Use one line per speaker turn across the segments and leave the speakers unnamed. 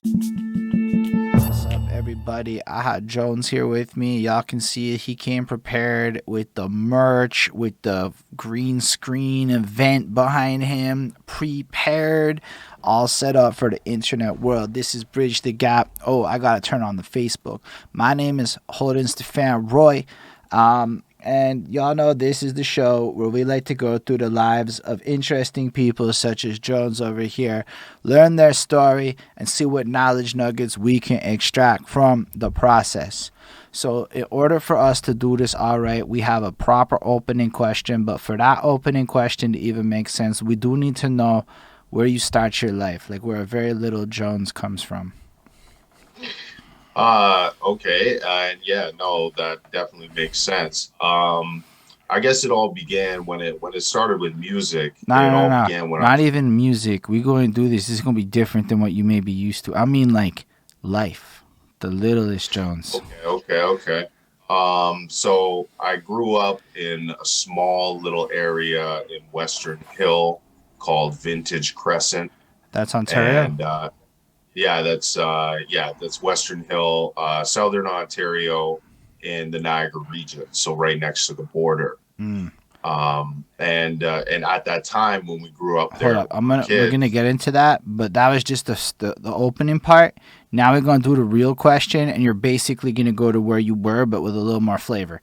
What's up, everybody? I had Jones here with me. Y'all can see it. He came prepared with the merch, with the green screen event behind him, prepared, all set up for the internet world. This is Bridge the Gap. Oh, I gotta turn on the Facebook. My name is Holden Stephan Roy. And y'all know this is the show where we like to go through the lives of interesting people such as Jones over here, learn their story, and see what knowledge nuggets we can extract from the process. So, in order for us to do this all right, we have a proper opening question. But for that opening question to even make sense, we do need to know where you start your life, like where a very little Jones comes from.
Okay. And yeah, no, that definitely makes sense. I guess it all began when it started with music.
No,
It
no,
all
no, no.
began when I
Not
was
even music. We going to do this. This is going to be different than what you may be used to. I mean, like life. The littlest Jones.
okay. So I grew up in a small little area in Western Hill called Vintage Crescent.
That's Ontario.
And that's Western Hill, Southern Ontario in the Niagara region, so right next to the border.
Mm.
And at that time when we grew up
Hold
there,
up.
when we were
We're gonna
kids.
get into that, but that was just the opening part. Now we're gonna do the real question, and you're basically gonna go to where you were, but with a little more flavor.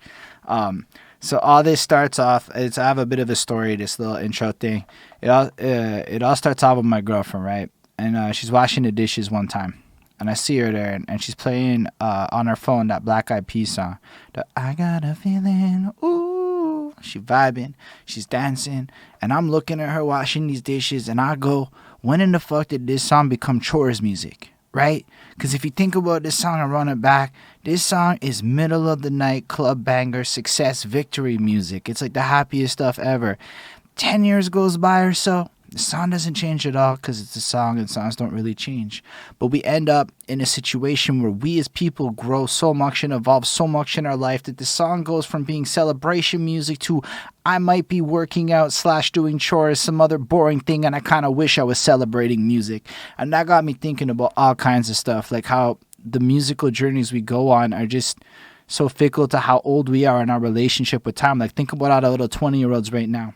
Um, so all this starts off. I have a bit of a story. This little intro thing. It all starts off with my girlfriend, right? And she's washing the dishes one time, and I see her there, and she's playing on her phone that Black Eyed Peas song. The I got a feeling, ooh. She vibing, she's dancing, and I'm looking at her washing these dishes, and I go, when in the fuck did this song become chores music? Right? Because if you think about this song and run it back, this song is middle of the night club banger success victory music. It's like the happiest stuff ever. 10 years goes by or so, the song doesn't change at all because it's a song and songs don't really change. But we end up in a situation where we as people grow so much and evolve so much in our life that the song goes from being celebration music to I might be working out slash doing chores, some other boring thing, and I kind of wish I was celebrating music. And that got me thinking about all kinds of stuff, like how the musical journeys we go on are just so fickle to how old we are in our relationship with time. Like, think about all the little 20-year-olds right now.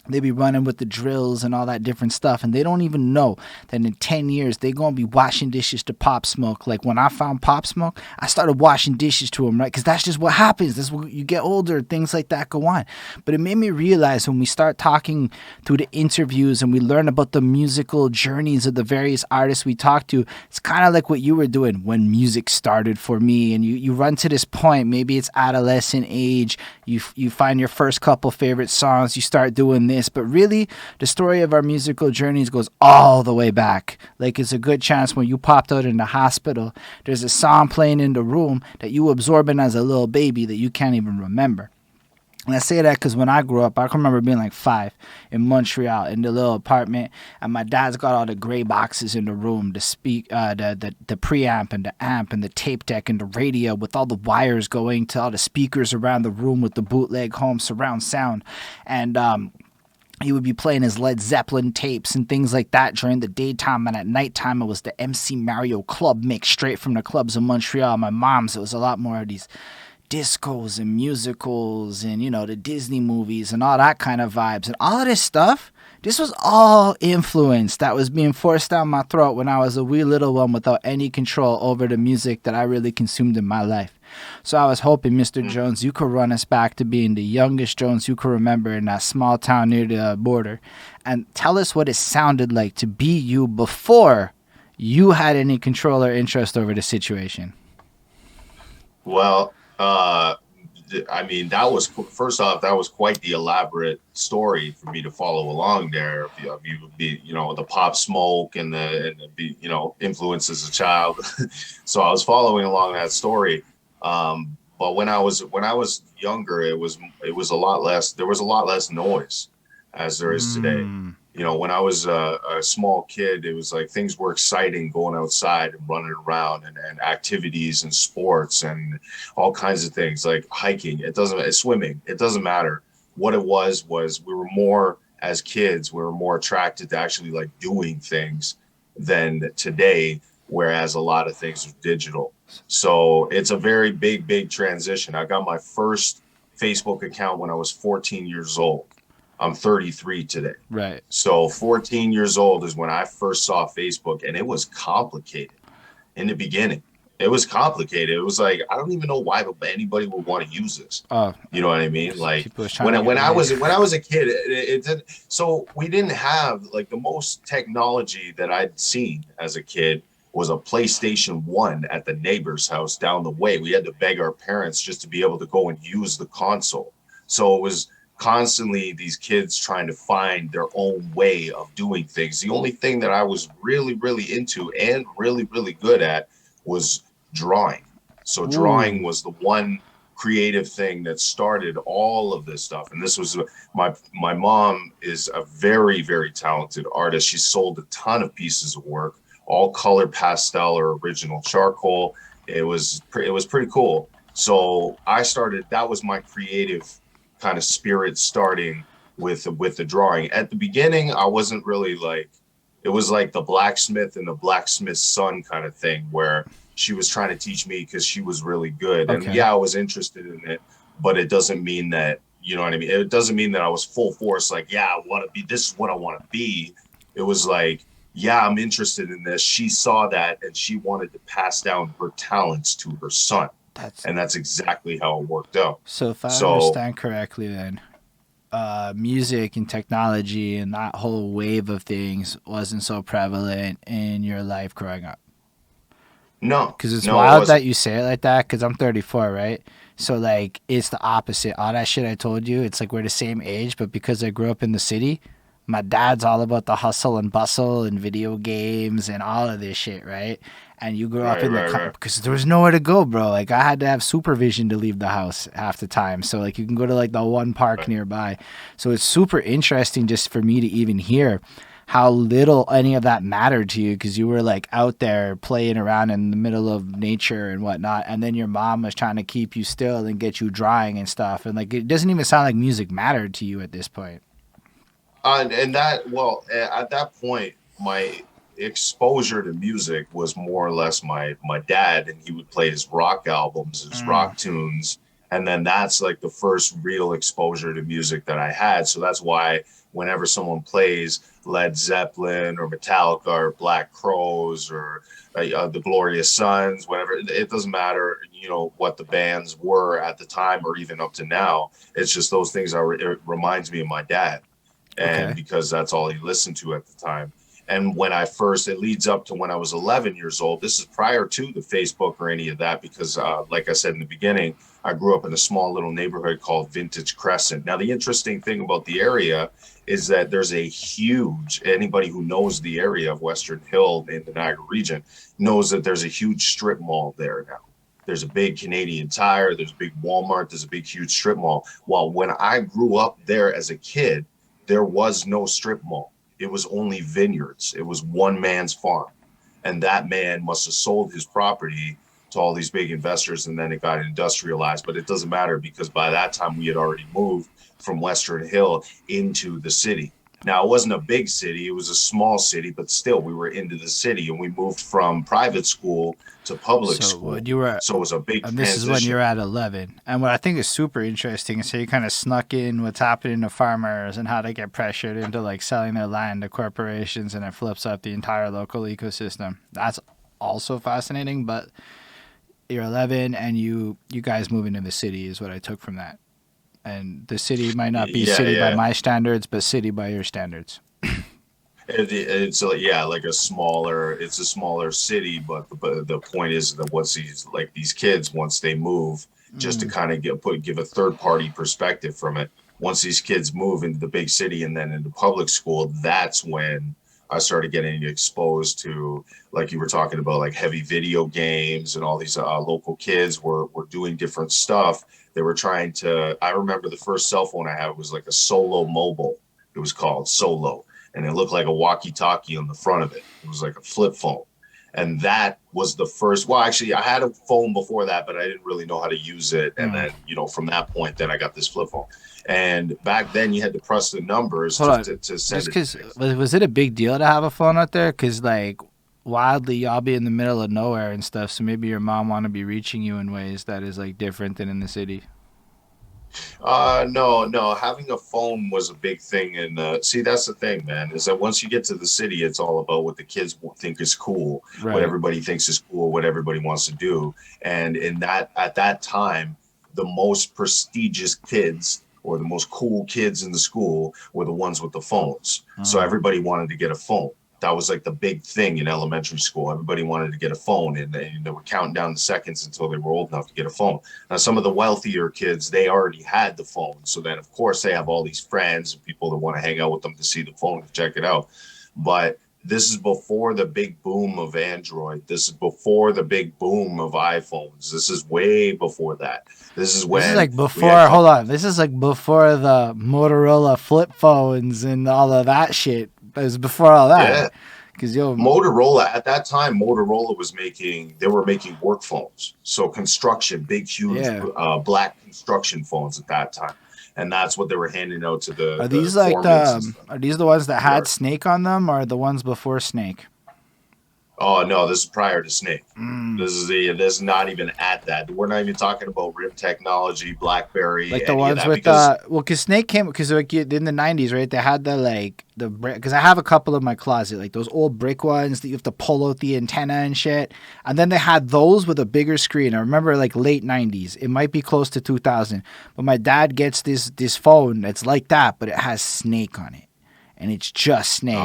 They be running with the drills and all that different stuff, and they don't even know that in 10 years they gonna be washing dishes to Pop Smoke. Like, when I found Pop Smoke, I started washing dishes to him, right? Because that's just what happens. That's when you get older, things like that go on. But it made me realize when we start talking through the interviews and we learn about the musical journeys of the various artists we talk to, it's kind of like what you were doing when music started for me. And you run to this point, maybe it's adolescent age, you find your first couple favorite songs, you start doing this, but really the story of our musical journeys goes all the way back. Like, it's a good chance when you popped out in the hospital, there's a song playing in the room that you absorbing as a little baby that you can't even remember. And I say that because when I grew up, I can remember being like 5 in Montreal in the little apartment, and my dad's got all the gray boxes in the room, the preamp and the amp and the tape deck and the radio with all the wires going to all the speakers around the room with the bootleg home surround sound, and he would be playing his Led Zeppelin tapes and things like that during the daytime, and at nighttime it was the MC Mario club mix straight from the clubs in Montreal. My mom's, it was a lot more of these discos and musicals and, the Disney movies and all that kind of vibes. And all of this stuff, this was all influence that was being forced down my throat when I was a wee little one without any control over the music that I really consumed in my life. So I was hoping, Mr.
Mm.
Jones, you could run us back to being the youngest Jones you could remember in that small town near the border and tell us what it sounded like to be you before you had any control or interest over the situation.
Well, I mean, first off, that was quite the elaborate story for me to follow along there. You would be, the Pop Smoke and influence as a child. So I was following along that story. But when I was younger, it was a lot less. There was a lot less noise as there is today.
Mm.
When I was a small kid, it was like things were exciting going outside and running around and activities and sports and all kinds of things like hiking. It's swimming. It doesn't matter. What it was we were more as kids, we were more attracted to actually like doing things than today. whereas a lot of things are digital. So it's a very big transition. I got my first Facebook account when I was 14 years old. I'm 33 today.
Right.
So 14 years old is when I first saw Facebook, and it was complicated in the beginning. It was complicated. It was like, I don't even know why anybody would want to use this.
Oh,
You know what I mean? Like
people was trying to
when
get
I
laid.
was a kid, it didn't. So we didn't have like the most technology that I'd seen as a kid was a PlayStation 1 at the neighbor's house down the way. We had to beg our parents just to be able to go and use the console. So it was constantly these kids trying to find their own way of doing things. The only thing that I was really into and really good at was drawing. So drawing
Ooh.
was the one creative thing that started all of this stuff. And this was my mom is a very talented artist. She sold a ton of pieces of work, all color pastel or original charcoal. It was pretty cool. So I started, that was my creative kind of spirit starting with the drawing. At the beginning, I wasn't really like, it was like the blacksmith and the blacksmith's son kind of thing where she was trying to teach me because she was really good. And
Okay.
yeah, I was interested in it, but it doesn't mean that, you know what I mean? It doesn't mean that I was full force, like, yeah, I want to be, this is what I want to be. It was like, yeah, I'm interested in this. She saw that and she wanted to pass down her talents to her son.
That's
And that's exactly how it worked out.
so. If I
So
understand correctly, then music and technology and that whole wave of things wasn't so prevalent in your life growing up.
no,
Because it's
no, it
wild that
wasn't.
you say it like that. Because I'm 34, right? So like it's the opposite. All that shit I told you, it's like we're the same age, but because I grew up in the city, my dad's all about the hustle and bustle and video games and all of this shit, right? And you grew up in the
Right.
because there was nowhere to go, bro. Like I had to have supervision to leave the house half the time. So like you can go to like the one park
Right.
nearby. So it's super interesting just for me to even hear how little any of that mattered to you because you were like out there playing around in the middle of nature and whatnot, and then your mom was trying to keep you still and get you drawing and stuff, and like it doesn't even sound like music mattered to you at this point.
And that, well, at that point, my exposure to music was more or less my dad, and he would play his rock albums, his
Mm.
rock tunes, and then that's like the first real exposure to music that I had. So that's why whenever someone plays Led Zeppelin or Metallica or Black Crowes or the Glorious Sons, whatever, it doesn't matter, you know, what the bands were at the time or even up to now. It's just those things it reminds me of my dad, and
Okay.
because that's all he listened to at the time. And when I first, it leads up to when I was 11 years old. This is prior to the Facebook or any of that, because, like I said in the beginning, I grew up in a small little neighborhood called Vintage Crescent. Now, the interesting thing about the area is that there's a huge, anybody who knows the area of Western Hill in the Niagara region knows that there's a huge strip mall there now. There's a big Canadian Tire, there's a big Walmart, there's a big, huge strip mall. Well, when I grew up there as a kid, there was no strip mall. It was only vineyards. It was one man's farm. And that man must have sold his property to all these big investors, and then it got industrialized. But it doesn't matter because by that time we had already moved from Western Hill into the city. Now, it wasn't a big city, it was a small city, but still we were into the city, and we moved from private school to public
So when
school.
you were,
So it was a big
and this is when
transition.
you're at 11, and what I think is super interesting is how you kind of snuck in what's happening to farmers and how they get pressured into like selling their land to corporations, and it flips up the entire local ecosystem. That's also fascinating, but you're 11 and you guys moving to the city is what I took from that. And the city might not be
Yeah,
city by
yeah.
my standards, but city by your standards.
It's like, yeah, like it's a smaller city, but the point is that once these kids, once they move, just to
Mm.
kind of give a third party perspective from it. Once these kids move into the big city and then into public school, that's when I started getting exposed to, like you were talking about, like heavy video games, and all these local kids were doing different stuff. They were trying to. I remember the first cell phone I had was like a Solo Mobile. It was called Solo, and it looked like a walkie-talkie on the front of it. It was like a flip phone. And that was the first. Well, actually, I had a phone before that, but I didn't really know how to use it. And
Mm.
then, from that point, then I got this flip phone. And back then, you had to press the numbers
Hold on.
to send
Just
it to
because
things.
was it a big deal to have a phone out there? Because like wildly, y'all be in the middle of nowhere and stuff, so maybe your mom want to be reaching you in ways that is like different than in the city.
No. Having a phone was a big thing, and see, that's the thing, man. Is that once you get to the city, it's all about what the kids think is cool, what
Right.
everybody thinks is cool, what everybody wants to do, and in that at that time, the most prestigious kids or the most cool kids in the school were the ones with the phones. So
Uh,
everybody wanted to get a phone. That was like the big thing in elementary school. Everybody wanted to get a phone, and they were counting down the seconds until they were old enough to get a phone. Now, some of the wealthier kids, they already had the phone. So then, of course, they have all these friends and people that want to hang out with them to see the phone, to check it out. But this is before the big boom of Android. This is before the big boom of iPhones. This is way before that. This is
this is
when
like
we had
before. Hold on. This is like before the Motorola flip phones and all of that shit. It was before all that.
yeah,
Cause yo,
Motorola at that time, Motorola was they were making work phones. So construction, big, huge
yeah.
black construction phones at that time. And that's what they were handing out to
Are
the
these like
foremans and
the?
stuff.
Are these the ones that had
Yard.
Snake on them, or the ones before Snake?
Oh no, this is prior to Snake.
Mm.
This is not even at that. We're not even talking about RIP technology, BlackBerry,
Like the
any of
ones
that
with
because
well, cause Snake came because like in the '90s, right? They had the like the because I have a couple in my closet, like those old brick ones that you have to pull out the antenna and shit. And then they had those with a bigger screen. I remember like late '90s. It might be close to 2000, but my dad gets this phone that's like that, but it has Snake on it, and it's just Snake.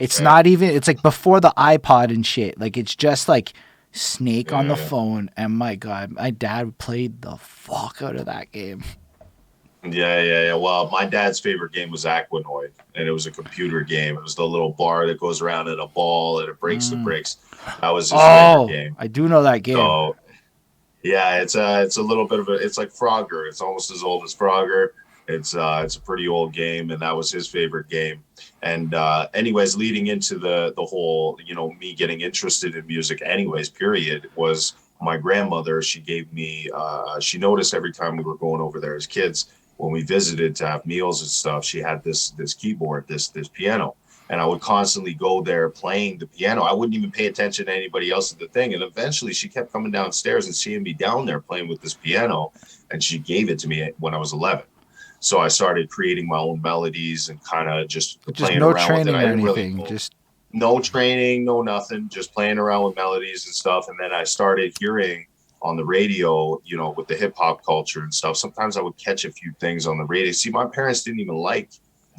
It's
okay.
not even. It's like before the iPod and shit. Like it's just like Snake on the
Yeah.
phone. And my God, my dad played the fuck out of that game.
Yeah. Well, my dad's favorite game was Aquanoid, and it was a computer game. It was the little bar that goes around in a ball and it breaks the
Mm.
bricks. That was his favorite
Oh,
game.
I do know that game.
So yeah, it's a little bit of a it's like Frogger. It's almost as old as Frogger. It's a pretty old game, and that was his favorite game. And anyways, leading into the whole me getting interested in music, anyways, period, was my grandmother. She gave me she noticed every time we were going over there as kids when we visited to have meals and stuff. She had this keyboard, this piano, and I would constantly go there playing the piano. I wouldn't even pay attention to anybody else at the thing. And eventually she kept coming downstairs and seeing me down there playing with this piano. And she gave it to me when I was 11. So I started creating my own melodies and kind of just
Just
playing
no
around with it.
training
I
or
didn't really
anything.
know,
Just
no training, no nothing, just playing around with melodies and stuff. And then I started hearing on the radio, with the hip hop culture and stuff. Sometimes I would catch a few things on the radio. See, my parents didn't even like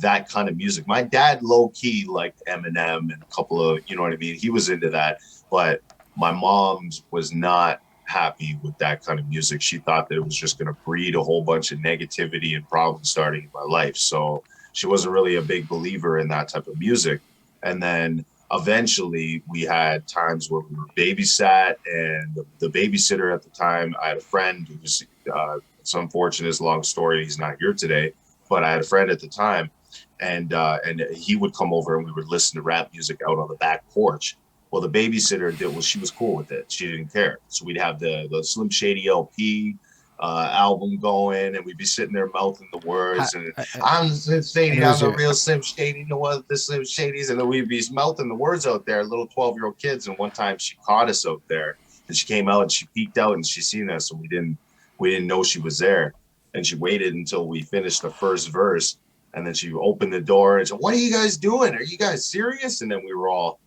that kind of music. My dad low key liked Eminem and a couple of, you know what I mean? He was into that, but my mom's was not happy with that kind of music. She thought that it was just going to breed a whole bunch of negativity and problems starting in my life. So she wasn't really a big believer in that type of music. And then eventually we had times where we were babysat, and the babysitter at the time, I had a friend who was it's unfortunate, it's a long story, he's not here today, but I had a friend at the time, and he would come over and we would listen to rap music out on the back porch. Well, the babysitter did, well, she was cool with it, she didn't care. So we'd have the Slim Shady LP album going, and we'd be sitting there mouthing the
ha-
words, and
uh, uh,
I'm Slim
and
Shady,
it was
I'm a
your
real Slim Shady, no other the Slim Shadys, and then we'd be mouthing the words out there, little 12-year-old kids. And one time she caught us out there, and she came out and she peeked out and she seen us, and we didn't know she was there, and she waited until we finished the first verse, and then she opened the door and said, "What are you guys doing? Are you guys serious?" And then we were all,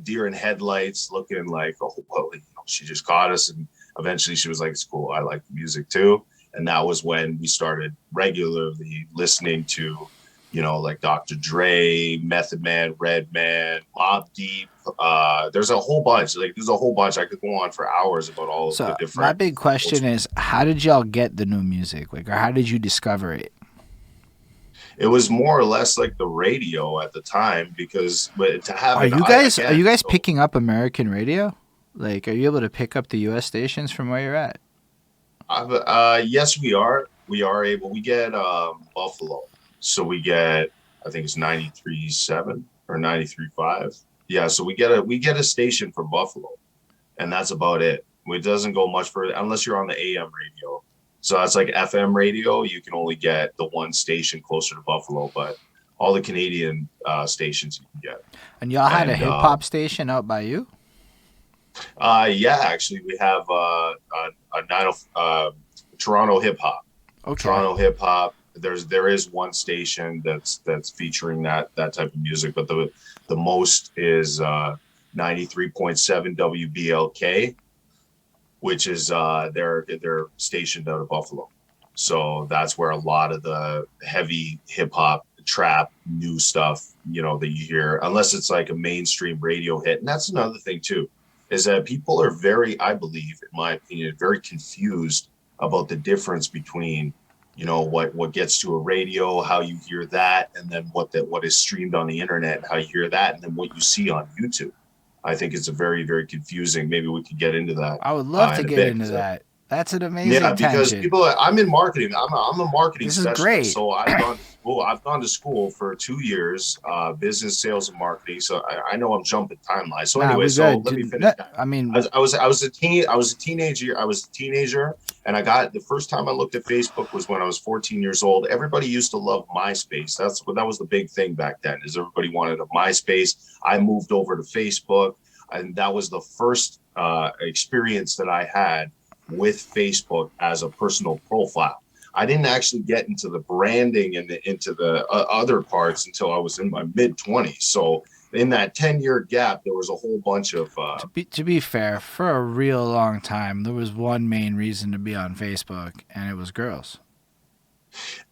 deer in headlights, looking like, oh, well, she just caught us. And eventually she was like, "It's cool. I like the music too." And that was when we started regularly listening to, like Dr. Dre, Method Man, Redman, Mobb Deep. There's a whole bunch. Like, there's a whole bunch. I could go on for hours about all of the
so my
different.
big question is, how did y'all get the new music? Like, or how did you discover it?
It was more or less like the radio at the time, because but to have
Are
it,
you
I
guys are
again.
you guys
So
picking up American radio? Like, are you able to pick up the U.S. stations from where you're at?
yes, we are. We are able. We get Buffalo, so we get. I think it's 93.7 or 93.5. Yeah, so we get a station for Buffalo, and that's about it. It doesn't go much further unless you're on the AM radio. So that's like FM radio. You can only get the one station closer to Buffalo, but all the Canadian stations you can get.
And y'all had a
And
hip hop station out by you?
Yeah, actually, we have Toronto hip hop.
Okay.
Toronto hip hop. There is one station that's featuring that type of music, but the most is 93.7 WBLK, which is they're stationed out of Buffalo. So that's where a lot of the heavy hip hop, trap, new stuff, that you hear, unless it's like a mainstream radio hit. And that's another thing too, is that people are very, I believe, in my opinion, very confused about the difference between, what gets to a radio, how you hear that, and then what is streamed on the internet, and how you hear that, and then what you see on YouTube. I think it's a very, very confusing. Maybe we could get into that
I would love to
in a
get
bit.
into that. That's an
Yeah,
amazing
because
tangent.
people, I'm in marketing. I'm a marketing
This is
specialist.
great.
So I've gone to school. I've gone to school for 2 years, business, sales, and marketing. So I know I'm jumping timelines. So
Nah,
anyway,
we
so
good.
let me finish that.
I
I
mean,
was, I was I was a teen I was a teenager. I was a teenager, and I got the first time I looked at Facebook was when I was 14 years old. Everybody used to love MySpace. That was the big thing back then. Is everybody wanted a MySpace. I moved over to Facebook, and that was the first experience that I had with Facebook as a personal profile. I didn't actually get into the branding and into the other parts until I was in my mid 20s. So in that 10-year gap, there was a whole bunch of
to be fair, for a real long time, there was one main reason to be on Facebook, and it was girls.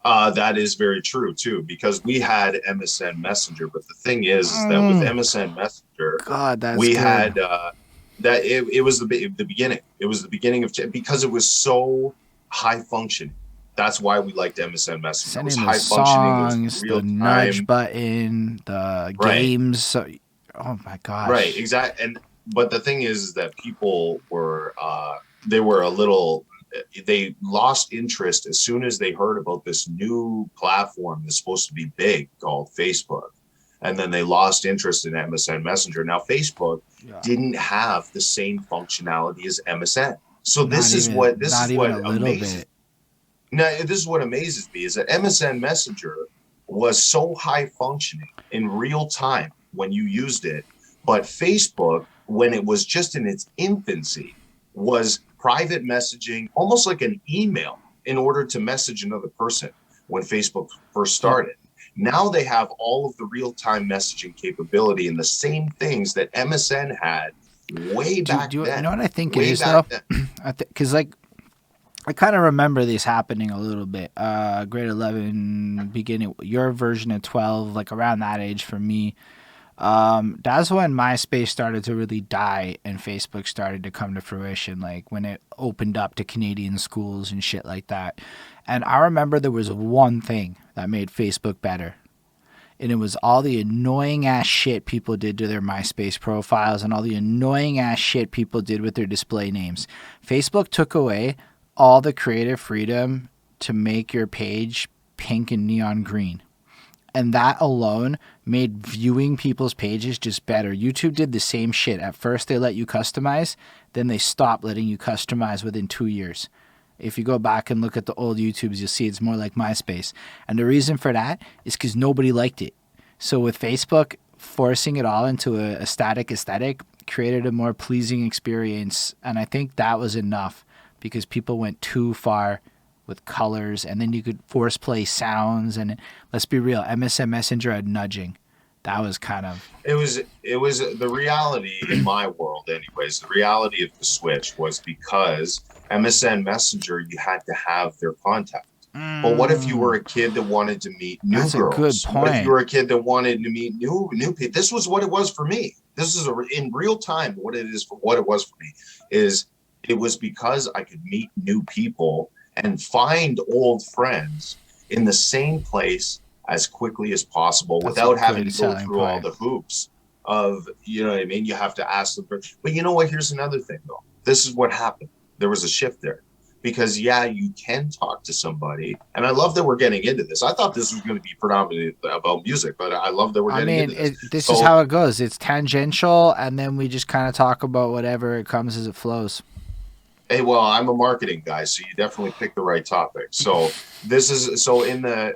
that is very true too, because we had MSN Messenger. But the thing is that with
Mm,
MSN Messenger,
God, that's
we
good.
had that it was the beginning. It was the beginning of because it was so high functioning. That's why we liked MSN Messenger. It was
Sending the
high functioning. It was
songs, the
real
nudge
time.
button, the
Right.
games. So, oh my
Right.
gosh.
Exactly. And but the thing is that people were they were a little they lost interest as soon as they heard about this new platform that's supposed to be big called Facebook. And then they lost interest in MSN Messenger. Now Facebook
Yeah.
didn't have the same functionality as MSN. So this
Not
is
even
what
a little
amazes
bit.
now this is what amazes me is that MSN Messenger was so high functioning in real time when you used it, but Facebook, when it was just in its infancy, was private messaging, almost like an email in order to message another person when Facebook first
You,
started. Now they have all of the real time messaging capability and the same things that MSN had way back
you
then.
know what I think it
Way
is
back
though?
then.
Because like I kind of remember these happening a little bit. Grade 11, beginning your version of 12, like around that age for me. That's when MySpace started to really die and Facebook started to come to fruition, like when it opened up to Canadian schools and shit like that. And I remember there was one thing that made Facebook better. And it was all the annoying ass shit people did to their MySpace profiles and all the annoying ass shit people did with their display names. Facebook took away all the creative freedom to make your page pink and neon green. And that alone made viewing people's pages just better. YouTube did the same shit. At first, they let you customize, then they stopped letting you customize within 2 years. If you go back and look at the old YouTubes, you'll see it's more like MySpace. And the reason for that is because nobody liked it. So with Facebook forcing it all into a static aesthetic, created a more pleasing experience. And I think that was enough because people went too far with colors, and then you could force play sounds. And let's be real, MSN Messenger had nudging. That was kind of
It was the reality in my world anyways. The reality of the switch was because MSN Messenger, you had to have their contact. But what if you were a kid that wanted to meet new
that's a good
girls? What if you
point.
were a kid that wanted to meet new people? This was what it was for me. This is in real time what it is for what it was for me is it was because I could meet new people and find old friends in the same place as quickly as possible
That's a
without having
good
to go
selling
through all
point.
the hoops of, you know what I mean? You have to ask them. But you know what? Here's another thing, though. This is what happened. There was a shift there because, yeah, you can talk to somebody. And I love that we're getting into this. I thought this was going to be predominantly about music, but I love that we're
I
getting
mean,
into this.
this is
So,
how it goes. It's tangential, and then we just kind of talk about whatever it comes as it flows.
hey, well, I'm a marketing guy, so you definitely picked the right topic. So this is so in the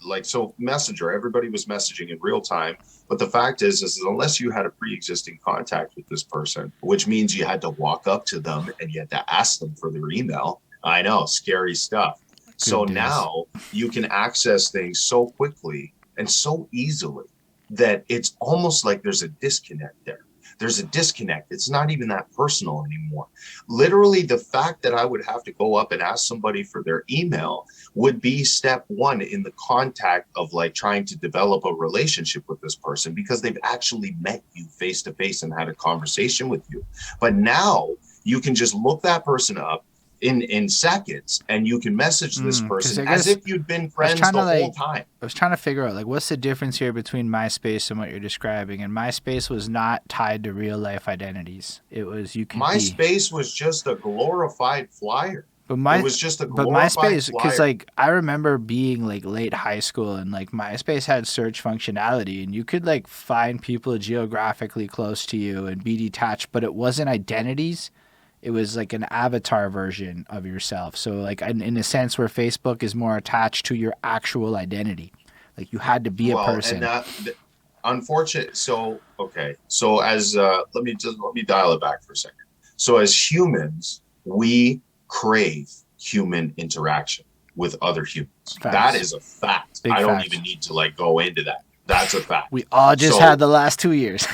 like, so Messenger, everybody was messaging in real time. But the fact is unless you had a pre-existing contact with this person, which means you had to walk up to them and you had to ask them for their email. I know, scary stuff. So
Good days.
now you can access things so quickly and so easily that it's almost like there's a disconnect there. There's a disconnect. It's not even that personal anymore. Literally, the fact that I would have to go up and ask somebody for their email would be step one in the contact of like trying to develop a relationship with this person, because they've actually met you face to face and had a conversation with you. But now you can just look that person up in seconds, and you can message this
Because
person
I
as
guess
if you'd been
I was
friends
trying
the
to
whole
like
time.
I was trying to figure out like what's the difference here between MySpace and what you're describing. And MySpace was not tied to real life identities. It was you could be,
MySpace was just a glorified flyer.
but
It
my
was just a
but
glorified
MySpace, because
flyer.
like I remember being like late high school and like MySpace had search functionality and you could like find people geographically close to you and be detached, but it wasn't identities. It was like an avatar version of yourself. So like in a sense where Facebook is more attached to your actual identity. Like you had to be a
Well, and
person.
unfortunate. So okay. So as let me dial it back for a second. So as humans, we crave human interaction with other humans. That
Facts.
is a fact.
Big
I don't
facts.
even need to like go into that. That's a fact.
We all just had
So
the last 2 years.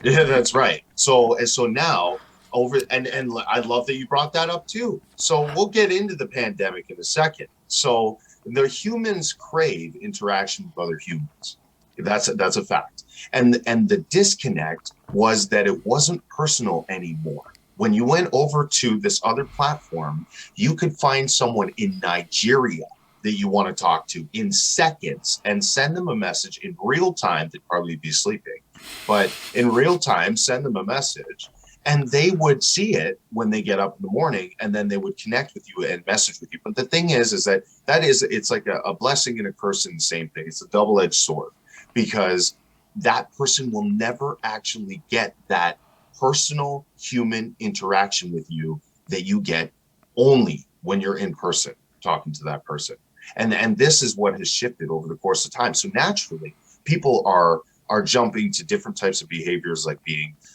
yeah, that's right. So now over and I love that you brought that up too. So we'll get into the pandemic in a second. So the humans crave interaction with other humans. That's a fact. And the disconnect was that it wasn't personal anymore. When you went over to this other platform, you could find someone in Nigeria that you want to talk to in seconds and send them a message in real time. They'd probably be sleeping, but in real time, send them a message, and they would see it when they get up in the morning, and then they would connect with you and message with you. But the thing is it's like a blessing and a curse in the same thing. It's a double-edged sword, because that person will never actually get that personal human interaction with you that you get only when you're in person talking to that person. And this is what has shifted over the course of time. So naturally, people are jumping to different types of behaviors, like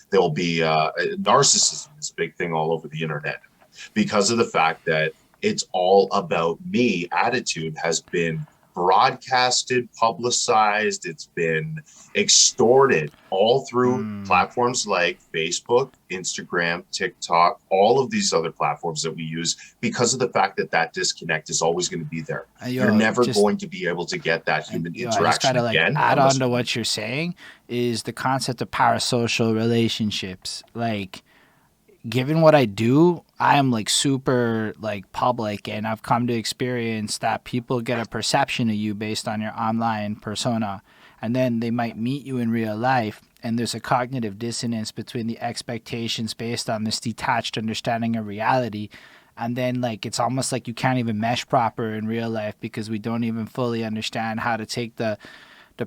there'll be narcissism is a big thing all over the internet, because of the fact that it's all about me attitude has been broadcasted, publicized, it's been extorted all through platforms like Facebook, Instagram, TikTok, all of these other platforms that we use, because of the fact that that disconnect is always going to be there. You're never going to be able to get that human
I just
interaction
gotta like
again.
add on to what you're saying is the concept of parasocial relationships. Like given what I do, I am like super like public, and I've come to experience that people get a perception of you based on your online persona, and then they might meet you in real life, and there's a cognitive dissonance between the expectations based on this detached understanding of reality. And then like it's almost like you can't even mesh proper in real life because we don't even fully understand how to take the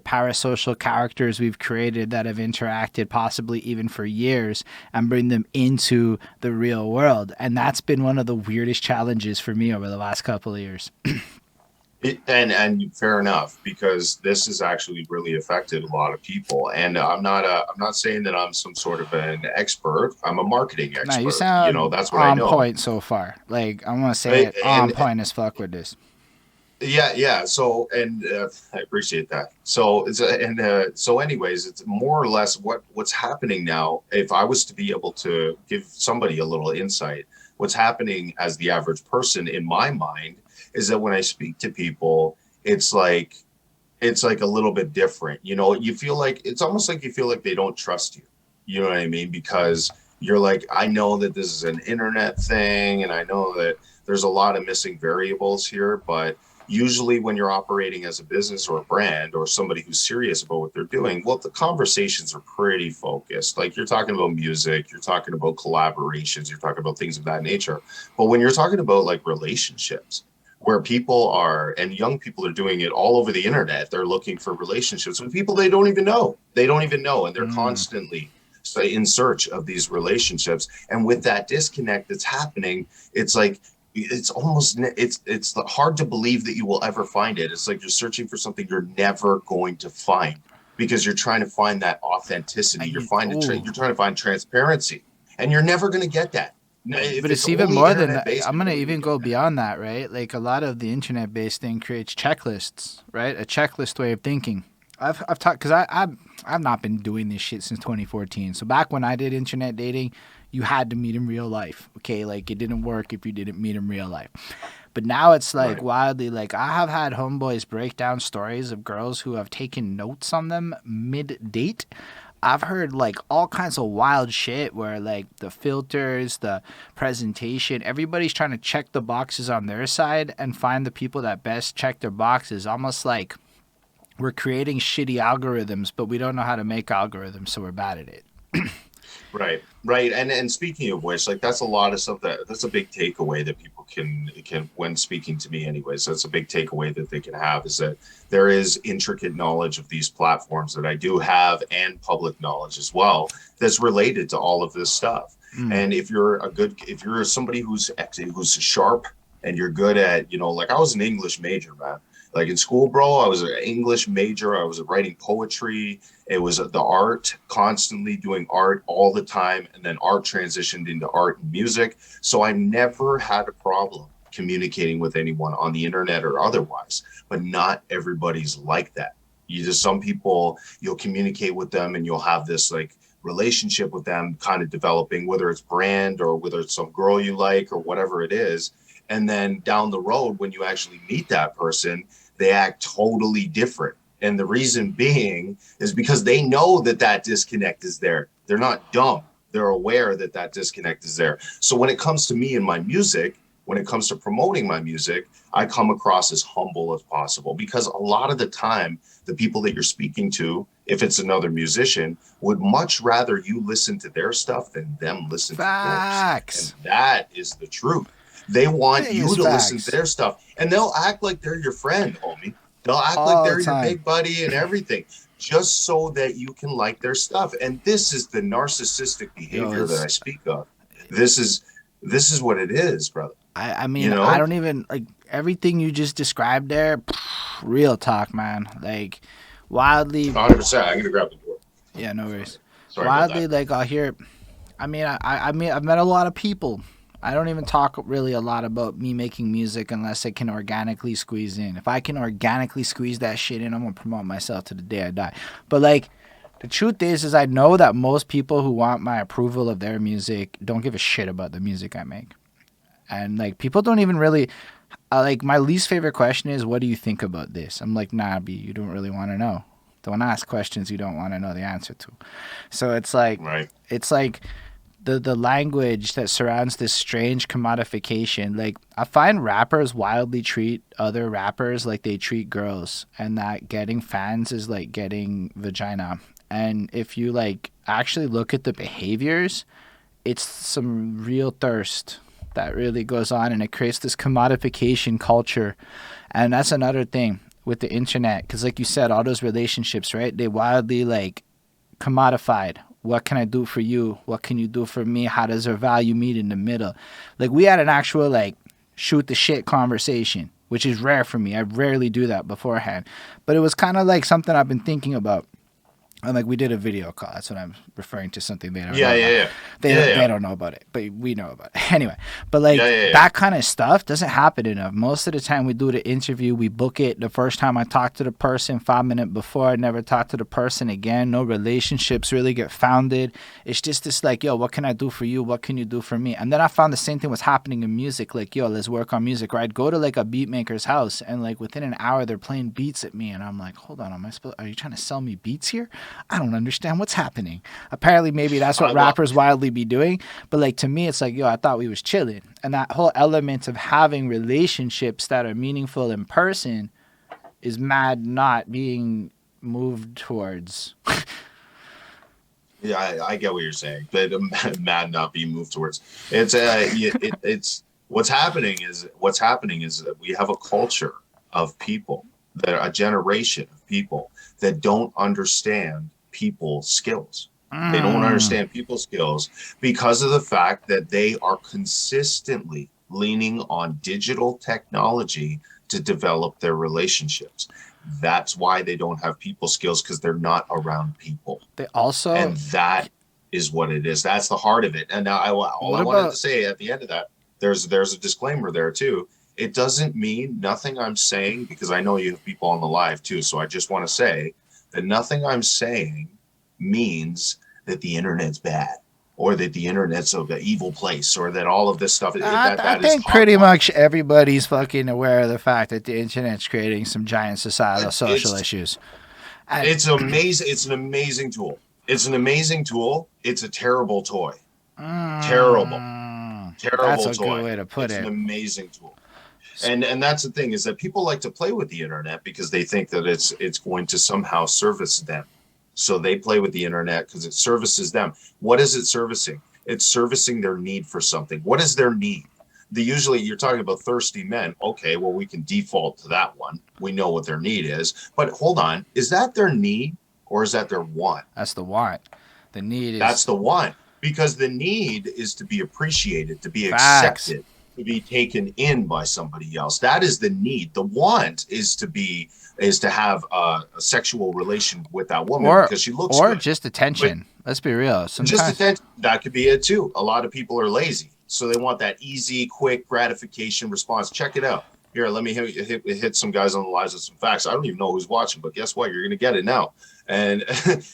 parasocial characters we've created that have interacted possibly even for years and bring them into the real world. And that's been one of the weirdest challenges for me over the last couple of years.
And fair enough, because this has actually really affected a lot of people. And I'm not saying that I'm some sort of an expert. I'm a marketing expert.
Now you sound
That's what I
on
know.
point so far. Like I'm gonna say it on point as fuck with this.
Yeah. So, and I appreciate that. So anyways, it's more or less what's happening now. If I was to be able to give somebody a little insight, what's happening as the average person in my mind is that when I speak to people, it's like a little bit different. You feel like it's almost like you feel like they don't trust you. You know what I mean? Because you're like, I know that this is an internet thing, and I know that there's a lot of missing variables here, but usually when you're operating as a business or a brand or somebody who's serious about what they're doing, well, the conversations are pretty focused. Like you're talking about music, you're talking about collaborations, you're talking about things of that nature. But when you're talking about like relationships, where people are, and young people are doing it all over the internet, they're looking for relationships with people they don't even know. And they're constantly in search of these relationships. And with that disconnect that's happening, it's like it's almost it's hard to believe that you will ever find it. It's like you're searching for something you're never going to find because you're trying to find that authenticity.
Oh,
You're trying to find transparency, and you're never going to get that. If
but
it's
it's even
only
more than
internet
that.
based,
I'm
you're
gonna
never going to
even
get
go
that.
beyond that, right? Like a lot of the internet-based thing creates checklists, right? A checklist way of thinking. I've talked because I've not been doing this shit since 2014. So back when I did internet dating, you had to meet in real life. Okay, like it didn't work if you didn't meet in real life. But now it's like
Right.
wildly like I have had homeboys break down stories of girls who have taken notes on them mid date. I've heard like all kinds of wild shit where like the filters, the presentation, everybody's trying to check the boxes on their side and find the people that best check their boxes. Almost like we're creating shitty algorithms, but we don't know how to make algorithms, so we're bad at it.
Right, right, and speaking of which, like that's a lot of stuff that's a big takeaway that people can when speaking to me, anyways. That's a big takeaway that they can have is that there is intricate knowledge of these platforms that I do have, and public knowledge as well that's related to all of this stuff.
Mm.
And if you're somebody who's sharp and you're good at, like I was an English major, man. Like in school, bro, I was an English major. I was writing poetry. It was the art, constantly doing art all the time. And then art transitioned into art and music. So I never had a problem communicating with anyone on the internet or otherwise. But not everybody's like that. Some people, you'll communicate with them and you'll have this like relationship with them kind of developing, whether it's brand or whether it's some girl you like or whatever it is. And then down the road, when you actually meet that person, they act totally different. And the reason being is because they know that that disconnect is there. They're not dumb. They're aware that that disconnect is there. So when it comes to me and my music, when it comes to promoting my music, I come across as humble as possible because a lot of the time, the people that you're speaking to, if it's another musician, would much rather you listen to their stuff than them listen to yours. And
Facts.
that is the truth. They want you
Biggest
to listen to
facts.
their stuff and they'll act like they're your friend, homie. They'll act like
All the
they're your
time.
big buddy and everything just so that you can like their stuff. And this is the narcissistic
Yo,
behavior that I speak of. This is what it is, brother.
I
You
mean, I
know?
don't even like everything you just described there. Real talk, man. Like wildly,
100%. I'm gonna grab the board.
yeah, no worries.
Sorry about
Wildly,
that.
like I'll hear. I mean, I've met a lot of people. I don't even talk really a lot about me making music unless I can organically squeeze in. If I can organically squeeze that shit in, I'm gonna promote myself to the day I die. But like, the truth is I know that most people who want my approval of their music don't give a shit about the music I make. And like, people don't even really. Like, my least favorite question is, "What do you think about this?" I'm like, "Nah, B, you don't really want to know. Don't ask questions you don't want to know the answer to." So
Right.
it's like the language that surrounds this strange commodification. Like, I find rappers wildly treat other rappers like they treat girls, and that getting fans is like getting vagina. And if you like actually look at the behaviors, it's some real thirst that really goes on, and it creates this commodification culture. And that's another thing with the internet, because like you said, all those relationships, right, they wildly like commodified. What can I do for you? What can you do for me? How does our value meet in the middle? Like, we had an actual like shoot the shit conversation, which is rare for me. I rarely do that beforehand, but it was kind of like something I've been thinking about. And like, we did a video call. That's what I'm referring to. Something they don't
Yeah,
know
yeah,
about.
yeah.
They
Yeah,
don't,
yeah.
they don't know about it, but we know about it anyway. But
Yeah,
like,
yeah, yeah.
that kind of stuff doesn't happen enough. Most of the time, we do the interview, we book it. The first time I talk to the person, 5 minutes before, I never talk to the person again. No relationships really get founded. It's just this like, yo, what can I do for you? What can you do for me? And then I found the same thing was happening in music. Like, yo, let's work on music. Or I'd go to like a beat maker's house, and like within an hour, they're playing beats at me, and I'm like, hold on, are you trying to sell me beats here? I don't understand what's happening. Apparently, maybe that's what
Well,
rappers wildly be doing. But like, to me, it's like, yo, I thought we was chilling. And that whole element of having relationships that are meaningful in person is mad not being moved towards.
yeah, I get what you're saying, but mad not being moved towards. It's what's happening is that we have a culture of people a generation of people that don't understand people skills. They don't
Mm.
understand people skills because of the fact that they are consistently leaning on digital technology to develop their relationships. That's why they don't have people skills, because they're not around people.
They also,
And that is what it is. That's the heart of it. And now all
what
I wanted to
about,
say at the end of that, there's a disclaimer there too. It doesn't mean nothing I'm saying, because I know you have people on the live too. So I just want to say that nothing I'm saying means that the internet's bad, or that the internet's an evil place, or that all of this stuff
I
that is
think pretty
hogwash.
much everybody's fucking aware of the fact that the internet's creating some giant societal social
It's
issues. And
it's amazing. It's an amazing tool. It's an amazing tool. It's a terrible toy. Terrible,
that's
terrible
a good
toy.
way to put
It's an
it.
amazing tool. And that's the thing, is that people like to play with the internet because they think that it's going to somehow service them. So they play with the internet because it services them. What is it servicing? It's servicing their need for something. What is their need? Usually you're talking about thirsty men. Okay, well, we can default to that one. We know what their need is. But hold on, is that their need, or is that their want?
That's the want. The need is
That's the want, because the need is to be appreciated, to be
facts.
accepted, to be taken in by somebody else. That is the need. The want is to have a sexual relation with that woman
or
because she looks
or
good.
just
But
attention. Let's be real.
just
Sometimes
attention, that could be it too. A lot of people are lazy, so they want that easy, quick gratification response. Check it out. Here, let me hit some guys on the lives with some facts. I don't even know who's watching, but guess what? You're going to get it now. And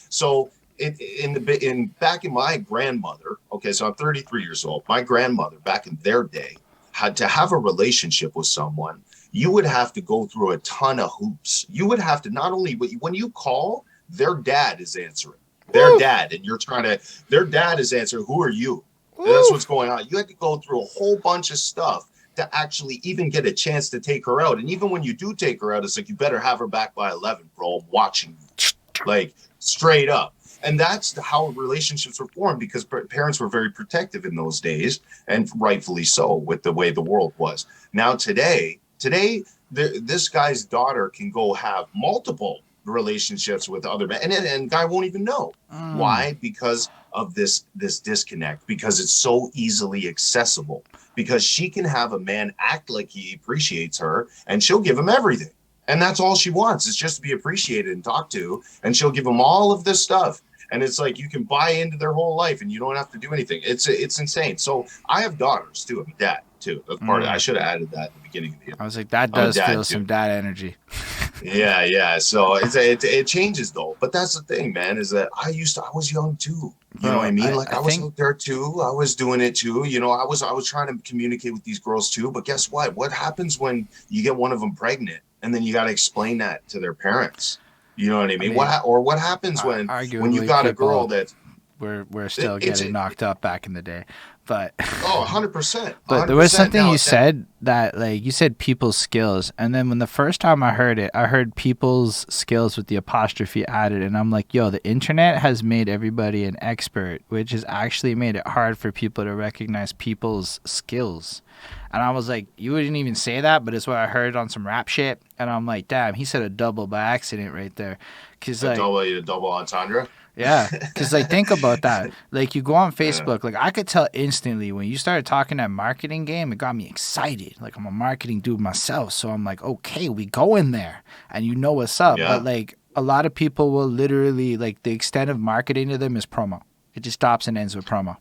so in back in my grandmother, okay, so I'm 33 years old. My grandmother back in their day had to have a relationship with someone. You would have to go through a ton of hoops. You would have to, not only when you call, their dad is answering. Their
woo,
dad, and you're trying to, their dad is answering, who are you? And that's
woo.
what's going on. You had to go through a whole bunch of stuff to actually even get a chance to take her out. And even when you do take her out, it's like, you better have her back by 11, bro. I'm watching you, like, straight up. And that's how relationships were formed, because parents were very protective in those days, and rightfully so, with the way the world was. Now this guy's daughter can go have multiple relationships with other men, and guy won't even know. Why? Because of this disconnect, because it's so easily accessible, because she can have a man act like he appreciates her, and she'll give him everything, and that's all she wants, is just to be appreciated and talked to, and she'll give him all of this stuff. And it's like, you can buy into their whole life and you don't have to do anything. It's insane. So I have daughters too. I'm a dad too. That's part of it. I should have added that at the beginning of the
I
interview.
was like, that
I'm a
does feel
dad too.
some dad energy.
Yeah. So it changes though. But that's the thing, man, is that I was young too. You know what I
Bro,
mean? Like,
I
I was
think
out there too. I was doing it too. You know, I was trying to communicate with these girls too. But guess what? What happens when you get one of them pregnant, and then you got to explain that to their parents? You know what I
I
mean?
mean,
What happens when you
arguably
got a girl
people
that
were still
it's
getting knocked up back in the day. But
100%,
but there was
100%.
something
Now,
you said that, like, you said people's skills, and then when the first time I heard it, I heard people's skills with the apostrophe added, and I'm like, yo, the internet has made everybody an expert, which has actually made it hard for people to recognize people's skills. And I was like, you wouldn't even say that, but it's what I heard on some rap shit. And I'm like, damn, he said a double by accident right there. Cause like,
a double entendre.
yeah, cause like, think about that. Like, you go on
Yeah,
Facebook, like, I could tell instantly when you started talking that marketing game, it got me excited. Like, I'm a marketing dude myself, so I'm like, okay, we go in there, and you know what's up. But
yeah.
like, a lot of people will literally, like, the extent of marketing to them is promo. It just stops and ends with promo.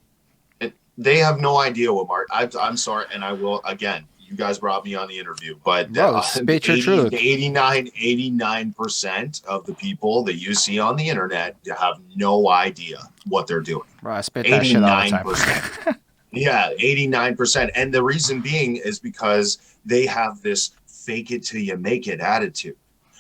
They have no idea what Mark. I'm sorry, and I will again. You guys brought me on the interview, but
Bro, spit your
80
truth.
to 89% of the people that you see on the internet have no idea what they're doing.
Bro, I spit that shit all the time.
89%. Yeah, 89%. And the reason being is because they have this fake it till you make it attitude.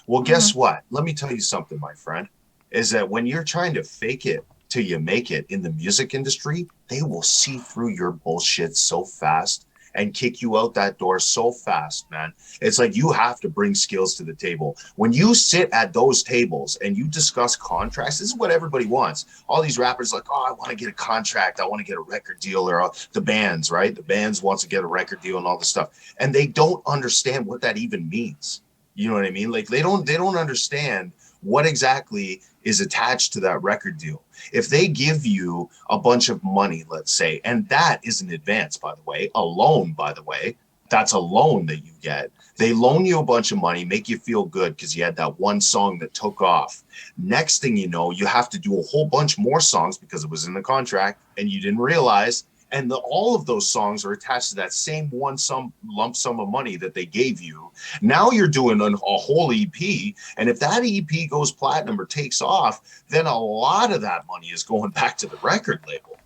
Well, guess what? Let me tell you something, my friend, is that when you're trying to fake it till you make it in the music industry, they will see through your bullshit so fast and kick you out that door so fast, man. It's like, you have to bring skills to the table. When you sit at those tables and you discuss contracts, this is what everybody wants. All these rappers like, oh, I want to get a contract. I want to get a record deal, or the bands, right? The bands wants to get a record deal and all this stuff. And they don't understand what that even means. You know what I mean? Like, they don't understand what exactly is attached to that record deal. If they give you a bunch of money, let's say, and that is an advance, by the way, a loan, by the way, that's a loan that you get. They loan you a bunch of money, make you feel good because you had that one song that took off. Next thing you know, you have to do a whole bunch more songs because it was in the contract and you didn't realize. And all of those songs are attached to that same lump sum of money that they gave you. Now you're doing a whole EP. And if that EP goes platinum or takes off, then a lot of that money is going back to the record label.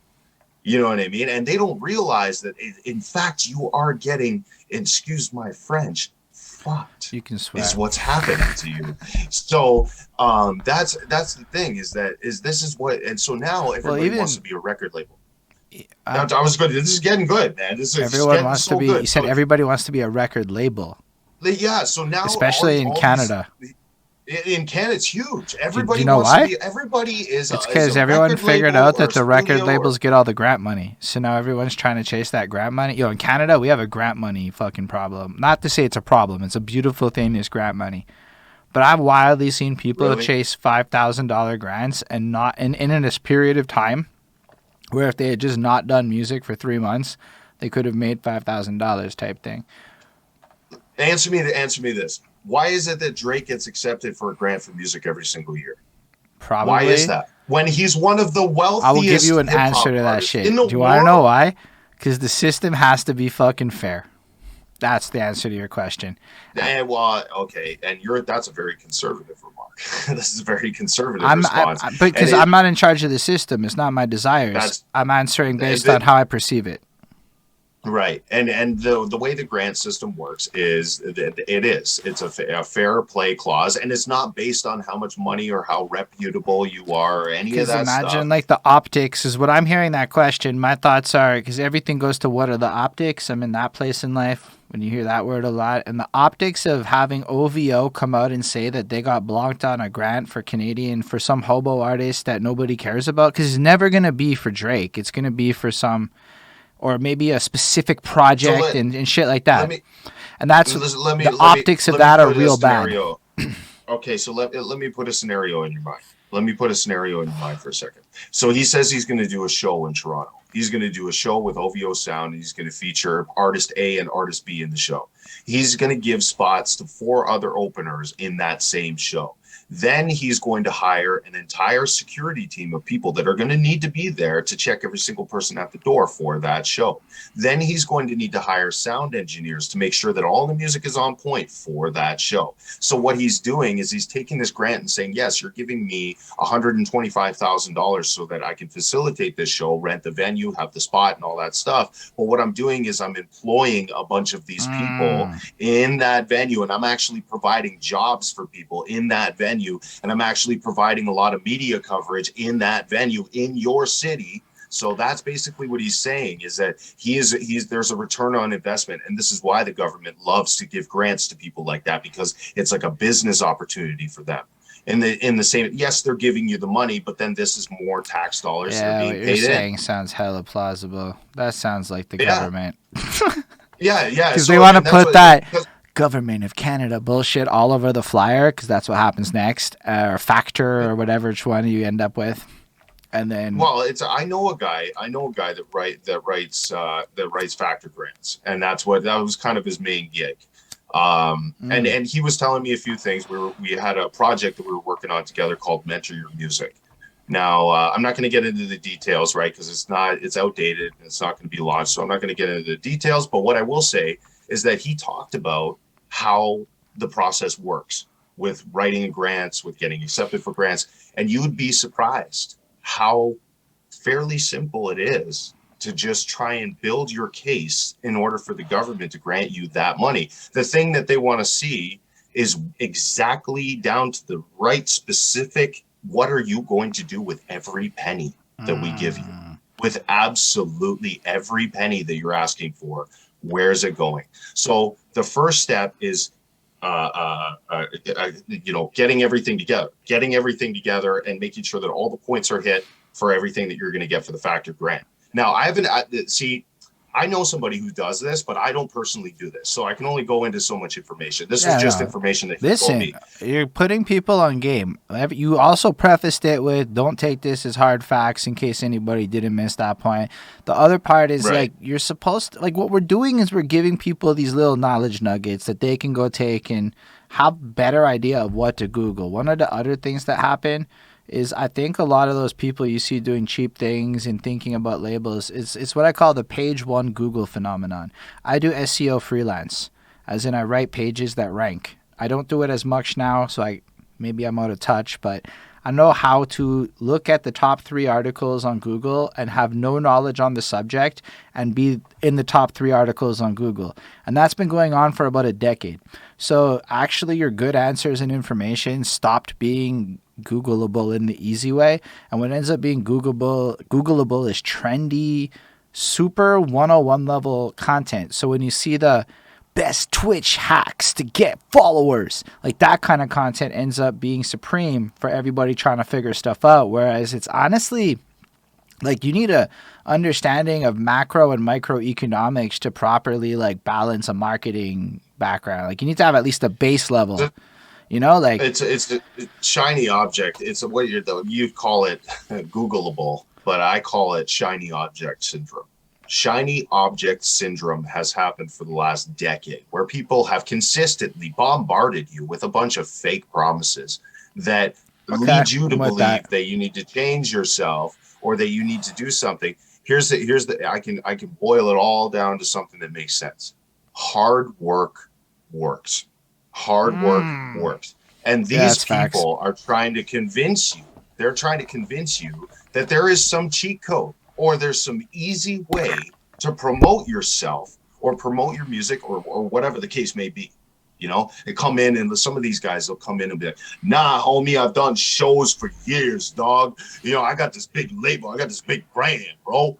You know what I mean? And they don't realize that, in fact, you are getting, excuse my French, fucked.
You can swear.
Is what's happening to you. So that's the thing is this is what, and so now everybody wants to be a record label. I was good. This is getting good, man.
Everyone wants to be. Good. You said everybody wants to be a record label.
Yeah. So now,
especially in Canada.
In Canada, it's huge. Everybody
you know
wants
why?
to be. Everybody is.
It's because everyone figured out that the record labels get all the grant money. So now everyone's trying to chase that grant money. In Canada, we have a grant money fucking problem. Not to say it's a problem. It's a beautiful thing. This grant money. But I've wildly seen people chase $5,000 grants and not in this period of time. Where if they had just not done music for 3 months, they could have made $5,000 type thing.
Answer me this. Why is it that Drake gets accepted for a grant for music every single year?
Probably.
Why is that? When he's one of the wealthiest.
I will give you an answer to that shit. Do you want to know why? Because the system has to be fucking fair. That's the answer to your question.
And okay, and that's a very conservative remark. This is a very conservative response.
Because I'm not in charge of the system. It's not my desires. I'm answering based on how I perceive it.
Right, and the way the grant system works is it's a fair play clause, and it's not based on how much money or how reputable you are or any of that stuff.
Imagine like the optics is what I'm hearing that question. My thoughts are because everything goes to what are the optics. I'm in that place in life when you hear that word a lot, and the optics of having OVO come out and say that they got blocked on a grant for Canadian for some hobo artist that nobody cares about because it's never gonna be for Drake. It's gonna be for some. Or maybe a specific project and shit like that. And that's the optics of that are real bad.
Okay, so let me put a scenario in your mind. Let me put a scenario in your mind for a second. So he says he's going to do a show in Toronto. He's going to do a show with OVO Sound, and he's going to feature artist A and artist B in the show. He's going to give spots to 4 other openers in that same show. Then he's going to hire an entire security team of people that are going to need to be there to check every single person at the door for that show. Then he's going to need to hire sound engineers to make sure that all the music is on point for that show. So what he's doing is he's taking this grant and saying, yes, you're giving me $125,000 so that I can facilitate this show, rent the venue, have the spot and all that stuff. But what I'm doing is I'm employing a bunch of these people in that venue, and I'm actually providing jobs for people in that venue. And I'm actually providing a lot of media coverage in that venue in your city. So that's basically what he's saying is that there's a return on investment. And this is why the government loves to give grants to people like that, because it's like a business opportunity for them. In the same, yes, they're giving you the money, but then this is more tax dollars that are being paid in.
What you're saying sounds hella plausible. That sounds like the government.
Yeah.
Because they want to put that Government of Canada bullshit all over the flyer because that's what happens next, or factor or whatever which one you end up with, and then
I know a guy that writes factor grants, and that was kind of his main gig. And he was telling me a few things. We had a project that we were working on together called Mentor Your Music. Now, I'm not going to get into the details, right? Because it's outdated and it's not going to be launched. So I'm not going to get into the details. But what I will say is that he talked about how the process works with writing grants, with getting accepted for grants. And you would be surprised how fairly simple it is to just try and build your case in order for the government to grant you that money. The thing that they want to see is exactly down to the right specific, what are you going to do with every penny that we give you? With absolutely every penny that you're asking for, where is it going? So the first step is, getting everything together and making sure that all the points are hit for everything that you're going to get for the factor grant. Now, I I know somebody who does this, but I don't personally do this. So I can only go into so much information. This was
Yeah,
just
no.
information that he told
Listen,
me.
you're putting people on game. You also prefaced it with, "Don't take this as hard facts," in case anybody didn't miss that point. The other part is
Right.
like you're supposed to, like what we're doing is we're giving people these little knowledge nuggets that they can go take and have better idea of what to Google. One of the other things that happen is I think a lot of those people you see doing cheap things and thinking about labels, it's what I call the page one Google phenomenon. I do SEO freelance, as in I write pages that rank. I don't do it as much now, so maybe I'm out of touch, but I know how to look at the top 3 articles on Google and have no knowledge on the subject and be in the top 3 articles on Google. And that's been going on for about a decade. So actually your good answers and information stopped being Googleable in the easy way. And what ends up being Googleable is trendy, super 101 level content. So when you see the best Twitch hacks to get followers, like that kind of content ends up being supreme for everybody trying to figure stuff out. Whereas it's honestly like you need a understanding of macro and microeconomics to properly like balance a marketing background. Like you need to have at least a base level, like
It's a shiny object. It's a what you call it Googleable, but I call it shiny object syndrome. Shiny object syndrome has happened for the last decade, where people have consistently bombarded you with a bunch of fake promises that
okay,
lead you to
I'm with
believe
that.
that you need to change yourself or that you need to do something. I can boil it all down to something that makes sense. Hard work works. Hard work works. And
Yeah,
these
that's facts.
people are trying to convince you, they're trying to convince you that there is some cheat code or there's some easy way to promote yourself or promote your music or whatever the case may be. They come in and some of these guys will come in and be like, nah, homie, I've done shows for years, dog. I got this big label. I got this big brand, bro.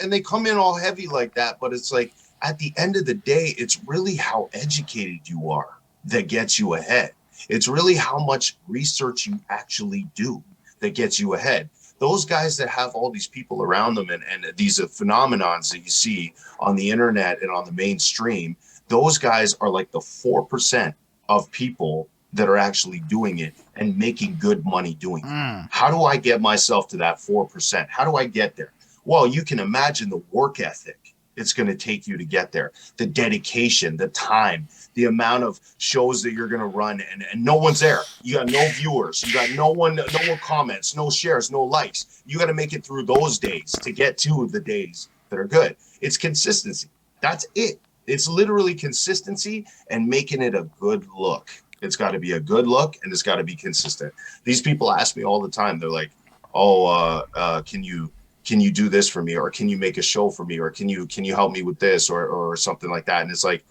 And they come in all heavy like that. But it's like, at the end of the day, it's really how educated you are that gets you ahead. It's really how much research you actually do that gets you ahead. Those guys that have all these people around them and these phenomenons that you see on the internet and on the mainstream, those guys are like the 4% of people that are actually doing it and making good money doing it. How do I get myself to that 4%? How do I get there? Well, you can imagine the work ethic it's going to take you to get there, the dedication, the time, the amount of shows that you're going to run and no one's there. You got no viewers. You got no one comments, no shares, no likes. You got to make it through those days to get to the days that are good. It's consistency. That's it. It's literally consistency and making it a good look. It's got to be a good look and it's got to be consistent. These people ask me all the time. They're like, oh, can you do this for me, or can you make a show for me, or can you help me with this, or something like that? And it's like,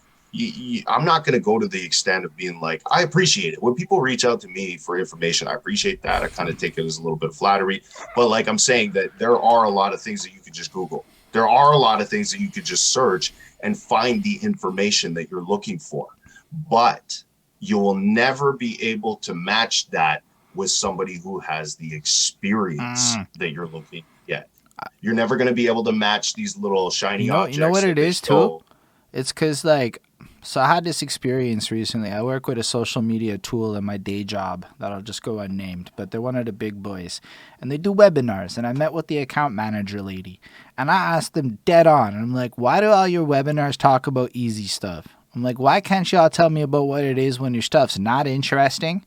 I'm not going to go to the extent of being like, I appreciate it when people reach out to me for information. I appreciate that. I kind of take it as a little bit of flattery, but like I'm saying that there are a lot of things that you could just Google. There are a lot of things that you could just search and find the information that you're looking for, but you will never be able to match that with somebody who has the experience that you're looking to get. You're never going to be able to match these little shiny
You know
objects
what
that
it
they
is too?
show.
It's because, like, so I had this experience recently. I work with a social media tool in my day job that'll just go unnamed, but they're one of the big boys. And they do webinars. And I met with the account manager lady. And I asked them dead on. And I'm like, why do all your webinars talk about easy stuff? I'm like, why can't y'all tell me about what it is when your stuff's not interesting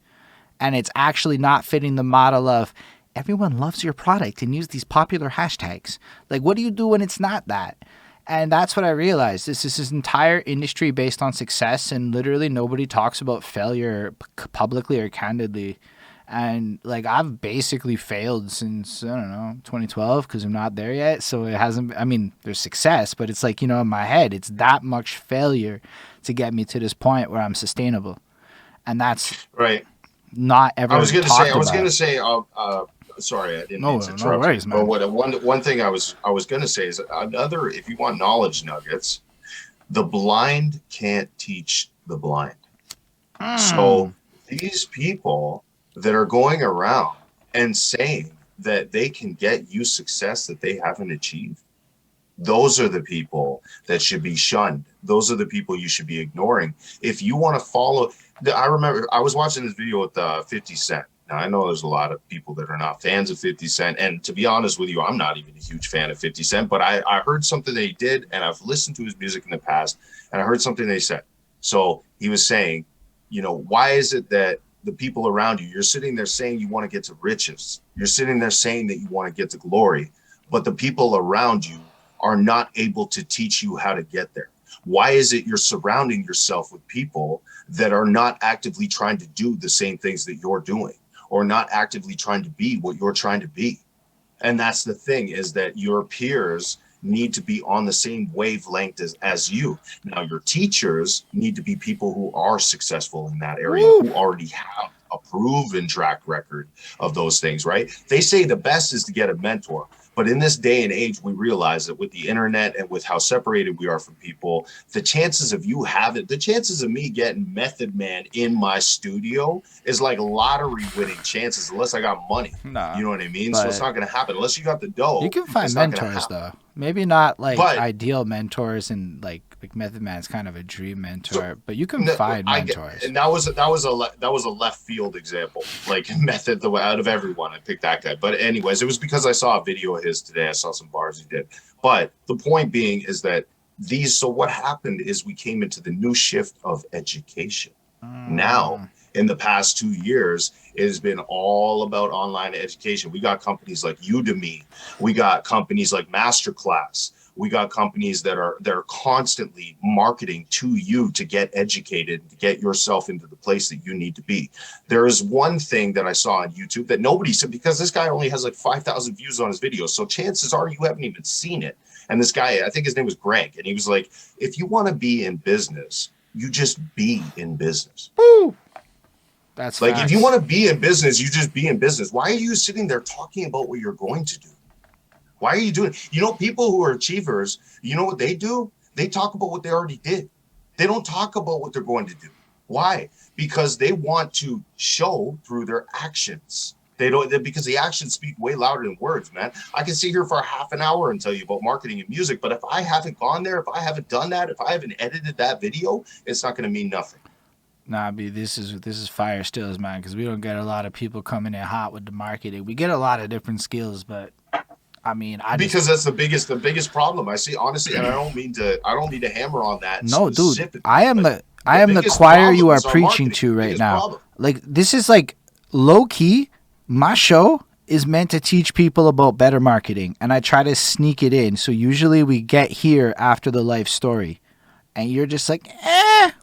and it's actually not fitting the model of everyone loves your product and use these popular hashtags? Like, what do you do when it's not that? And that's what I realized. This is this entire industry based on success, and literally nobody talks about failure publicly or candidly. And like I've basically failed since I don't know 2012 because I'm not there yet. So it hasn't. I mean, there's success, but it's like in my head, it's that much failure to get me to this point where I'm sustainable, and that's
Right.
not
I
ever
was going to say,
talked about.
sorry, I didn't mean
No,
to
no
interrupt you,
worries,
but
man.
one thing I was going to say is another, if you want knowledge nuggets, the blind can't teach the blind. So these people that are going around and saying that they can get you success that they haven't achieved, Those are the people that should be shunned. Those are the people you should be ignoring. If you want to follow, I remember I was watching this video with 50 Cent. Now, I know there's a lot of people that are not fans of 50 Cent. And to be honest with you, I'm not even a huge fan of 50 Cent, but I heard something that he did, and I've listened to his music in the past, and I heard something they said. So he was saying, why is it that the people around you, you're sitting there saying you want to get to riches, you're sitting there saying that you want to get to glory, but the people around you are not able to teach you how to get there? Why is it you're surrounding yourself with people that are not actively trying to do the same things that you're doing, or not actively trying to be what you're trying to be? And that's the thing, is that your peers need to be on the same wavelength as you. Now, your teachers need to be people who are successful in that area, who already have a proven track record of those things, right? They say the best is to get a mentor. But in this day and age, we realize that with the internet and with how separated we are from people, the chances of the chances of me getting Method Man in my studio is like lottery winning chances, unless I got money.
Nah,
You know what I mean? So it's
but
not going to happen unless you got the
you
dough.
can find
It's not going to
mentors
happen.
though. Maybe not like
But
ideal mentors, and like Method Man's kind of a dream
so
mentor, but you can find
I get,
mentors.
and that was a left field example, like Method. Out of everyone, I picked that guy. But anyways, it was because I saw a video of his today. I saw some bars he did. But the point being is that So what happened is we came into the new shift of education. Now,
Mm,
in the past 2 years, it has been all about online education. We got companies like Udemy. We got companies like Masterclass. We got companies that are constantly marketing to you to get educated, to get yourself into the place that you need to be. There is one thing that I saw on YouTube that nobody said, because this guy only has like 5,000 views on his video. So chances are you haven't even seen it. And this guy, I think his name was Greg, and he was like, if you want to be in business, you just be in business.
woo, that's
Like, if you
facts.
want to be in business, you just be in business. Why are you sitting there talking about what you're going to do? Why are you doing? People who are achievers, you know what they do? They talk about what they already did. They don't talk about what they're going to do. Why? Because they want to show through their actions. They don't, because the actions speak way louder than words, man. I can sit here for half an hour and tell you about marketing and music, but if I haven't gone there, if I haven't done that, if I haven't edited that video, it's not going to mean nothing.
Nah, B, this is fire stills, man, because we don't get a lot of people coming in hot with the marketing. We get a lot of different skills, but I mean, I just
Because that's the biggest problem I see, honestly, and I don't need to hammer on that
no, dude.
specifically, but
I
the
am the
biggest
choir you
problem
are
is our
preaching
marketing.
to
The
right
biggest
now.
problem.
Like this is like low key. My show is meant to teach people about better marketing, and I try to sneak it in. So usually we get here after the life story, and you're just like,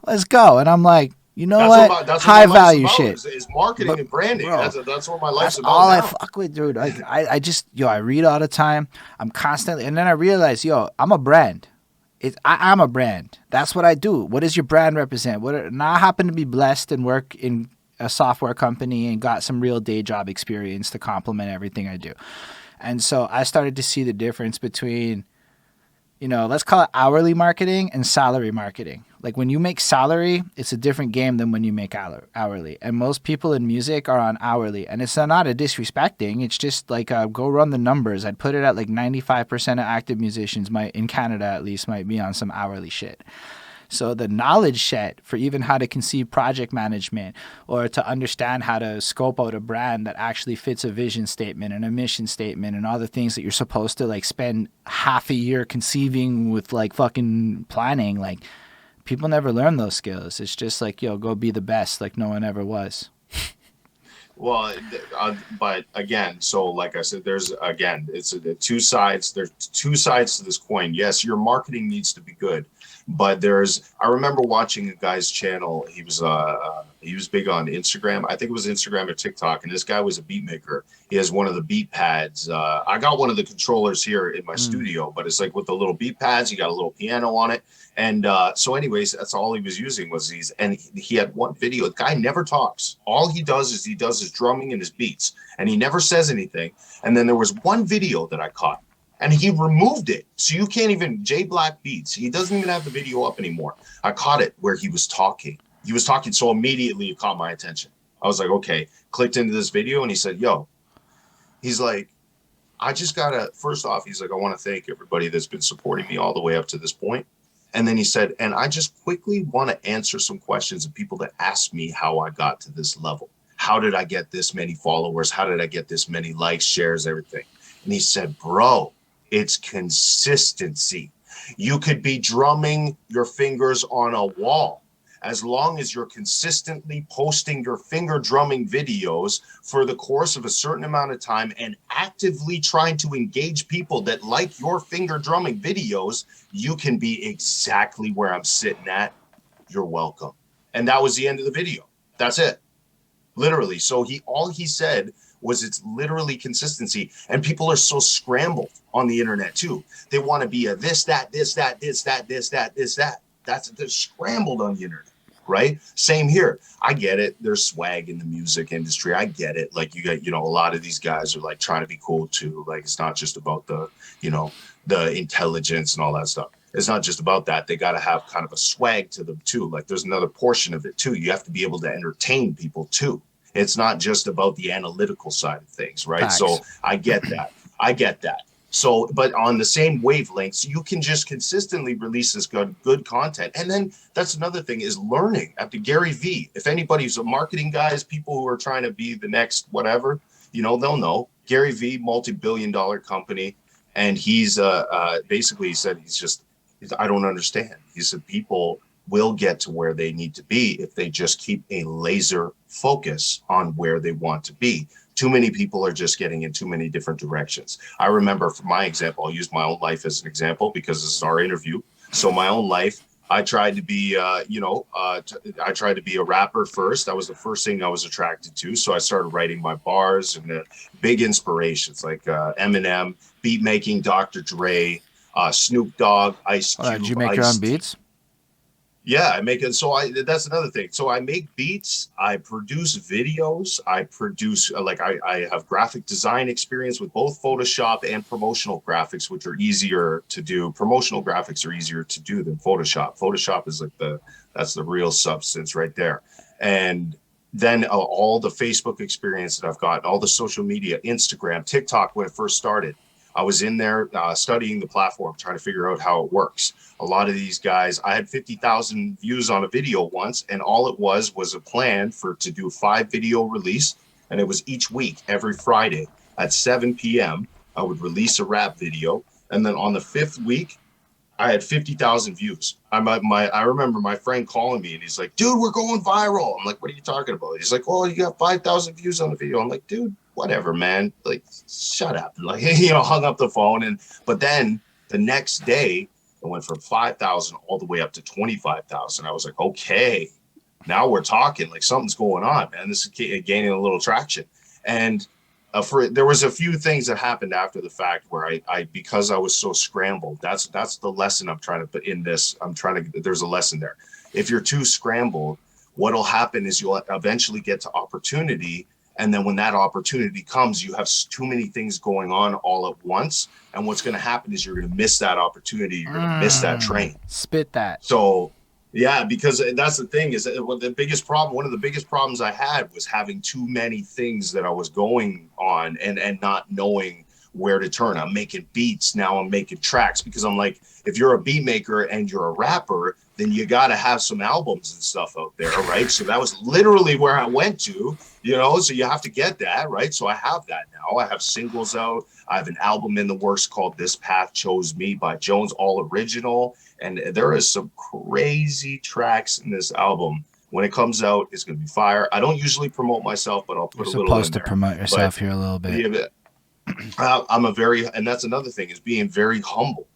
let's go, and I'm like, you know
That's what
what,
my
high
life's
value
about
shit.
is marketing
But
and branding.
bro,
That's what my
that's
life's about
all I
now.
fuck with, dude. Like I just I read all the time. I'm constantly, and then I realize, I'm a brand. I'm a brand. That's what I do. What does your brand represent? Now I happen to be blessed and work in a software company and got some real day job experience to complement everything I do. And so I started to see the difference between, let's call it hourly marketing and salary marketing. Like when you make salary, it's a different game than when you make hourly. And most people in music are on hourly. And it's not a disrespecting. It's just like, go run the numbers. I'd put it at like 95% of active musicians in Canada at least, might be on some hourly shit. So the knowledge set for even how to conceive project management or to understand how to scope out a brand that actually fits a vision statement and a mission statement and all the things that you're supposed to like spend half a year conceiving with like fucking planning, like people never learn those skills. It's just like, go be the best like no one ever was.
Well, but again, so like I said, it's two sides. There's two sides to this coin. Yes, your marketing needs to be good, but I remember watching a guy's channel. He was big on Instagram. I think it was Instagram or TikTok, and this guy was a beat maker. He has one of the beat pads. I got one of the controllers here in my
Mm.
studio, but it's like with the little beat pads. You got a little piano on it. And so anyways, that's all he was using was these. And he had one video. The guy never talks. All he does is his drumming and his beats. And he never says anything. And then there was one video that I caught. And he removed it. So you can't even, J Black Beats, he doesn't even have the video up anymore. I caught it where he was talking. He was talking, so immediately it caught my attention. I was like, okay, clicked into this video, and he said, he's like, I just gotta, first off, he's like, I want to thank everybody that's been supporting me all the way up to this point. And then he said, and I just quickly want to answer some questions of people that ask me how I got to this level. How did I get this many followers? How did I get this many likes, shares, everything? And he said, bro, it's consistency. You could be drumming your fingers on a wall. As long as you're consistently posting your finger drumming videos for the course of a certain amount of time and actively trying to engage people that like your finger drumming videos, you can be exactly where I'm sitting at. You're welcome. And that was the end of the video. That's it. Literally. So all he said was it's literally consistency. And people are so scrambled on the internet too. They want to be a this, that, this, that, this, that, this, that, this, that. They're scrambled on the internet. Right? Same here. I get it. There's swag in the music industry. I get it. Like you got, a lot of these guys are like trying to be cool too. Like it's not just about the intelligence and all that stuff. It's not just about that. They got to have kind of a swag to them too. Like there's another portion of it too. You have to be able to entertain people too. It's not just about the analytical side of things, right?
Facts.
So I get that. So, but on the same wavelengths, you can just consistently release this good content. And then that's another thing is learning after Gary V. If anybody's a marketing guys, people who are trying to be the next whatever, they'll know. Gary V, multi-billion-dollar company. And he's basically he said, I don't understand. He said, people will get to where they need to be if they just keep a laser focus on where they want to be. Too many people are just getting in too many different directions. I remember for my example, I'll use my own life as an example because this is our interview. So my own life, I tried to be, I tried to be a rapper first. That was the first thing I was attracted to. So I started writing my bars and big inspirations like Eminem, beat making, Dr. Dre, Snoop Dogg, Ice Cube.
Did you make your own beats?
Yeah, I make it. So that's another thing. So I make beats, I produce videos, I have graphic design experience with both Photoshop and promotional graphics, which are easier to do. Promotional graphics are easier to do than Photoshop. Photoshop is that's the real substance right there. And then all the Facebook experience that I've got, all the social media, Instagram, TikTok, when it first started, I was in there studying the platform, trying to figure out how it works. A lot of these guys, I had 50,000 views on a video once, and all it was a plan to do 5 video release. And it was each week, every Friday at 7 p.m. I would release a rap video. And then on the 5th week, I had 50,000 views. I remember my friend calling me and he's like, dude, we're going viral. I'm like, what are you talking about? He's like, well, you got 5,000 views on the video. I'm like, dude, whatever, man. Like, shut up. Like, hung up the phone. But then the next day, it went from 5,000 all the way up to 25,000. I was like, okay, now we're talking. Like something's going on, man. This is gaining a little traction. And there was a few things that happened after the fact where I because I was so scrambled. That's the lesson I'm trying to put in this. There's a lesson there. If you're too scrambled, what'll happen is you'll eventually get to opportunity. And then when that opportunity comes, you have too many things going on all at once. And what's going to happen is you're going to miss that opportunity. You're going to miss that train.
Spit that.
So, yeah, because that's the thing is one of the biggest problems I had was having too many things that I was going on and not knowing where to turn. I'm making beats. Now I'm making tracks because I'm like, if you're a beat maker and you're a rapper, then you got to have some albums and stuff out there, right? So that was literally where I went to, so you have to get that, right? So I have that now. I have singles out. I have an album in the works called This Path Chose Me by Jones, all original. And there is some crazy tracks in this album. When it comes out, it's going to be fire. I don't usually promote myself, but I'll put a little in there.
You're supposed to promote yourself here a little bit.
And that's another thing is being very humble.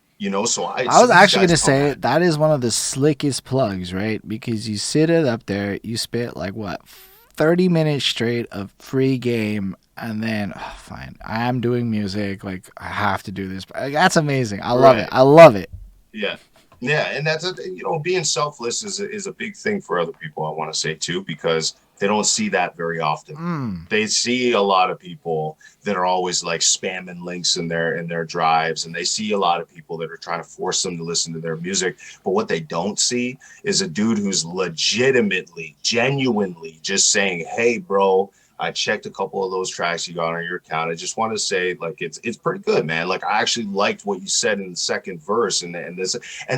So I
was actually going to say that is one of the slickest plugs, right? Because you sit it up there, you spit 30 minutes straight of free game, and then fine, I'm doing music, I have to do this. That's amazing. I love it. I love it.
Yeah, and that's being selfless is a big thing for other people. I want to say too, because they don't see that very often. They see a lot of people that are always spamming links in their drives, and they see a lot of people that are trying to force them to listen to their music. But what they don't see is a dude who's legitimately, genuinely just saying, "Hey, bro, I checked a couple of those tracks you got on your account. I just want to say, like, it's pretty good, man. Like, I actually liked what you said in the second verse, and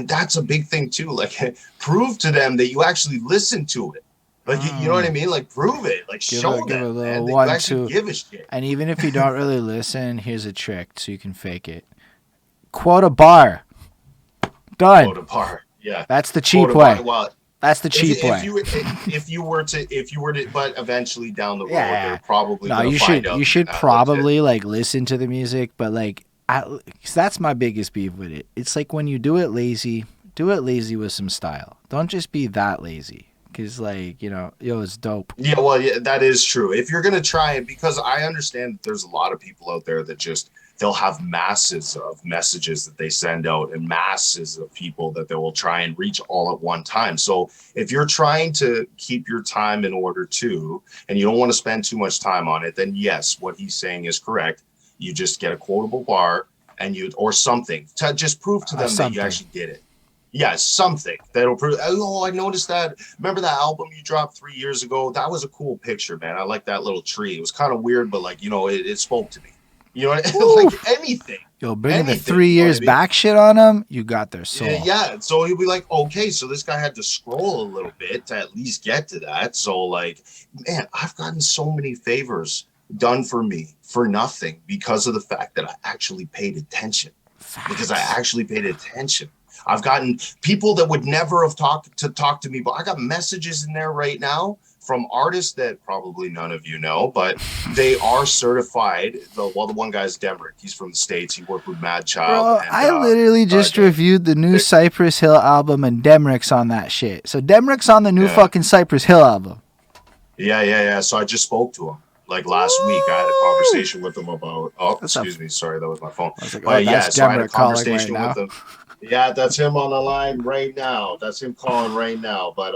that's a big thing too. Like, prove to them that you actually listen to it. Like, you know what I mean? Like, prove it. Like, show
give a
them,
little
man, that you
1,
actually
2.
give a shit.
And even if you don't really listen, here's a trick so you can fake it. Quote a bar. Done.
Quote a bar. Yeah.
That's the cheap way.
Well,
that's the cheap way.
If you were to, but eventually down the road,
Yeah.
they're probably
No, you should probably like listen to the music, but like, cause that's my biggest beef with it. It's like when you do it lazy with some style. Don't just be that lazy. Cause like, you know, it's dope.
Yeah, well, yeah, that is true. If you're gonna try it, because I understand that there's a lot of people out there that just they'll have masses of messages that they send out and masses of people that they will try and reach all at one time. So if you're trying to keep your time in order too, and you don't want to spend too much time on it, then yes, what he's saying is correct. You just get a quotable bar or something to just prove to them that you actually did it. Yeah, something that'll prove. Oh, I noticed that. Remember that album you dropped 3 years ago? That was a cool picture, man. I like that little tree. It was kind of weird, but like, you know, it spoke to me. You know, like anything.
Yo, bringing the 3 years back shit on him, you got their soul.
Yeah, so he'll be like, okay, so this guy had to scroll a little bit to at least get to that. So like, man, I've gotten so many favors done for me for nothing because of the fact that I actually paid attention. Because I actually paid attention. I've gotten people that would never have talked to me, but I got messages in there right now from artists that probably none of you know, but they are certified. The one guy's Demrick. He's from the States. He worked with Mad Child.
Bro, I literally just reviewed the new Cypress Hill album, and Demrick's on that shit. So Demrick's on the new fucking Cypress Hill album.
Yeah. So I just spoke to him. Like last week, I had a conversation with him about. Oh, excuse me. Sorry, that was my phone.
I was like, so I had a conversation with him.
Yeah, that's him on the line right now. That's him calling right now. But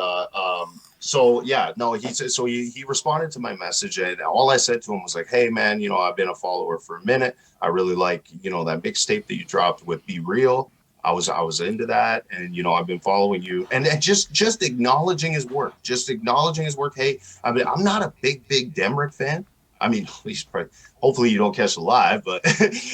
so yeah, no, he responded to my message, and all I said to him was like, "Hey, man, you know, I've been a follower for a minute. I really like, you know, that mixtape that you dropped with Be Real. I was into that, and you know, I've been following you, and just acknowledging his work, Hey, I mean, I'm not a big Demrick fan. I mean, hopefully you don't catch it live, but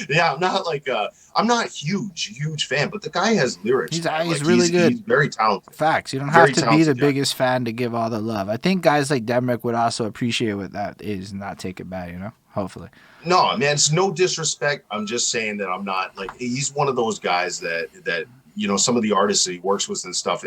yeah, I'm not huge fan, but the guy has lyrics.
He's really good.
He's very talented.
Facts. You don't have to be the biggest fan to give all the love. I think guys like Demrick would also appreciate what that is and not take it bad, you know? Hopefully.
No, man, it's no disrespect. I'm just saying that I'm not like, he's one of those guys that you know, some of the artists that he works with and stuff,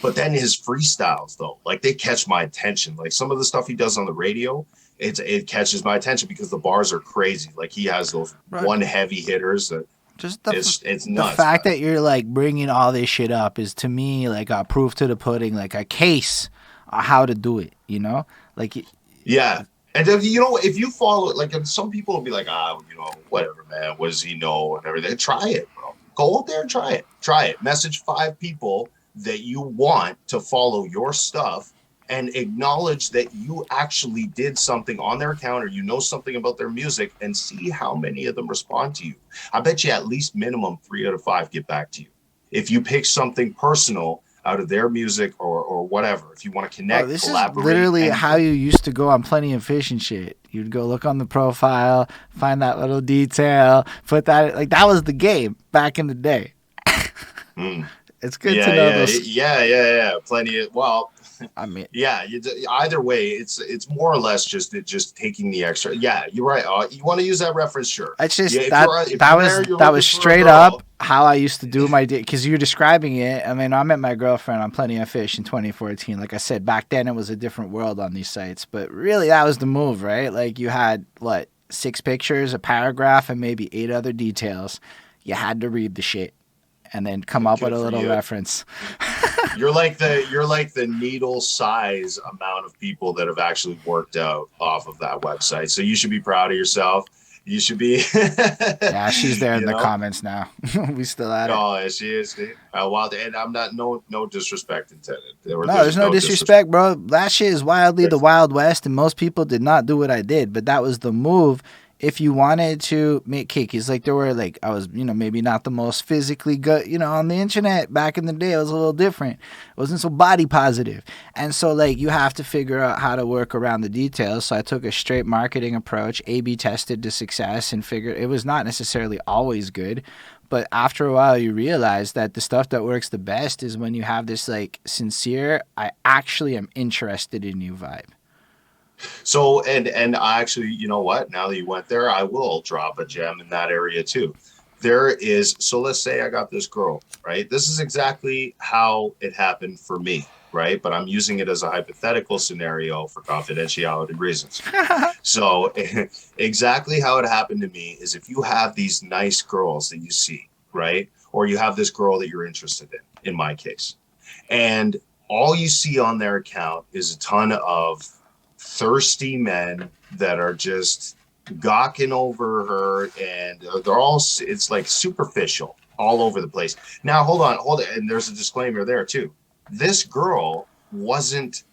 but then his freestyles though, like they catch my attention. Like some of the stuff he does on the radio, it catches my attention because the bars are crazy. Like he has those one heavy hitters that
just
it's nuts.
The fact that you're like bringing all this shit up is to me like a proof to the pudding, like a case on how to do it, you know? Like
yeah. And if, you know, if you follow it, like some people will be like, you know, whatever, man, what does he know and everything. Try it, bro. Go out there and try it. Message 5 people that you want to follow your stuff and acknowledge that you actually did something on their account or you know something about their music, and see how many of them respond to you. I bet you at least minimum 3 out of 5 get back to you. If you pick something personal out of their music or whatever, if you want to connect,
this
collaborate.
Is literally how you used to go on Plenty of Fish and shit. You'd go look on the profile, find that little detail, put that, like that was the game back in the day. It's good to know those.
Yeah. Plenty of, well,
I mean,
yeah. Either way, it's more or less just taking the extra. Yeah, you're right. You want to use that reference, sure.
It's just that was straight up how I used to do my day. Because you're describing it. I mean, I met my girlfriend on Plenty of Fish in 2014. Like I said, back then it was a different world on these sites. But really, that was the move, right? Like you had 6 pictures, a paragraph, and maybe 8 other details. You had to read the shit and then come up with a little reference.
You're like the needle size amount of people that have actually worked out off of that website. So you should be proud of yourself. You should be.
Yeah, she's there in the comments now. We still at it.
Oh, she is. Well, and I'm not no disrespect intended.
There's no disrespect, bro. That shit is wildly the Wild West, and most people did not do what I did, but that was the move if you wanted to make cakes, like there were like I was, maybe not the most physically good, on the internet back in the day. It was a little different. It wasn't so body positive, and so like you have to figure out how to work around the details. So I took a straight marketing approach, A/B tested to success, and figured it was not necessarily always good. But after a while, you realize that the stuff that works the best is when you have this like sincere, I actually am interested in you vibe.
So, and I actually, you know what? Now that you went there, I will drop a gem in that area too. There is, so let's say I got this girl, right? This is exactly how it happened for me, right? But I'm using it as a hypothetical scenario for confidentiality reasons. So, exactly how it happened to me is if you have these nice girls that you see, right? Or you have this girl that you're interested in my case, and all you see on their account is a ton of thirsty men that are just gawking over her, and they're all, it's like superficial all over the place. Now hold on, and there's a disclaimer there too. This girl wasn't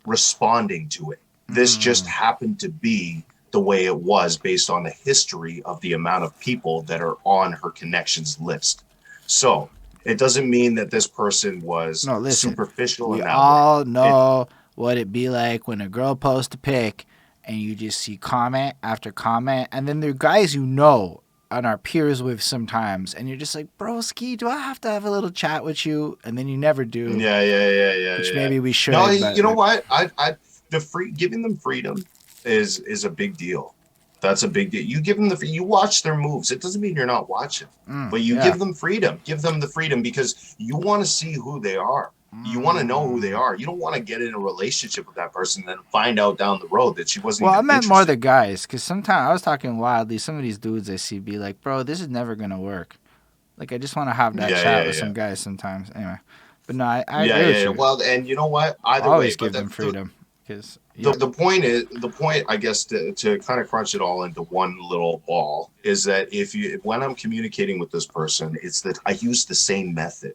responding to it. This just happened to be the way it was based on the history of the amount of people that are on her connections list. So it doesn't mean that this person was superficial.
We all know what it be like when a girl posts a pic and you just see comment after comment, and then there are guys and our peers with sometimes, and you're just like, broski, do I have to have a little chat with you? And then you never do.
Yeah.
Which maybe we should.
No, you know what? Giving them freedom is a big deal. That's a big deal. You give them you watch their moves. It doesn't mean you're not watching, but you give them freedom. Give them the freedom because you want to see who they are. You want to know who they are. You don't want to get in a relationship with that person and then find out down the road that she wasn't.
Well, I meant more the guys, because sometimes I was talking wildly. Some of these dudes I see be like, bro, this is never going to work. Like, I just want to have that chat with some guys sometimes. Anyway. But no, I agree with you.
Well, and you know what? Either
always
way,
give them freedom. Because
the point, I guess, to kind of crunch it all into one little ball is that when I'm communicating with this person, it's that I use the same method.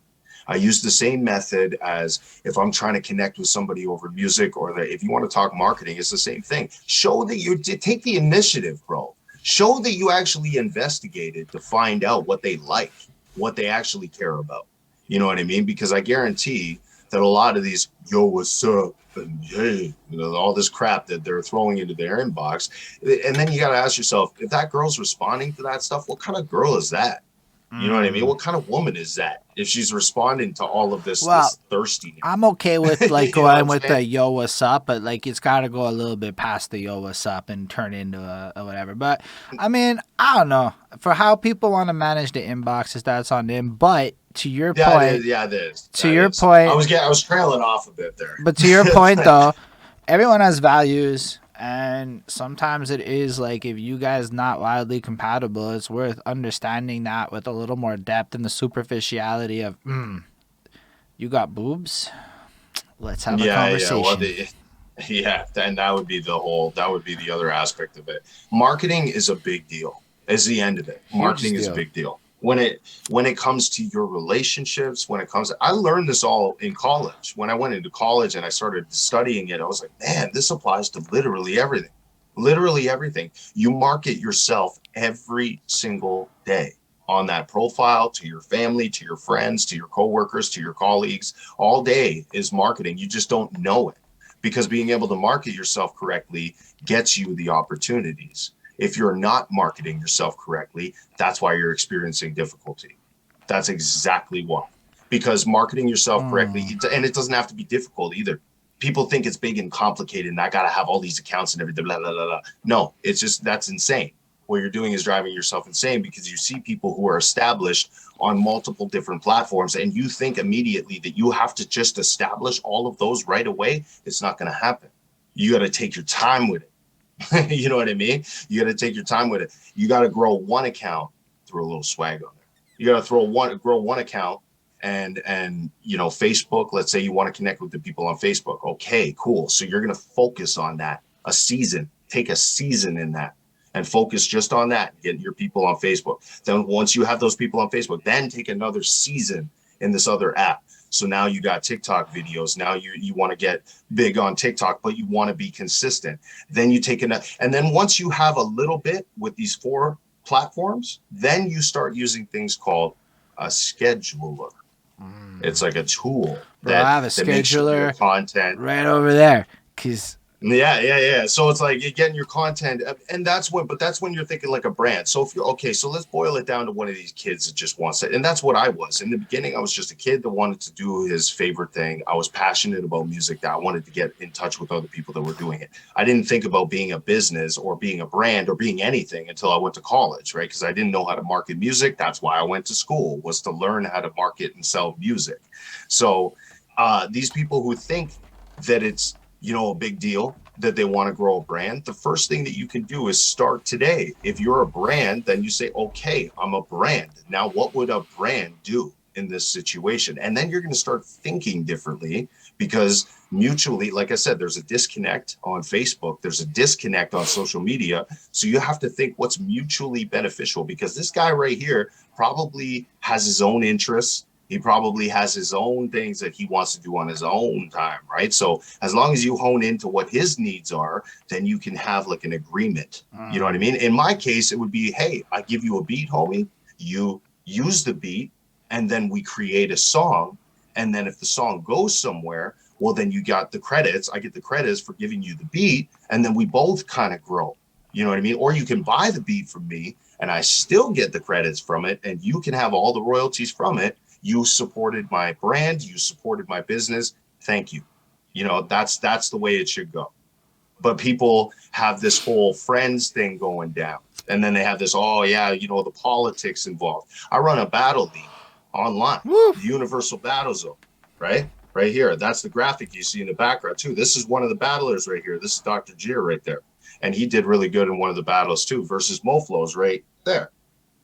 I use the same method as if I'm trying to connect with somebody over music, or that if you want to talk marketing, it's the same thing. Show that you take the initiative, bro. Show that you actually investigated to find out what they like, what they actually care about. You know what I mean? Because I guarantee that a lot of these, yo, what's up? And hey, all this crap that they're throwing into their inbox. And then you got to ask yourself, if that girl's responding to that stuff, what kind of girl is that? You know what I mean? What kind of woman is that if she's responding to all of this thirstiness?
I'm okay with like going with the yo, what's up, but like it's got to go a little bit past the yo, what's up and turn into a whatever. But I mean, I don't know. For how people want to manage the inboxes, that's on them. But to your point,
it is.
To your point,
I was trailing off a bit there.
But to your point, though, everyone has values. And sometimes it is like if you guys not wildly compatible, it's worth understanding that with a little more depth and the superficiality of, you got boobs? Let's have a conversation.
And that would be the other aspect of it. Marketing is a big deal. Is the end of it. Marketing is a big deal. When it comes to your relationships, I learned this all in college. When I went into college and I started studying it, I was like, man, this applies to literally everything. Literally everything. You market yourself every single day on that profile, to your family, to your friends, to your coworkers, to your colleagues. All day is marketing. You just don't know it, because being able to market yourself correctly gets you the opportunities. If you're not marketing yourself correctly, that's why you're experiencing difficulty. That's exactly why. Because marketing yourself correctly, and it doesn't have to be difficult either. People think it's big and complicated and I got to have all these accounts and everything, blah, blah, blah, blah. No, it's just, that's insane. What you're doing is driving yourself insane, because you see people who are established on multiple different platforms and you think immediately that you have to just establish all of those right away. It's not going to happen. You got to take your time with it. You know what I mean? You got to take your time with it. You got to grow one account, throw a little swag on there. You got to grow one account and Facebook, let's say you want to connect with the people on Facebook. Okay, cool. So you're going to focus on that take a season in that and focus just on that, get your people on Facebook. Then once you have those people on Facebook, then take another season in this other app. So now you got TikTok videos. Now you want to get big on TikTok, but you want to be consistent. Then you take another, and then once you have a little bit with these 4 platforms, then you start using things called a scheduler. It's like a tool
Bro, I have a
that makes sure your
scheduler
content.
right over there. Cause
Yeah. So it's like you're getting your content, and that's when you're thinking like a brand. So if you're okay, so let's boil it down to one of these kids that just wants it, and that's what I was in the beginning. I was just a kid that wanted to do his favorite thing. I was passionate about music. That I wanted to get in touch with other people that were doing it. I didn't think about being a business or being a brand or being anything until I went to college, right? Because I didn't know how to market music. That's why I went to school, was to learn how to market and sell music. So these people who think that it's a big deal that they want to grow a brand, the first thing that you can do is start today. If you're a brand, then you say, okay, I'm a brand. Now, what would a brand do in this situation? And then you're going to start thinking differently, because mutually, like I said, there's a disconnect on Facebook. There's a disconnect on social media. So you have to think what's mutually beneficial, because this guy right here probably has his own interests. He probably has his own things that he wants to do on his own time, right? So as long as you hone into what his needs are, then you can have like an agreement. You know what I mean? In my case, it would be, hey, I give you a beat, homie. You use the beat, and then we create a song. And then if the song goes somewhere, well, then you got the credits. I get the credits for giving you the beat, and then we both kind of grow. You know what I mean? Or you can buy the beat from me, and I still get the credits from it, and you can have all the royalties from it. You supported my brand. You supported my business. Thank you. That's the way it should go. But people have this whole friends thing going down. And then they have this, the politics involved. I run a battle league online, the Universal Battle Zone, right? Right here. That's the graphic you see in the background, too. This is one of the battlers right here. This is Dr. Gier right there. And he did really good in one of the battles, too, versus Moflo's right there,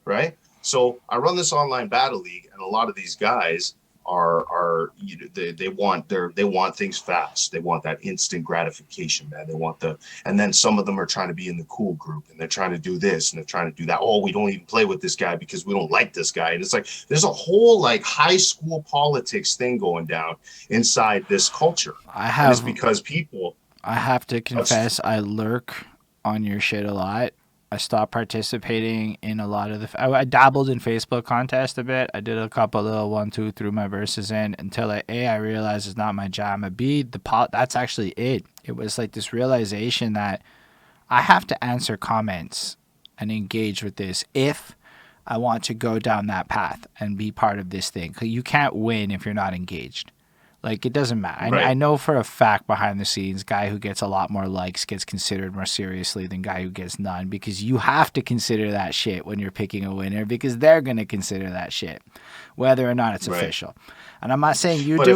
right? So I run this online battle league, and a lot of these guys they want things fast. They want that instant gratification, man. And then some of them are trying to be in the cool group, and they're trying to do this and they're trying to do that. Oh, we don't even play with this guy because we don't like this guy. And it's like there's a whole like high school politics thing going down inside this culture. It's because
I have to confess, I lurk on your shit a lot. I stopped participating in a lot of I dabbled in Facebook contests a bit. I did a couple little 1, 2, threw my verses in until I realized it's not my jam. That's actually it. It was like this realization that I have to answer comments and engage with this if I want to go down that path and be part of this thing. 'Cause you can't win if you're not engaged. Like, it doesn't matter. Right. I know for a fact behind the scenes, guy who gets a lot more likes gets considered more seriously than guy who gets none, because you have to consider that shit when you're picking a winner, because they're going to consider that shit, whether or not it's official. And I'm not saying you do it.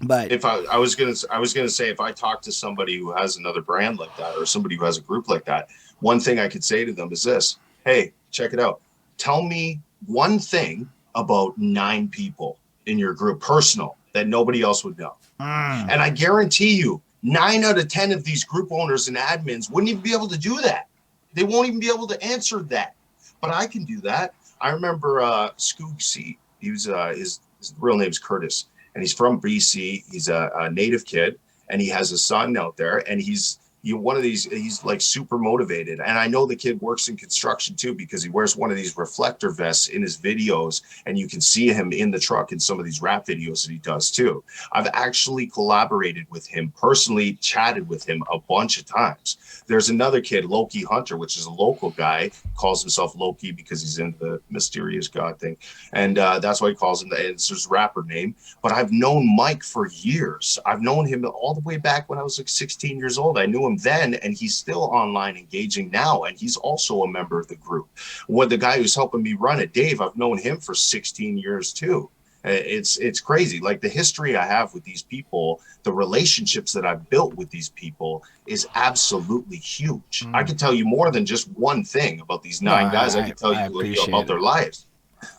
But
if I was gonna say, if I talk to somebody who has another brand like that, or somebody who has a group like that, one thing I could say to them is this: hey, check it out. Tell me one thing about 9 people in your group, personal, that nobody else would know. And I guarantee you, 9 out of 10 of these group owners and admins wouldn't even be able to do that. They won't even be able to answer that. But I can do that. I remember Scoogsy. He was his real name's Curtis, and he's from BC. He's a native kid, and he has a son out there, and he's one of these. He's like super motivated, and I know the kid works in construction too, because he wears one of these reflector vests in his videos, and you can see him in the truck in some of these rap videos that he does too. I've actually collaborated with him personally, chatted with him a bunch of times. There's another kid, Loki Hunter, which is a local guy, calls himself Loki because he's into the mysterious god thing, and that's why he calls him it's his rapper name. But I've known Mike for years. I've known him all the way back when I was like 16 years old. I knew him then, and he's still online engaging now, and he's also a member of the group. The guy who's helping me run it, Dave, I've known him for 16 years too. It's crazy. Like, the history I have with these people, the relationships that I've built with these people is absolutely huge. I could tell you more than just one thing about these 9 guys. I could tell you about their lives.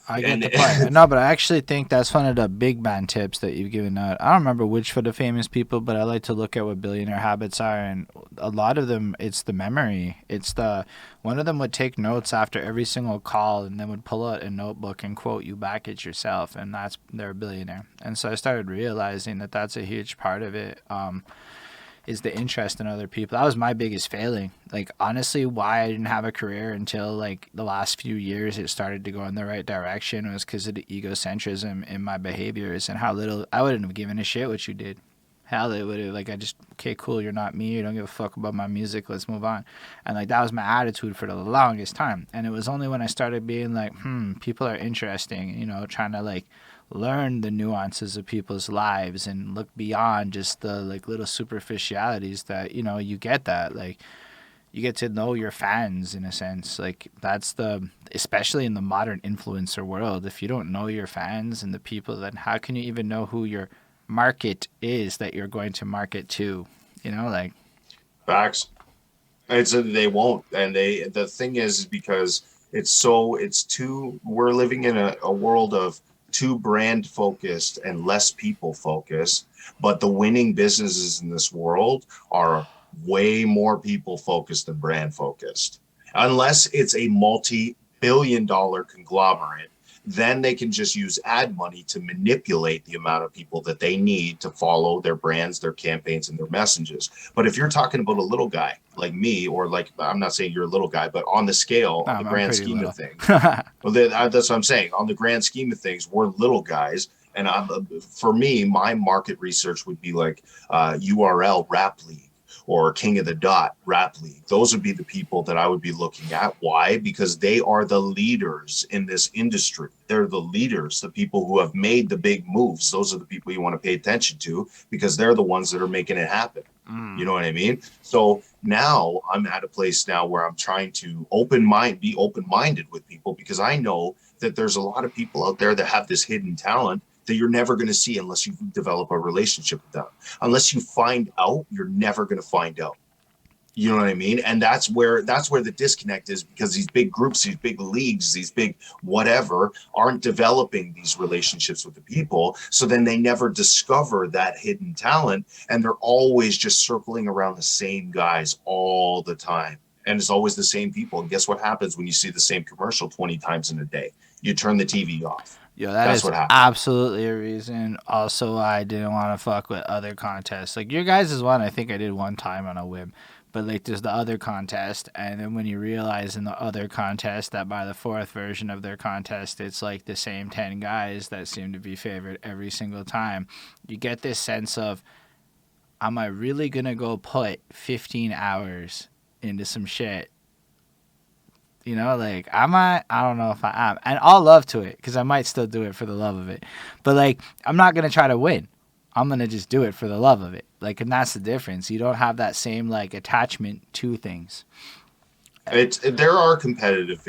I get
And
the point. No, but I actually think that's one of the big man tips that you've given out. I don't remember which for the famous people, but I like to look at what billionaire habits are, and a lot of them, it's the memory. It's the one of them would take notes after every single call, and then would pull out a notebook and quote you back at yourself, and that's they're a billionaire. And so I started realizing that that's a huge part of it. Is the interest in other people. That was my biggest failing. Like honestly, why I didn't have a career until like the last few years it started to go in the right direction was because of the egocentrism in my behaviors and how little I wouldn't have given a shit what you did. Hell, it would have like I just okay, cool, you're not me. You don't give a fuck about my music. Let's move on. And like that was my attitude for the longest time. And it was only when I started being like, people are interesting. You know, trying to like learn the nuances of people's lives and look beyond just the like little superficialities that you get that like you get to know your fans in a sense. Like that's the especially in the modern influencer world, if you don't know your fans and the people, then how can you even know who your market is that you're going to market to, like.
Facts. They won't, and the thing is because it's too we're living in a world of too brand focused and less people focused, but the winning businesses in this world are way more people focused than brand focused. Unless it's a multi-billion-dollar conglomerate, then they can just use ad money to manipulate the amount of people that they need to follow their brands, their campaigns, and their messages. But if you're talking about a little guy like me, or like, I'm not saying you're a little guy, but on the scale, on the
I'm
grand
pretty
scheme of
little.
things, well, that's what I'm saying. On the grand scheme of things, we're little guys. And for me, my market research would be like URL Rap League or King of the Dot Rap League. Those would be the people that I would be looking at. Why? Because they are the leaders in this industry. They're the leaders, the people who have made the big moves. Those are the people you want to pay attention to because they're the ones that are making it happen. You know what I mean? So now I'm at a place now where I'm trying to be open-minded with people because I know that there's a lot of people out there that have this hidden talent that you're never going to see unless you develop a relationship with them. Unless you find out, you're never going to find out. You know what I mean? And that's where the disconnect is because these big groups, these big leagues, these big whatever aren't developing these relationships with the people. So then they never discover that hidden talent and they're always just circling around the same guys all the time. And it's always the same people. And guess what happens when you see the same commercial 20 times in a day? You turn the TV off.
Yo, that
That's
is
what happens.
absolutely a reason. Also, why I didn't want to fuck with other contests. Like your guys' is one I think I did one time on a whim. But like there's the other contest, and then when you realize in the other contest that by the fourth version of their contest, it's like the same 10 guys that seem to be favored every single time, you get this sense of, am I really gonna go put 15 hours into some shit? Like I don't know if I am, and I'll love to it because I might still do it for the love of it. But like, I'm not gonna try to win. I'm gonna just do it for the love of it. Like, and that's the difference. You don't have that same like attachment to things.
There are competitive.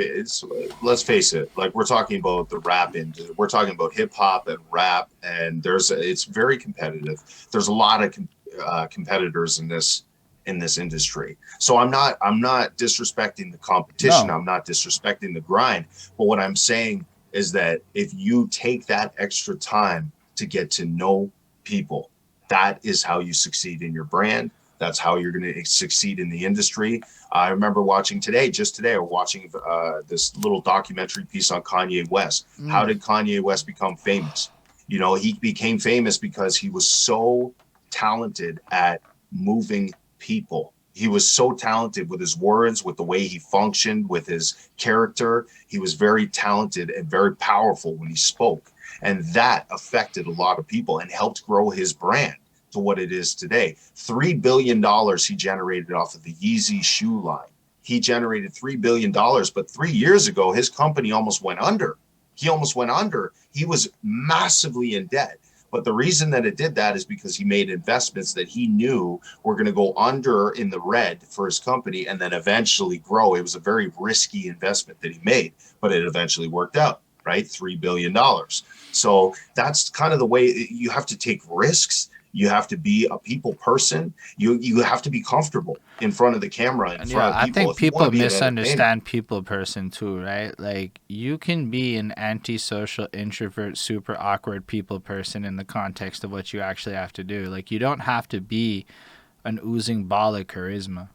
Let's face it. Like we're talking about the rap industry, we're talking about hip hop and rap, and it's very competitive. There's a lot of competitors in this industry. So I'm not disrespecting the competition.
No,
I'm not disrespecting the grind. But what I'm saying is that if you take that extra time to get to know people, that is how you succeed in your brand. That's how you're going to succeed in the industry. I remember just today, I was watching this little documentary piece on Kanye West. How did Kanye West become famous? He became famous because he was so talented at moving people. He was so talented with his words, with the way he functioned, with his character. He was very talented and very powerful when he spoke. And that affected a lot of people and helped grow his brand to what it is today. $3 billion he generated off of the Yeezy shoe line. He generated $3 billion, but 3 years ago, his company almost went under. He almost went under. He was massively in debt. But the reason that it did that is because he made investments that he knew were going to go under in the red for his company and then eventually grow. It was a very risky investment that he made, but it eventually worked out, right? $3 billion. So that's kind of the way you have to take risks You have to be a people person. You have to be comfortable in front of the camera, in
And
front
yeah,
of
I
people
think
if you want to
people
be an entertainer.
misunderstand people person too, right? Like you can be an antisocial introvert, super awkward people person in the context of what you actually have to do. Like you don't have to be an oozing ball of charisma.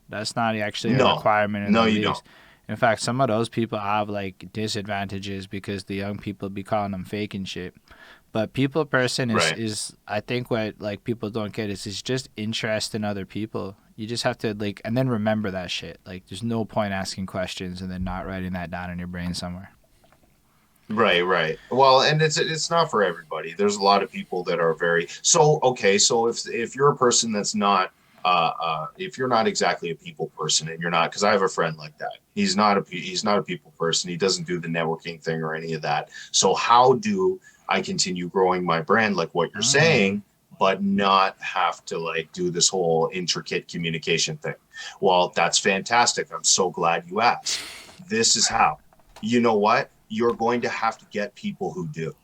That's not actually a
No,
requirement in the
no, you
least.
don't.
In fact, some of those people have like disadvantages because the young people be calling them fake and shit. But people person
Right.
is I think what like people don't get is just interest in other people. You just have to like and then remember that shit. Like there's no point asking questions and then not writing that down in your brain somewhere.
Right, right. Well, and it's not for everybody. There's a lot of people that are very so okay. So if you're a person that's not if you're not exactly a people person and you're not because I have a friend like that. He's not a people person. He doesn't do the networking thing or any of that. So how do I continue growing my brand like what you're
Mm.
saying, but not have to like do this whole intricate communication thing? Well, that's fantastic. I'm so glad you asked. This is how. You know what? You're going to have to get people who do.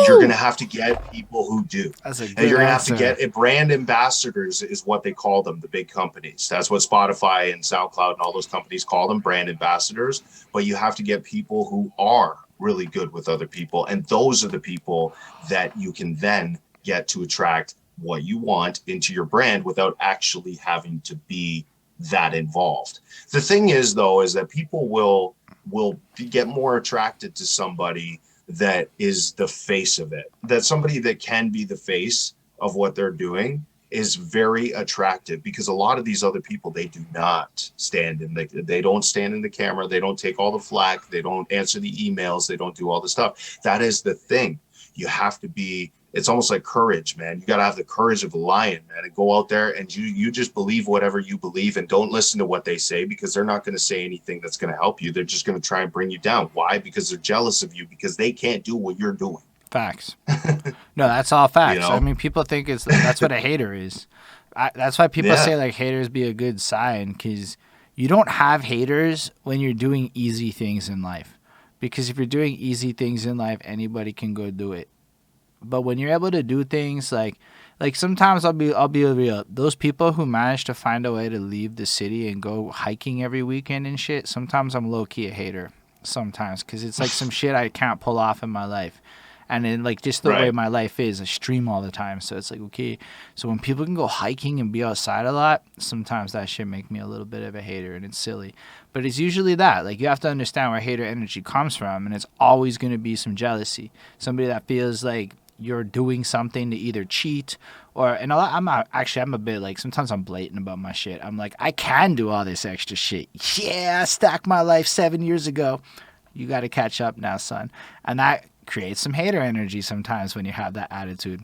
You're going
Ooh,
to have to get people who do.
that's a
And
good
you're going to have to
answer.
get brand ambassadors is what they call them, the big companies. That's what Spotify and SoundCloud and all those companies call them, brand ambassadors. But you have to get people who are really good with other people. And those are the people that you can then get to attract what you want into your brand without actually having to be that involved. The thing is, though, is that people will get more attracted to somebody that is the face of it. That somebody that can be the face of what they're doing is very attractive because a lot of these other people they do not stand in the they don't stand in the camera, they don't take all the flack, they don't answer the emails, they don't do all the stuff. That is the thing. You have to be it's almost like courage, man. You got to have the courage of a lion, man, and go out there and you just believe whatever you believe and don't listen to what they say because they're not going to say anything that's going to help you. They're just going to try and bring you down. Why? Because they're jealous of you because they can't do what you're doing.
Facts. No, that's all
You
facts. I
know?
mean, people think it's that's what a hater is. That's why people
Yeah.
say like haters be a good sign because you don't have haters when you're doing easy things in life. Because if you're doing easy things in life, anybody can go do it. But when you're able to do things like sometimes I'll be real. Those people who manage to find a way to leave the city and go hiking every weekend and shit. Sometimes I'm low key a hater. Sometimes because it's like some shit I can't pull off in my life. And then like just the way
Right.
my life is, I stream all the time. So it's like okay. So when people can go hiking and be outside a lot, sometimes that shit make me a little bit of a hater and it's silly. But it's usually that. Like you have to understand where hater energy comes from and it's always gonna be some jealousy. Somebody that feels like you're doing something to either cheat or and a lot, I'm a bit like sometimes I'm blatant about my shit. I'm like I can do all this extra shit. Yeah, I stacked my life 7 years ago. You got to catch up now, son. And that creates some hater energy sometimes when you have that attitude.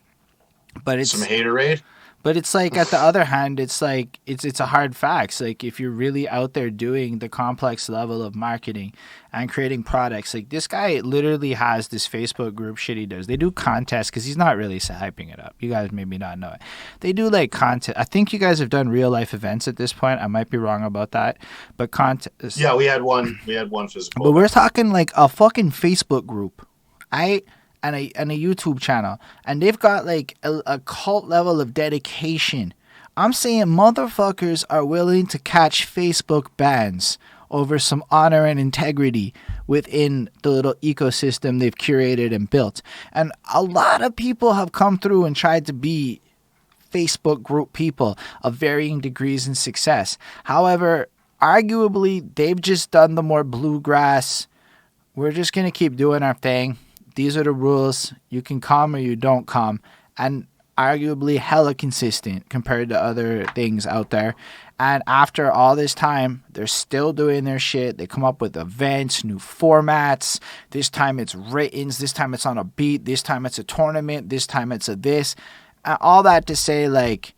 But
Some
it's
haterade.
but it's like at the other hand, it's like it's a hard fact. Like if you're really out there doing the complex level of marketing and creating products, like this guy literally has this Facebook group shit he does. They do contests because he's not really hyping it up. You guys maybe not know it. They do like content. I think you guys have done real life events at this point. I might be wrong about that, but contests.
Yeah, we had one physical
But we're
event.
talking like a fucking Facebook group. I and a YouTube channel, and they've got like a cult level of dedication. I'm saying motherfuckers are willing to catch Facebook bans over some honor and integrity within the little ecosystem they've curated and built. And a lot of people have come through and tried to be Facebook group people of varying degrees in success. However, arguably, they've just done the more bluegrass. We're just going to keep doing our thing. These are the rules. You can come or you don't come. And arguably hella consistent compared to other things out there. And after all this time, they're still doing their shit. They come up with events, new formats. This time it's writtens. This time it's on a beat. This time it's a tournament. This time it's a this. All that to say, like,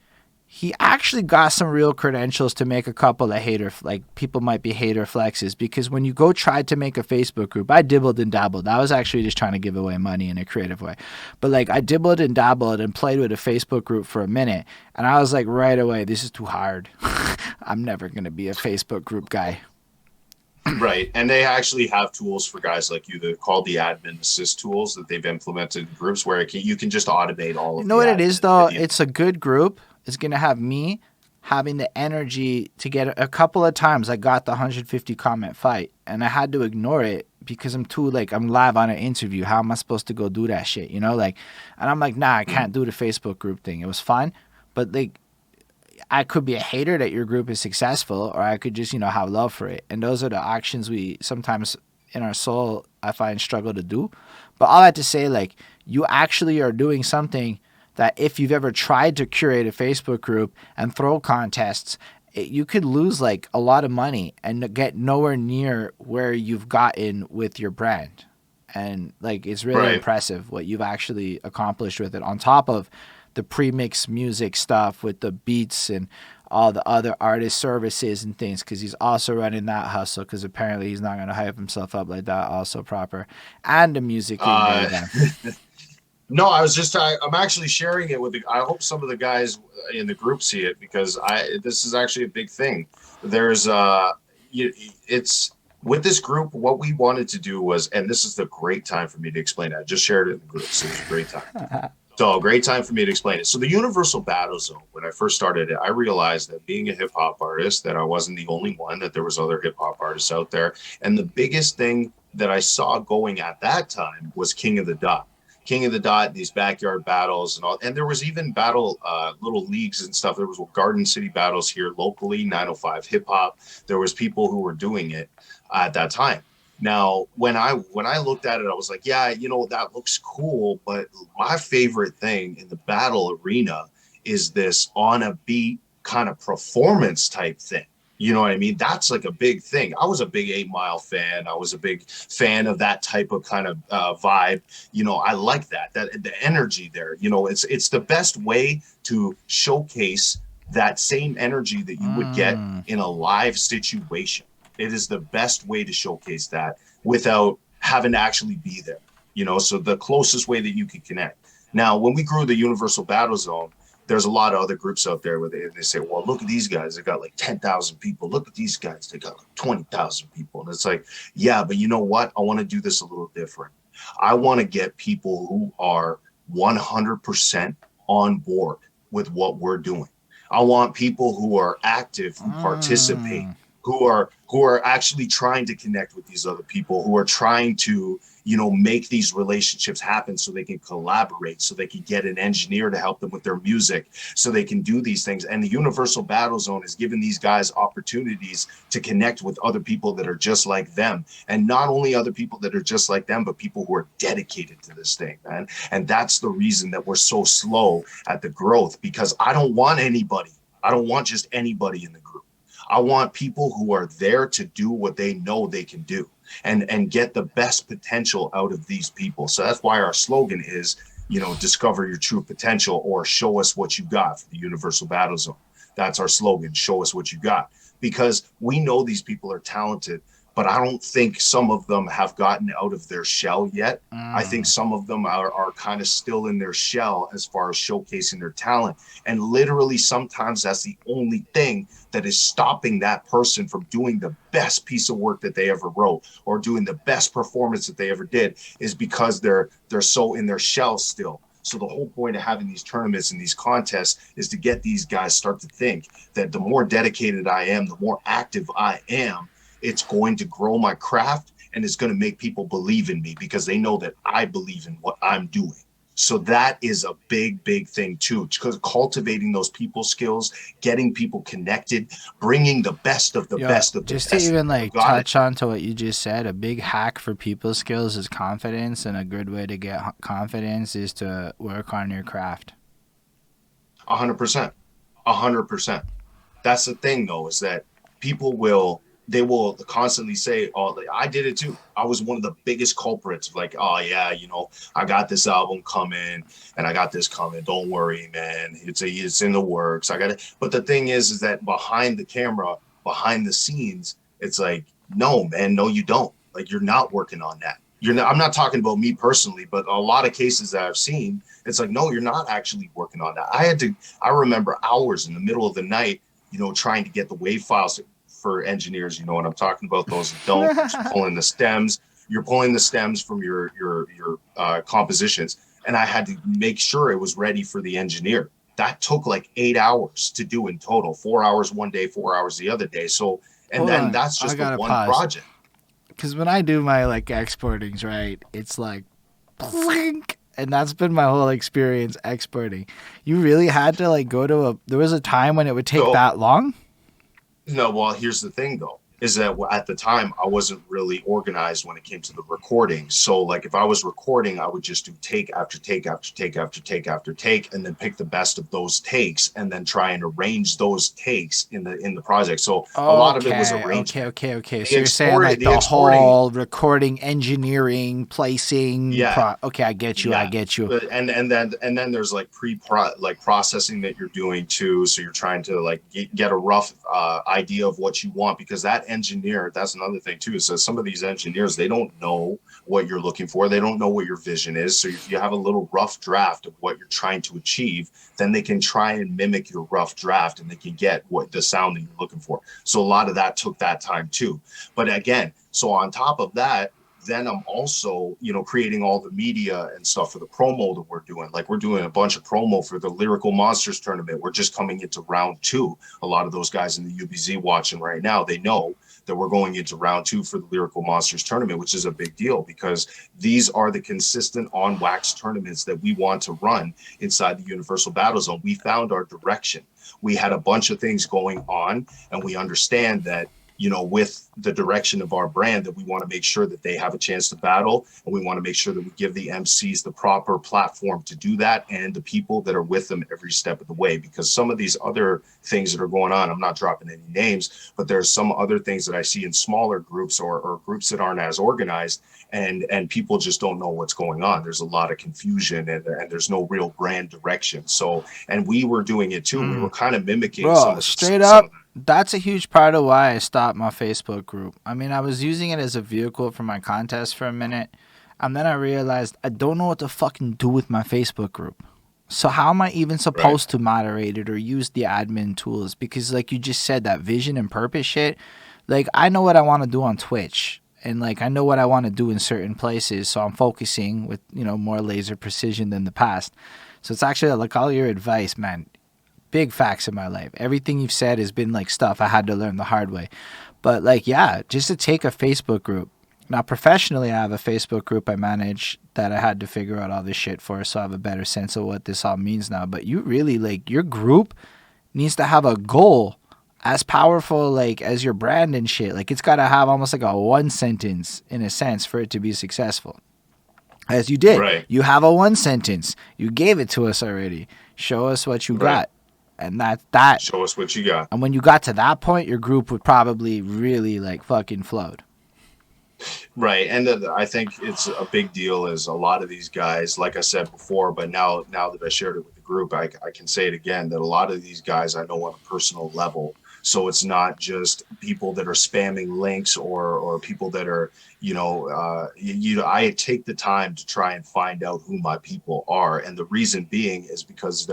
he actually got some real credentials to make a couple of people might be hater flexes because when you go try to make a Facebook group, I dibbled and dabbled. I was actually just trying to give away money in a creative way. But like I dibbled and dabbled and played with a Facebook group for a minute and I was like right away, this is too hard. I'm never going to be a Facebook group guy.
Right. And they actually have tools for guys like you that are called the admin assist tools that they've implemented in groups where you can just automate all
You
of
know
the
what it is
admin.
though? It's a good group. It's gonna have me having the energy to get a couple of times. I got the 150 comment fight, and I had to ignore it because I'm live on an interview. How am I supposed to go do that shit? You know, like, and I'm like, nah, I can't do the Facebook group thing. It was fun, but like, I could be a hater that your group is successful, or I could just, have love for it. And those are the actions we sometimes in our soul, I find, struggle to do. But all that to say, like, you actually are doing something that if you've ever tried to curate a Facebook group and throw contests, you could lose like a lot of money and get nowhere near where you've gotten with your brand. And like, it's really
Right.
impressive what you've actually accomplished with it, on top of the pre-mix music stuff with the beats and all the other artist services and things, because he's also running that hustle, because apparently he's not going to hype himself up like that also proper, and the music thing that you
Uh,
done.
no, I'm actually sharing it I hope some of the guys in the group see it because this is actually a big thing. There's, it's with this group, what we wanted to do was, and this is the great time for me to explain it. I just shared it in the group. So it was a great time. So great time for me to explain it. So the Universal Battle Zone, when I first started it, I realized that being a hip hop artist, that I wasn't the only one, that there was other hip hop artists out there. And the biggest thing that I saw going at that time was King of the Dot. King of the Dot, these backyard battles and all. And there was even little leagues and stuff. There was Garden City battles here locally, 905 hip hop. There was people who were doing it at that time. Now, when I looked at it, I was like, yeah, that looks cool, but my favorite thing in the battle arena is this on a beat kind of performance type thing. You know what I mean? That's like a big thing. I was a big 8 Mile fan. I was a big fan of that type of kind of vibe. I like that the energy there. It's the best way to showcase that same energy that you would get
Mm.
in a live situation. It is the best way to showcase that without having to actually be there. So the closest way that you can connect. Now, when we grew the Universal Battle Zone, there's a lot of other groups out there where they say, well, look at these guys. They got like 10,000 people. Look at these guys. They got like 20,000 people. And it's like, yeah, but you know what? I want to do this a little different. I want to get people who are 100% on board with what we're doing. I want people who are active, who participate,
Mm.
who are actually trying to connect with these other people, who are trying to make these relationships happen so they can collaborate, so they can get an engineer to help them with their music, so they can do these things. And the Universal Battle Zone has given these guys opportunities to connect with other people that are just like them, and not only other people that are just like them, but people who are dedicated to this thing, man. And that's the reason that we're so slow at the growth, because I don't want just anybody in the group. I want people who are there to do what they know they can do, and get the best potential out of these people. So that's why our slogan is, discover your true potential, or show us what you got, for the Universal Battle Zone. That's our slogan, show us what you got. Because we know these people are talented, but I don't think some of them have gotten out of their shell yet. I think
Mm.
some of them are kind of still in their shell as far as showcasing their talent. And literally, sometimes that's the only thing that is stopping that person from doing the best piece of work that they ever wrote, or doing the best performance that they ever did, is because they're so in their shell still. So the whole point of having these tournaments and these contests is to get these guys start to think that the more dedicated I am, the more active I am, it's going to grow my craft, and it's going to make people believe in me because they know that I believe in what I'm doing. So that is a big, big thing too, because cultivating those people skills, getting people connected, bringing the best of the
Yo,
best of the
just to
best
even
that ever
like
got it.
touch on to what you just said, a big hack for people skills is confidence, and a good way to get confidence is to work on your craft.
100%. 100%. That's the thing though, is that people they will constantly say, oh, I did it too. I was one of the biggest culprits of like, oh yeah, I got this album coming, and I got this coming. Don't worry, man. It's in the works. I got it. But the thing is that behind the camera, behind the scenes, it's like, no, man, no, you don't. Like, you're not working on that. I'm not talking about me personally, but a lot of cases that I've seen, it's like, no, you're not actually working on that. I remember hours in the middle of the night, trying to get the wave files for engineers, you know what I'm talking about. Those that don't, you're just pulling the stems. You're pulling the stems from your compositions, and I had to make sure it was ready for the engineer. That took like 8 hours to do in total. 4 hours one day, 4 hours the other day. So, and
Hold
then
on,
that's
I
just the
gotta
one
pause.
project.
Because when I do my like exportings, right, it's like, blink, and that's been my whole experience exporting. You really had to like go to a. There was a time when it would take
So
that long.
no, well, here's the thing though, is that at the time I wasn't really organized when it came to the recording. So like if I was recording, I would just do take after take after take after take after take, and then pick the best of those takes and then try and arrange those takes in the project. So a lot of it was arrangement.
Okay.
The
So you're saying like
the
the
exporting,
whole recording, engineering, placing.
yeah.
Okay, I get you. I
Yeah.
get you.
But and then there's like like processing that you're doing too. So you're trying to like get a rough idea of what you want, because that engineer, that's another thing too. So some of these engineers, they don't know what you're looking for. They don't know what your vision is. So if you have a little rough draft of what you're trying to achieve, then they can try and mimic your rough draft and they can get what the sound that you're looking for. So a lot of that took that time too. But again, so on top of that, then I'm also, creating all the media and stuff for the promo that we're doing. Like we're doing a bunch of promo for the Lyrical Monsters tournament. We're just coming into round 2. A lot of those guys in the UBZ watching right now, they know that we're going into round 2 for the Lyrical Monsters tournament, which is a big deal because these are the consistent on wax tournaments that we want to run inside the Universal Battle Zone. We found our direction. We had a bunch of things going on, and we understand that with the direction of our brand, that we want to make sure that they have a chance to battle, and we want to make sure that we give the MCs the proper platform to do that, and the people that are with them every step of the way. Because some of these other things that are going on, I'm not dropping any names, but there's some other things that I see in smaller groups or groups that aren't as organized, and people just don't know what's going on. There's a lot of confusion, and there's no real brand direction. So, and we were doing it too. We were kind of mimicking
Bro,
some of
straight
some
up,
of the
that's a huge part of why I stopped my Facebook group. I mean, I was using it as a vehicle for my contest for a minute, and then I realized I don't know what to fucking do with my Facebook group. So how am I even
right.
supposed to moderate it or use the admin tools? Because like you just said, that vision and purpose shit, like I know what I want to do on Twitch. And like I know what I want to do in certain places, so I'm focusing with more laser precision than the past. So it's actually like all your advice, man, big facts in my life. Everything you've said has been like stuff I had to learn the hard way. But like, yeah, just to take a Facebook group. Now, professionally, I have a Facebook group I manage that I had to figure out all this shit for, so I have a better sense of what this all means now. But you really, like, your group needs to have a goal as powerful, like, as your brand and shit. Like, it's got to have almost like a one sentence, in a sense, for it to be successful. As you did.
Right.
You have a one sentence. You gave it to us already. Show us what you
Right.
got. And that.
Show us what you got.
And when you got to that point, your group would probably really like fucking flowed.
Right. And I think it's a big deal is a lot of these guys, like I said before, but now that I shared it with the group, I can say it again, that a lot of these guys I know on a personal level. So it's not just people that are spamming links or people that are, I take the time to try and find out who my people are. And the reason being is because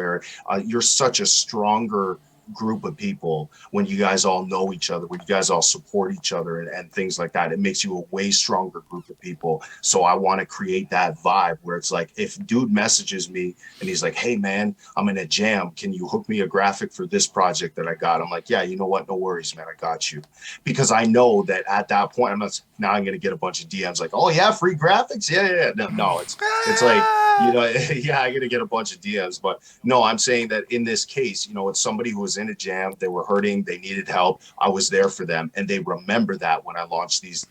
you're such a stronger group of people when you guys all know each other, when you guys all support each other and things like that. It makes you a way stronger group of people. So I want to create that vibe where it's like, if dude messages me and he's like, hey man, I'm in a jam, can you hook me a graphic for this project that I got? I'm like, yeah, you know what, no worries, man, I got you. Because I know that at that point, I'm going to get a bunch of DMs like, oh yeah, free graphics, yeah. No, it's like, yeah, I'm going to get a bunch of DMs. But no, I'm saying that in this case, it's somebody who was in a jam, they were hurting, they needed help, I was there for them, and they remember that when I launched these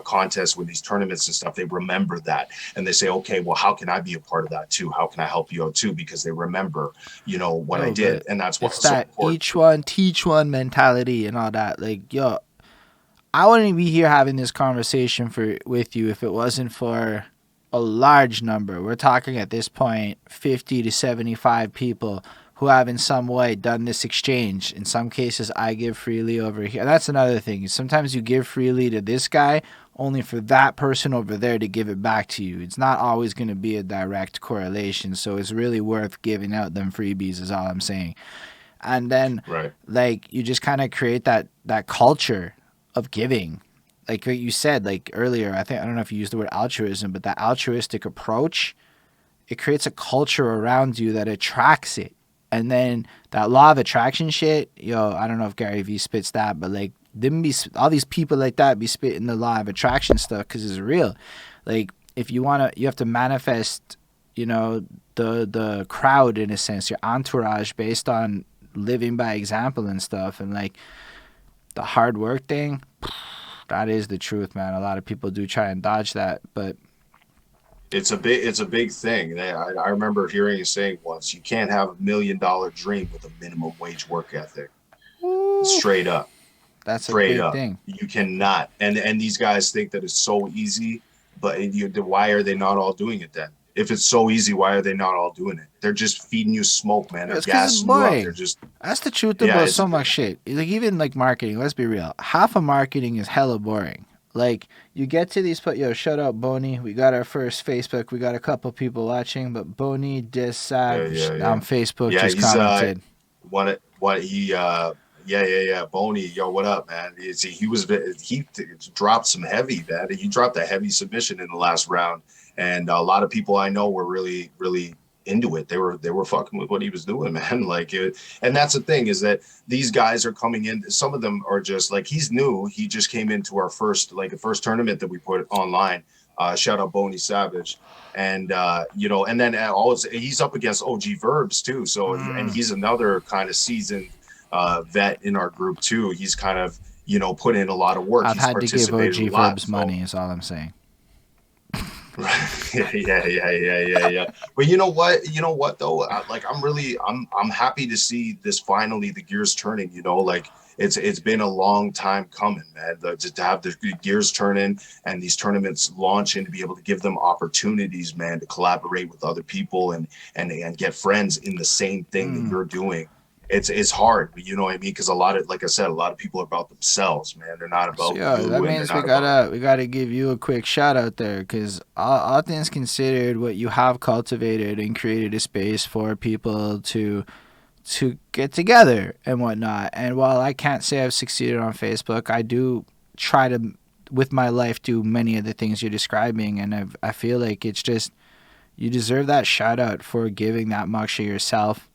contests with these tournaments and stuff. They remember that, and they say, okay, well, how can I be a part of that too? How can I help you out too? Because they remember what I did, and that's why
It's
it's so
that
important.
each one teach one mentality and all that. Like, yo, I wouldn't be here having this conversation with you if it wasn't for a large number. We're talking at this point 50 to 75 people who have in some way done this exchange. In some cases, I give freely over here. That's another thing. Sometimes you give freely to this guy only for that person over there to give it back to you. It's not always going to be a direct correlation, so it's really worth giving out them freebies is all I'm saying. And then
Right.
like you just kind of create that culture of giving. Like what you said like earlier, I don't know if you used the word altruism, but that altruistic approach, it creates a culture around you that attracts it. And then that law of attraction shit, yo, I don't know if Gary Vee spits that, but like them be all these people like that be spitting the law of attraction stuff because it's real. Like if you you have to manifest, you know, the crowd in a sense, your entourage based on living by example and stuff. And like the hard work thing, that is the truth, man. A lot of people do try and dodge that, but
It's a big thing. I remember hearing you saying once, you can't have $1 million dream with a minimum wage work ethic.
woo,
Straight up.
that's a
Straight
big
up.
thing.
You cannot. And these guys think that it's so easy, but why are they not all doing it then? If it's so easy, why are they not all doing it? They're just feeding you smoke, man. They're
It's because it's
gassing you up. They're
boring.
just,
That's the truth
yeah,
about
it's
so much shit. Like even like marketing. Let's be real. Half of marketing is hella boring. Like you get to these, yo, shut up, Boney. We got our first Facebook. We got a couple people watching, but Boney
yeah,
Desab
yeah,
on
yeah.
Facebook
Yeah,
just
he's
commented.
what he yeah, Boney, yo, what up, man? He dropped some heavy, man. He dropped a heavy submission in the last round, and a lot of people I know were really into it. They were fucking with what he was doing, man. Like it, and that's the thing is that these guys are coming in. Some of them are just like he's new. He just came into our first tournament that we put online. Shout out Boney Savage. And and then also he's up against OG Verbs too. So and
Mm.
he's another kind of seasoned vet in our group too. He's kind of put in a lot of work.
I've
He's
had to give
participated a
OG
lot.
Verbs
So
money. Is all I'm saying.
yeah. But you know what? You know what though? I'm happy to see this finally the gears turning. Like it's been a long time coming, man. To have the gears turning and these tournaments launch and to be able to give them opportunities, man, to collaborate with other people and get friends in the same thing that
Mm.
you're doing. It's hard, you know what I mean? Because like I said, a lot of people are about themselves, man. They're not
So
about
yeah, that
you, and they're
means we
not about
gotta give you a quick shout out there, because all things considered, what you have cultivated and created a space for people to get together and whatnot. And while I can't say I've succeeded on Facebook, I do try to, with my life, do many of the things you're describing, and I feel like it's just you deserve that shout out for giving that much of yourself.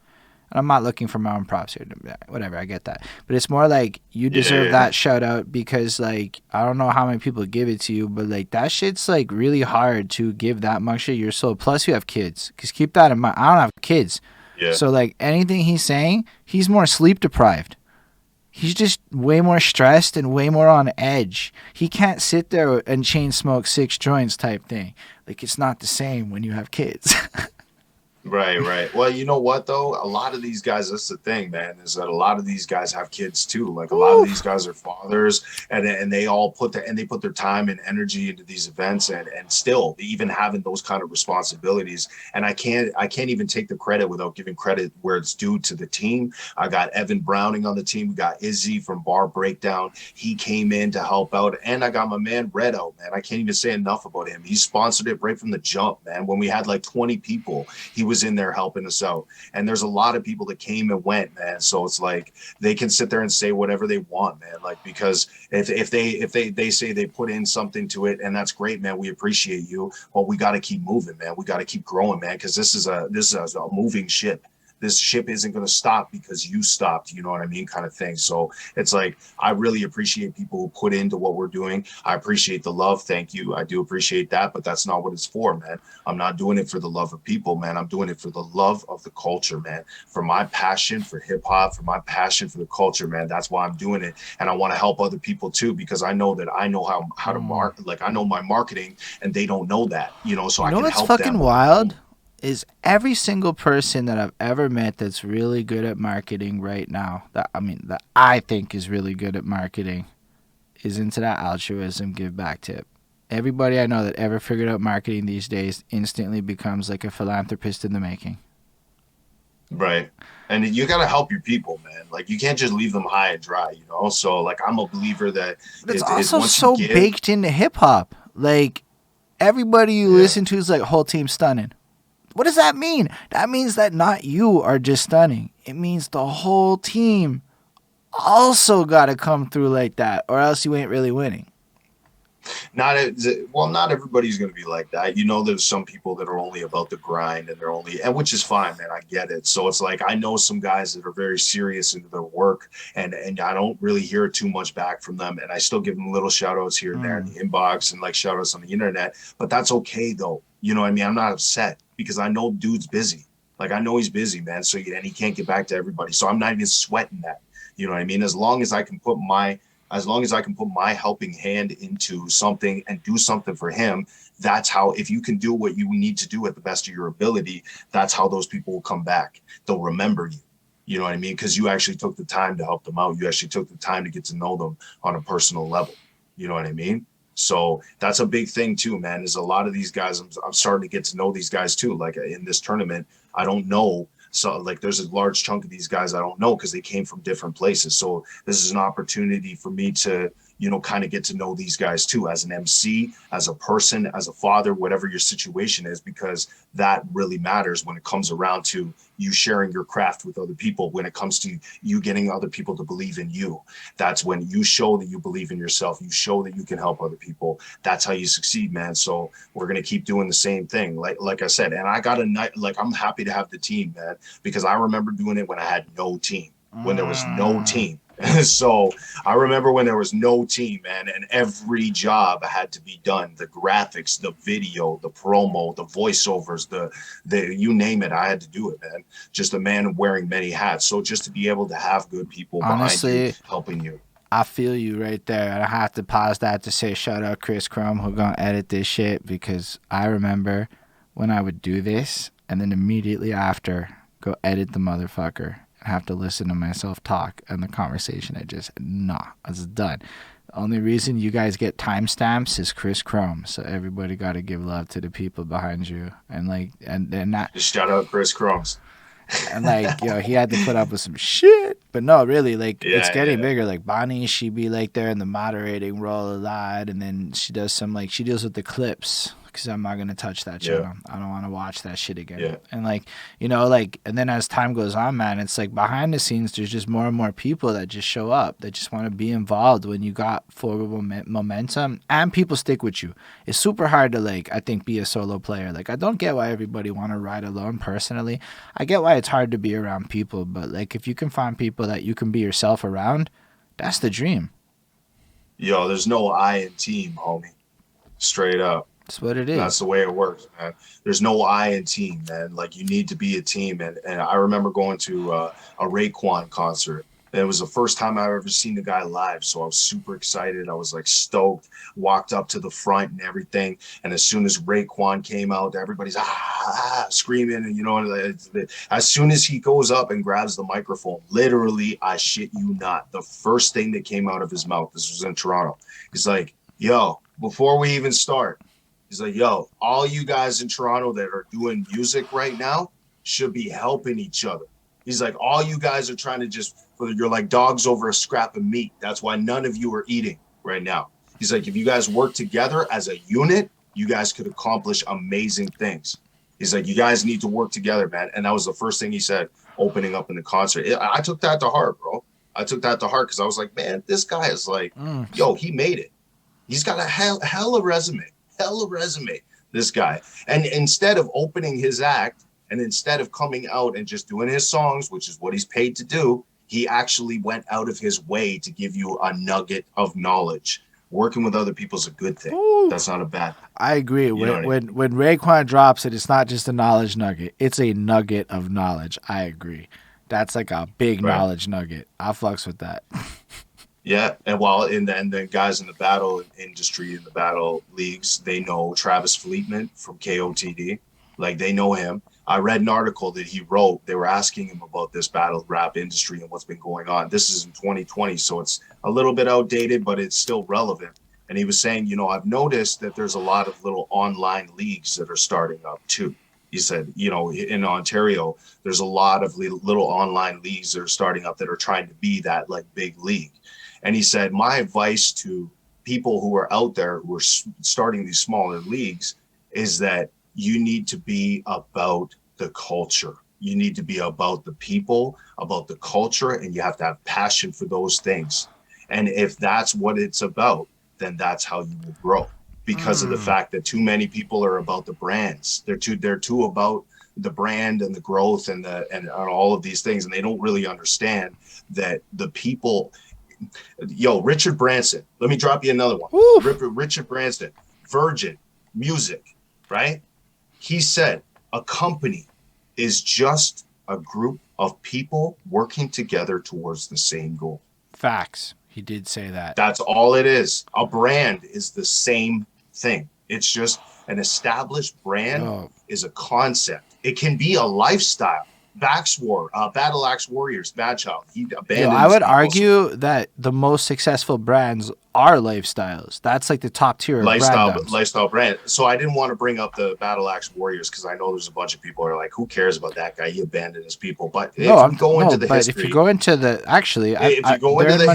And I'm not looking for my own props here. Whatever, I get that. But it's more like you deserve
yeah.
that shout out because, like, I don't know how many people give it to you, but, like, that shit's, like, really hard to give that much of your soul. Plus, you have kids. Because keep that in mind. I don't have kids.
Yeah.
So, like, anything he's saying, he's more sleep deprived. He's just way more stressed and way more on edge. He can't sit there and chain smoke 6 joints type thing. Like, it's not the same when you have kids.
Right. Well, you know what though? A lot of these guys, that's the thing, man, is that a lot of these guys have kids too. Like a lot of these
Oof.
guys are fathers and they all put their time and energy into these events and still even having those kind of responsibilities. And I can't even take the credit without giving credit where it's due to the team. I got Evan Browning on the team. We got Izzy from Bar Breakdown. He came in to help out. And I got my man Redo, man. I can't even say enough about him. He sponsored it right from the jump, man. When we had like 20 people, he was in there helping us out. And there's a lot of people that came and went, man. So it's like they can sit there and say whatever they want, man. Like because if they say they put in something to it, and that's great, man. We appreciate you, but we got to keep moving, man. We got to keep growing, man, because this is a moving ship. This ship isn't going to stop because you stopped, you know what I mean, kind of thing. So it's like I really appreciate people who put into what we're doing. I appreciate the love. Thank you. I do appreciate that, but that's not what it's for, man. I'm not doing it for the love of people, man. I'm doing it for the love of the culture, man. For my passion for hip hop, for my passion for the culture, man. That's why I'm doing it. And I want to help other people too, because I know that I know how to market. Like I know my marketing and they don't know that, so
You
I
know
can
what's
help
fucking
them.
wild? Is every single person that I've ever met that's really good at marketing right now, that I think is really good at marketing, is into that altruism give back tip. Everybody I know that ever figured out marketing these days instantly becomes like a philanthropist in the making.
Right. And you got to help your people, man. Like you can't just leave them high and dry, So like I'm a believer that
But it's
it's
also
once you
so
give,
baked into hip hop. Like everybody you
yeah,
listen to is like whole team stunning. What does that mean? That means that not you are just stunning. It means the whole team also got to come through like that, or else you ain't really winning.
Not everybody's going to be like that. You know, there's some people that are only about the grind and and which is fine, man. I get it. So it's like, I know some guys that are very serious into their work, and I don't really hear too much back from them. And I still give them little shout outs here and there in the inbox and like shout outs on the internet, but that's okay though. You know what I mean? I'm not upset because I know dude's busy. Like I know he's busy, man. So, and he can't get back to everybody. So I'm not even sweating that. You know what I mean? As long as I can put my helping hand into something and do something for him, that's how, if you can do what you need to do at the best of your ability, that's how those people will come back. They'll remember you. You know what I mean? Because you actually took the time to help them out. You actually took the time to get to know them on a personal level. You know what I mean? So that's a big thing too, man, is a lot of these guys, I'm starting to get to know these guys too. Like in this tournament, I don't know. So like there's a large chunk of these guys I don't know because they came from different places. So this is an opportunity for me to, you know, kind of get to know these guys too, as an MC, as a person, as a father, whatever your situation is, because that really matters when it comes around to you sharing your craft with other people, when it comes to you getting other people to believe in you. That's when you show that you believe in yourself. You show that you can help other people. That's how you succeed, man. So we're going to keep doing the same thing. Like I said, and I got a night, like I'm happy to have the team, man, because I remember doing it when I had no team, when there was no team. So I remember when there was no team, man, and every job had to be done. The graphics, the video, the promo, the voiceovers, the you name it, I had to do it, man. Just a man wearing many hats. So just to be able to have good people behind you,
Honestly,
helping you.
I feel you right there. And I have to pause that to say shout out Chris Crum who gonna edit this shit, because I remember when I would do this and then immediately after go edit the motherfucker and have to listen to myself talk and the conversation. It's done. The only reason you guys get timestamps is Chris Crum. So everybody got to give love to the people behind you, and like and that.
Just shout out Chris Crumbs.
And like, he had to put up with some shit. But no, really, like, it's
Yeah,
getting
yeah,
bigger. Like Bonnie, she be like there in the moderating role a lot, and then she does some like she deals with the clips, because I'm not gonna touch that
yeah,
channel. I don't want to watch that shit again.
yeah.
And like, like, and then as time goes on, man, it's like behind the scenes, there's just more and more people that just show up, that just want to be involved when you got forward momentum, and people stick with you. It's super hard to, like, I think, be a solo player. Like, I don't get why everybody want to ride alone. Personally, I get why it's hard to be around people, but like, if you can find people that you can be yourself around, that's the dream.
Yo, there's no I in team, homie. Straight up.
That's what it
That's
is.
the way it works, man. There's no I in team, man. Like you need to be a team. And I remember going to a Raekwon concert. And it was the first time I've ever seen the guy live. So I was super excited. I was like stoked, walked up to the front and everything. And as soon as Raekwon came out, everybody's screaming. And, as soon as he goes up and grabs the microphone, literally, I shit you not, the first thing that came out of his mouth, this was in Toronto, he's like, yo, before we even start, he's like, yo, all you guys in Toronto that are doing music right now should be helping each other. He's like, all you guys are trying to you're like dogs over a scrap of meat. That's why none of you are eating right now. He's like, if you guys work together as a unit, you guys could accomplish amazing things. He's like, you guys need to work together, man. And that was the first thing he said opening up in the concert. I took that to heart, bro. I took that to heart because I was like, man, this guy is like, yo, he made it. He's got a hell of a resume, this guy. And instead of opening his act and instead of coming out and just doing his songs, which is what he's paid to do, he actually went out of his way to give you a nugget of knowledge. Working with other people is a good thing.
Ooh.
That's not a bad thing.
I agree.
You know
When Raekwon drops it, it's not just a knowledge nugget. It's a nugget of knowledge. I agree. That's like a big
Right.
knowledge nugget. I fucks with that.
Yeah, and the guys in the battle industry, in the battle leagues, they know Travis Fleetman from KOTD, like they know him. I read an article that he wrote. They were asking him about this battle rap industry and what's been going on. This is in 2020, so it's a little bit outdated, but it's still relevant. And he was saying, I've noticed that there's a lot of little online leagues that are starting up too. He said, in Ontario, there's a lot of little online leagues that are starting up that are trying to be that like big league. And he said, my advice to people who are out there who are starting these smaller leagues is that you need to be about the culture. You need to be about the people, about the culture, and you have to have passion for those things. And if that's what it's about, then that's how you will grow. Because of the fact that too many people are about the brands. They're too about the brand and the growth and all of these things, and they don't really understand that the people. Yo, Richard Branson. Let me drop you another one. Richard Branson, Virgin Music, right? He said a company is just a group of people working together towards the same goal.
Facts. He did say that.
That's all it is. A brand is the same thing. It's just an established brand is a concept. It can be a lifestyle. Battle Axe Warriors, Bad Child. He abandoned.
I would argue that the most successful brands are lifestyles. That's like the top tier of
lifestyle brand. So I didn't want to bring up the Battle Axe Warriors because I know there's a bunch of people who are like, who cares about that guy? He abandoned his people. But if you go into the history,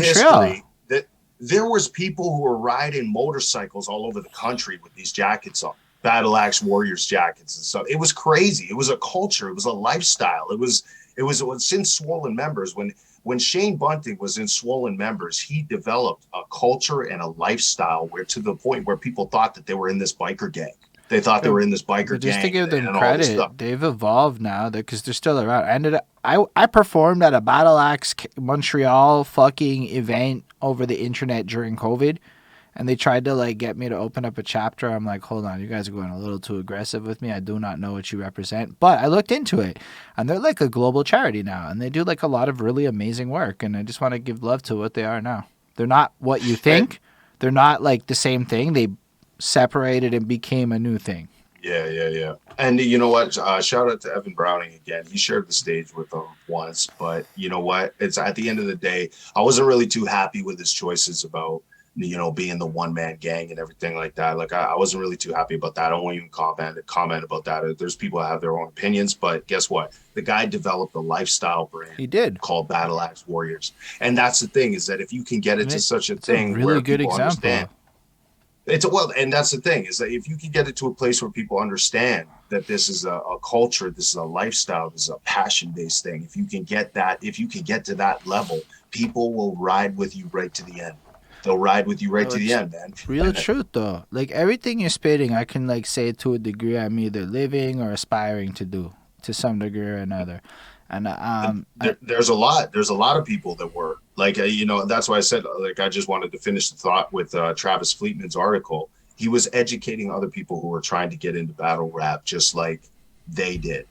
history, that there was people who were riding motorcycles all over the country with these jackets on. Battle Axe Warriors jackets and stuff. It was crazy. It was a culture. It was a lifestyle. It was in Swollen Members. When Shane Bunting was in Swollen Members, he developed a culture and a lifestyle where to the point where people thought that they were in this biker gang. They thought they were in this biker gang.
Just to give them credit, they've evolved now because they're still around. I performed at a Battle Axe Montreal fucking event over the internet during COVID. And they tried to like get me to open up a chapter. I'm like, hold on, you guys are going a little too aggressive with me. I do not know what you represent. But I looked into it, and they're like a global charity now, and they do like a lot of really amazing work. And I just want to give love to what they are now. They're not what you think. They're not like the same thing. They separated and became a new thing.
Yeah. And you know what? Shout out to Evan Browning again. He shared the stage with them once, but you know what? It's at the end of the day, I wasn't really too happy with his choices about being the one-man gang and everything like that. Like, I wasn't really too happy about that. I won't even comment about that. There's people that have their own opinions, but guess what? The guy developed a lifestyle brand.
He did.
Called Battle Axe Warriors. And that's the thing, is that if you can get it to such a thing
really
where
good
people
example.
understand. And that's the thing, is that if you can get it to a place where people understand that this is a culture, this is a lifestyle, this is a passion-based thing. If you can get to that level, people will ride with you right to the end. They'll ride with you right to the end, man.
Real truth, though. Like, everything you're spitting, I can, like, say to a degree I'm either living or aspiring to do, to some degree or another. And
there's a lot of people that were, like, that's why I said, like, I just wanted to finish the thought with Travis Fleetman's article. He was educating other people who were trying to get into battle rap just like they did.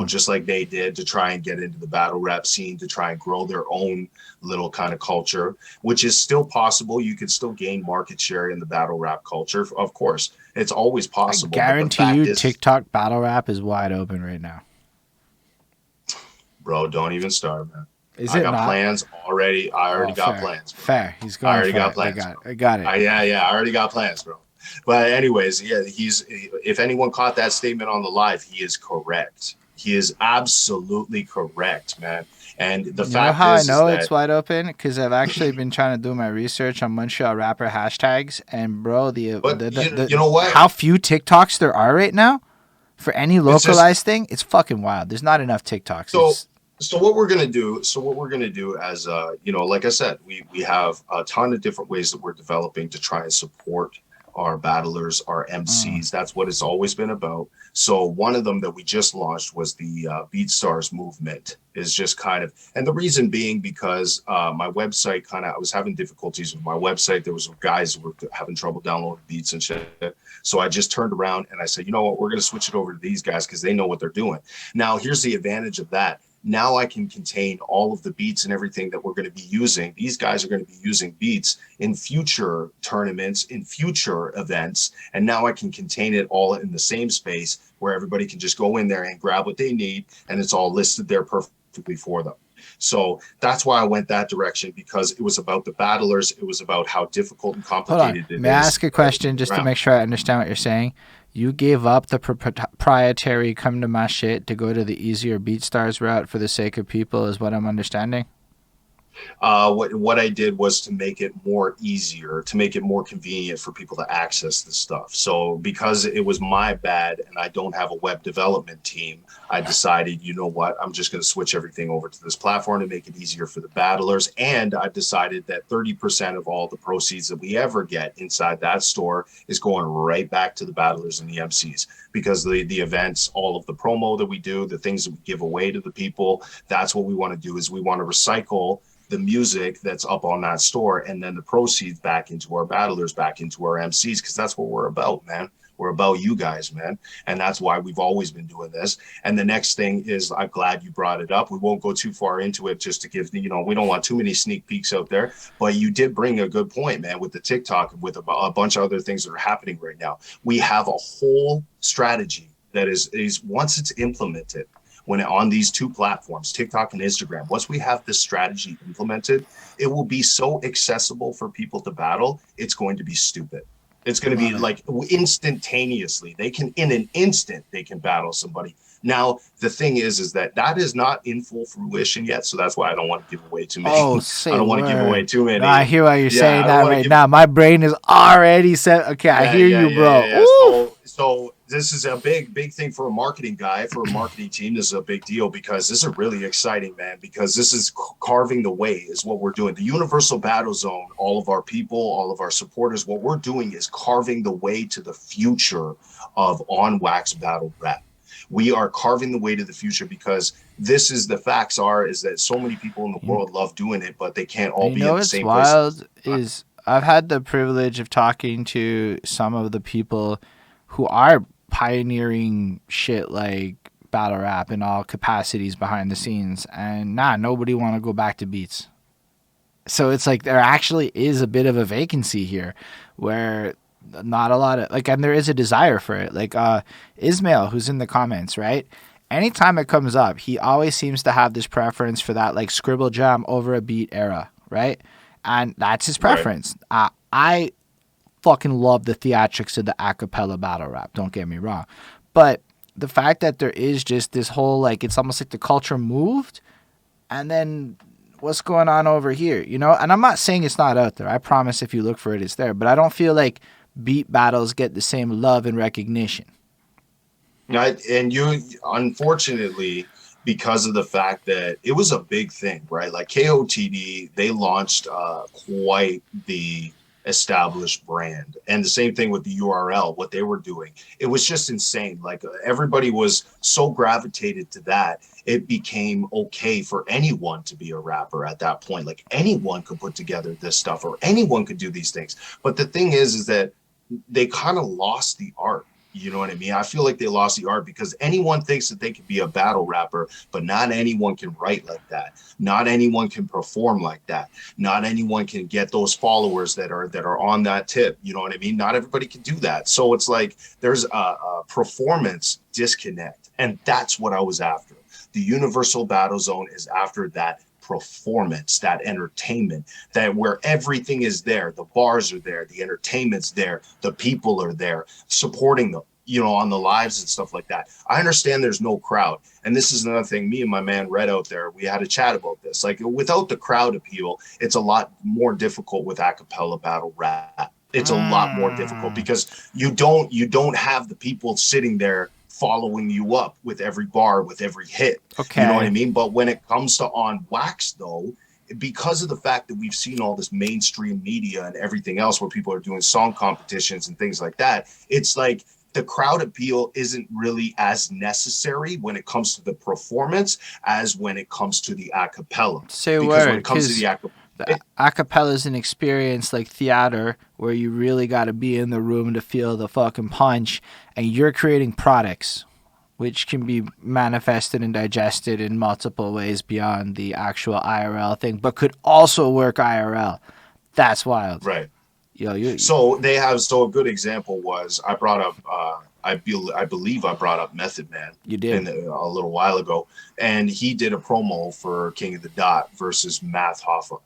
Just like they did, to try and get into the battle rap scene, to try and grow their own little kind of culture, which is still possible. You could still gain market share in the battle rap culture. Of course, it's always possible.
I guarantee you TikTok battle rap is wide open right now.
Bro, don't even start, man.
I got
plans already. I already got plans. Bro.
Fair. He's going.
I already got plans.
I got it.
I already got plans, bro. But anyways, yeah, if anyone caught that statement on the live, he is correct. He is absolutely correct, man. And the fact
how
is,
I know
is
it's wide open? Because I've actually been trying to do my research on Montreal rapper hashtags, and bro,
you know what?
How few TikToks there are right now for any localized thing? It's fucking wild. There's not enough TikToks.
So what we're gonna do? As like I said, we have a ton of different ways that we're developing to try and support our battlers, our MCs. That's what it's always been about. So one of them that we just launched was the BeatStars movement. Is just kind of, and the reason being because my website I was having difficulties with my website. There was some guys who were having trouble downloading beats and shit. So I just turned around and I said, you know what, we're going to switch it over to these guys because they know what they're doing. Now, here's the advantage of that. Now I can contain all of the beats and everything that we're going to be using. These guys are going to be using beats in future tournaments, in future events. And now I can contain it all in the same space where everybody can just go in there and grab what they need. And it's all listed there perfectly for them. So that's why I went that direction, because it was about the battlers. It was about how difficult and complicated it is.
May I ask a question just to make sure I understand what you're saying? You gave up the proprietary come to my shit to go to the easier BeatStars route for the sake of people, is what I'm understanding?
What I did was to make it more easier, to make it more convenient for people to access this stuff. So because it was my bad and I don't have a web development team, I decided, you know what, I'm just going to switch everything over to this platform to make it easier for the battlers. And I've decided that 30% of all the proceeds that we ever get inside that store is going right back to the battlers and the MCs, because the events, all of the promo that we do, the things that we give away to the people, that's what we want to do. Is we want to recycle the music that's up on that store and then the proceeds back into our battlers, back into our MCs, because that's what we're about, man. We're about you guys, man. And that's why we've always been doing this. And the next thing is, I'm glad you brought it up. We won't go too far into it just to give, we don't want too many sneak peeks out there. But you did bring a good point, man, with the TikTok, with a bunch of other things that are happening right now. We have a whole strategy that is once it's implemented, when on these two platforms, TikTok and Instagram, once we have this strategy implemented, it will be so accessible for people to battle. It's going to be stupid. It's going to be like instantaneously. They can, in an instant, they can battle somebody. Now, the thing is that is not in full fruition yet. So that's why I don't want to give away too many.
Oh, say
I don't want to give
word.
away too many.
No, I hear why you're saying
I don't
that
want to
right
give.
now. My brain is already set. Okay, I hear you, bro.
Yeah. So this is a big thing for a marketing guy, for a marketing team. This is a big deal because this is really exciting, man, because this is carving the way is what we're doing. The Universal Battle Zone, all of our people, all of our supporters, what we're doing is carving the way to the future of on wax battle rap. We are carving the way to the future because this is the facts are is that so many people in the world love doing it, but they can't all
You
be
know
in the
what's
same
wild
place.
is I've had the privilege of talking to some of the people who are pioneering shit like battle rap in all capacities behind the scenes, and nobody want to go back to beats. So it's like there actually is a bit of a vacancy here where not a lot of like, and there is a desire for it. Like Ismail, who's in the comments, right? Anytime it comes up, he always seems to have this preference for that like scribble jam over a beat era, right? And that's his
Right.
preference. I fucking love the theatrics of the acapella battle rap. Don't get me wrong, but the fact that there is just this whole like it's almost like the culture moved, and then what's going on over here, you know? And I'm not saying it's not out there. I promise if you look for it, it's there. But I don't feel like beat battles get the same love and recognition.
And you, unfortunately, because of the fact that it was a big thing, right? Like KOTD, they launched quite the established brand. And the same thing with the URL, what they were doing. It was just insane. Like everybody was so gravitated to that. It became okay for anyone to be a rapper at that point. Like anyone could put together this stuff or anyone could do these things. But the thing is that they kind of lost the art. You know what I mean? I feel like they lost the art because anyone thinks that they can be a battle rapper, but not anyone can write like that. Not anyone can perform like that. Not anyone can get those followers that are on that tip. You know what I mean? Not everybody can do that. So it's like there's a performance disconnect, and that's what I was after. The Universal Battle Zone is after that performance, that entertainment, that where everything is there, the bars are there, the entertainment's there, the people are there supporting them, on the lives and stuff like that. I understand there's no crowd. And this is another thing, me and my man Red out there, we had a chat about this. Like without the crowd appeal, it's a lot more difficult with acapella battle rap. It's a lot more difficult because you don't have the people sitting there following you up with every bar, with every hit.
Okay.
You know what I mean? But when it comes to on wax, though, because of the fact that we've seen all this mainstream media and everything else where people are doing song competitions and things like that, it's like the crowd appeal isn't really as necessary when it comes to the performance as when it comes to the acapella.
Say
because
word,
when it comes to the acapella,
the acapella is an experience like theater where you really got to be in the room to feel the fucking punch, and you're creating products which can be manifested and digested in multiple ways beyond the actual IRL thing, but could also work IRL. That's wild.
right.
Yo,
So they have. So a good example was I brought up. I believe I brought up Method Man.
You did.
A little while ago, and he did a promo for King of the Dot versus Math Hoffa.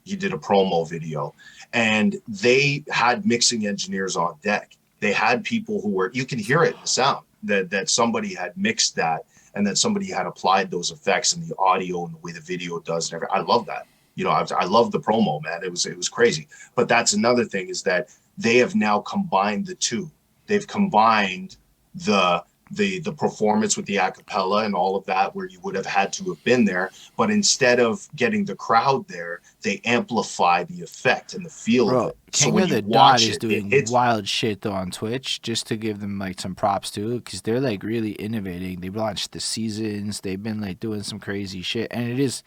He did a promo video, and they had mixing engineers on deck. They had people who were, you can hear it in the sound that somebody had mixed that and that somebody had applied those effects and the audio and the way the video does and everything. I love that. I love the promo, man. It was crazy. But that's another thing, is that they have now combined the two. They've combined the the performance with the acapella and all of that, where you would have had to have been there, but instead of getting the crowd there, they amplify the effect and the feel of
Bro,
it. So
King
when
of
you
the Dot
watch
is
it, it
doing
hits.
wild shit though on Twitch, just to give them like some props too, because they're like really innovating. They've launched the seasons. They've been like doing some crazy shit, and it is,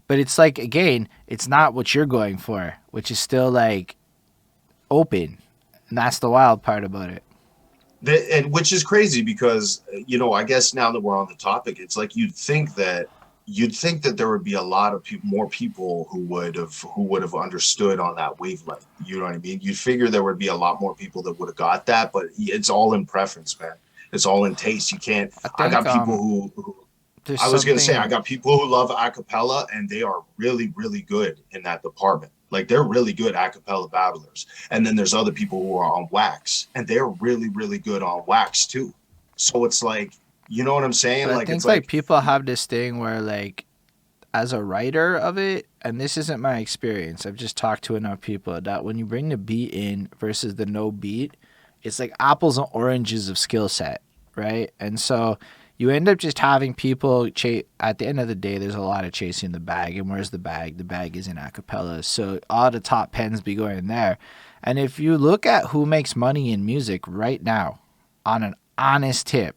but it's like again, it's not what you're going for, which is still like open, and that's the wild part about it.
And which is crazy because I guess now that we're on the topic, it's like you'd think that there would be a lot of more people who would have understood on that wavelength. You know what I mean? You'd figure there would be a lot more people that would have got that, but it's all in preference, man. It's all in taste. You can't.
I
I
think
got people who
there's
I was gonna say, I
something.
got people who love acapella, and they are really, really good in that department. Like, they're really good acapella babblers. And then there's other people who are on wax, and they're really, really good on wax too. So it's like, you know what I'm saying?
But I
Like, it's
think like
like,
people have this thing where like as a writer of it, and this isn't my experience, I've just talked to enough people that when you bring the beat in versus the no beat, it's like apples and oranges of skill set, right? And so you end up just having people at the end of the day, there's a lot of chasing the bag. And where's the bag? The bag is in acapella. So all the top pens be going there. And if you look at who makes money in music right now, on an honest tip,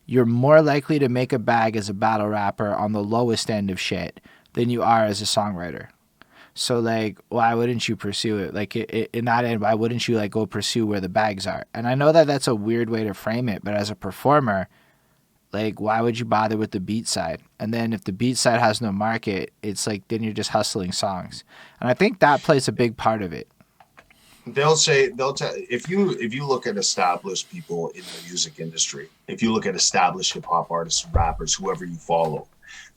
you're more likely to make a bag as a battle rapper on the lowest end of shit than you are as a songwriter. So like, why wouldn't you pursue it? Like in that end, why wouldn't you like go pursue where the bags are? And I know that that's a weird way to frame it, but as a performer, like why would you bother with the beat side? And then if the beat side has no market, it's like then you're just hustling songs. And I think that plays a big part of it.
they'll tell, if you look at established people in the music industry, if you look at established hip hop artists, rappers, whoever you follow,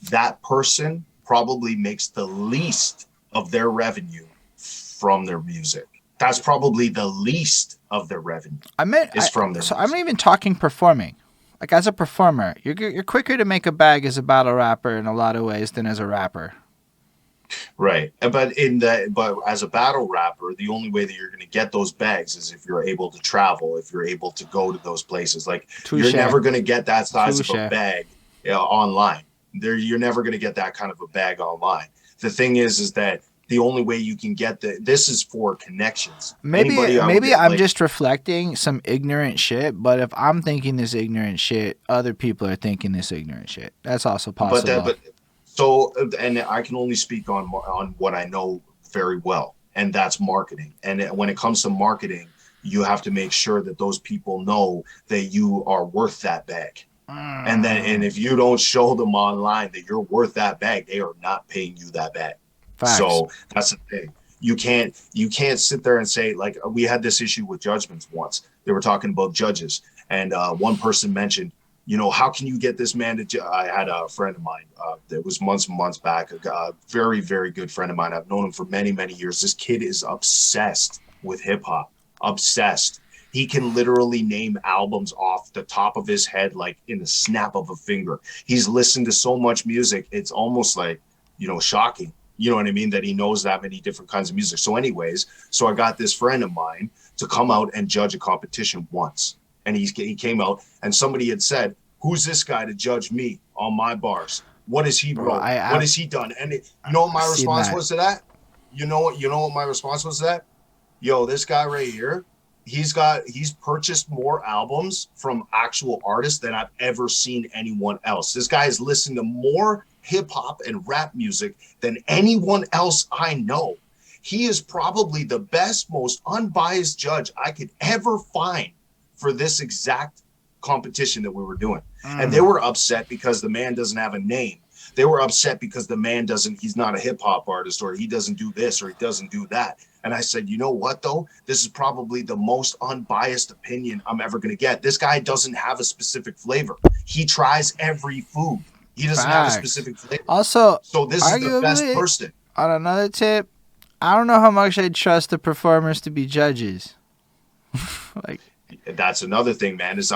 that person probably makes the least of their revenue from their music. That's probably the least of their revenue is from their
So I'm not
music.
even talking performing. Like as a performer, you're quicker to make a bag as a battle rapper in a lot of ways than as a rapper.
Right. But as a battle rapper, the only way that you're going to get those bags is if you're able to travel, if you're able to go to those places. Like, you're
Touche,
never going to get that size of a
touche.
bag online. You're never going to get that kind of a bag online. The thing is that the only way you can get this is for connections. Anybody I would
Maybe
get,
I'm
like,
just reflecting some ignorant shit, but if I'm thinking this ignorant shit, other people are thinking this ignorant shit. That's also
but that,
possible.
but so, and I can only speak on what I know very well, and that's marketing. And when it comes to marketing, you have to make sure that those people know that you are worth that bag. And
Mm,
if you don't show them online that you're worth that bag, they are not paying you that bag.
facts.
So that's the thing. You can't sit there and say, like, we had this issue with judgments once. They were talking about judges, and one person mentioned, how can you get this man to? I had a friend of mine that was months and months back, a very, very good friend of mine. I've known him for many, many years. This kid is obsessed with hip hop, obsessed. He can literally name albums off the top of his head, like in the snap of a finger. He's listened to so much music, it's almost like, shocking. You know what I mean? That he knows that many different kinds of music. So, anyways, so I got this friend of mine to come out and judge a competition once. And he came out, and somebody had said, "Who's this guy to judge me on my bars? What has he
Bro,
wrote? What has he done?" And you know what
I've
my
seen
response
that.
was to that? You know what my response was to that? Yo, this guy right here, he's purchased more albums from actual artists than I've ever seen anyone else. This guy has listened to more hip hop and rap music than anyone else I know. He is probably the best, most unbiased judge I could ever find for this exact competition that we were doing. And they
Mm,
were upset because the man doesn't have a name. They were upset because the man he's not a hip hop artist, or he doesn't do this, or he doesn't do that. And I said, you know what, though? This is probably the most unbiased opinion I'm ever going to get. This guy doesn't have a specific flavor. He tries every food. He doesn't have a
facts.
specific flavor.
Also,
So this is the best
arguably,
person.
on another tip, I don't know how much I'd trust the performers to be judges. Like,
That's another thing, man, is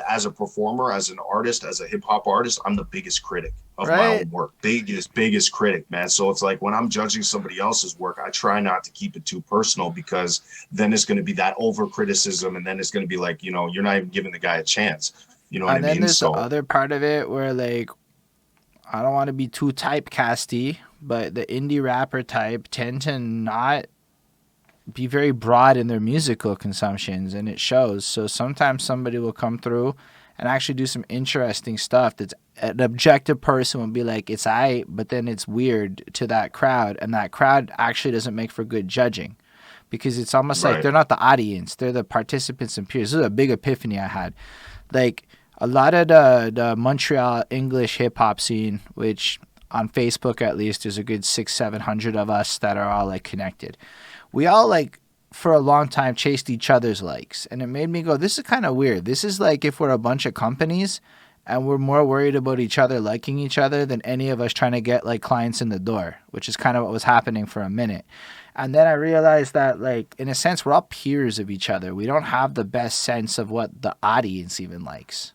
as a performer, as an artist, as a hip hop artist, I'm the biggest critic of my
Right?
own work. Biggest critic, man. So it's like when I'm judging somebody else's work, I try not to keep it too personal, because then it's going to be that over criticism. And then it's going to be like, you're not even giving the guy a chance. You know what I
And then
mean?
there's the
So,
other part of it where, like, I don't want to be too typecasty, but the indie rapper type tend to not be very broad in their musical consumptions, and it shows. So sometimes somebody will come through and actually do some interesting stuff that's an objective person will be like, it's aight, but then it's weird to that crowd, and that crowd actually doesn't make for good judging because it's almost like
right,
they're not the audience, they're the participants and peers. This is a big epiphany I had. Like, a lot of the Montreal English hip hop scene, which on Facebook at least there's a good 600-700 of us that are all like connected. We all like for a long time chased each other's likes, and it made me go, this is kind of weird. This is like if we're a bunch of companies and we're more worried about each other liking each other than any of us trying to get like clients in the door, which is kind of what was happening for a minute. And then I realized that, like, in a sense, we're all peers of each other. We don't have the best sense of what the audience even likes,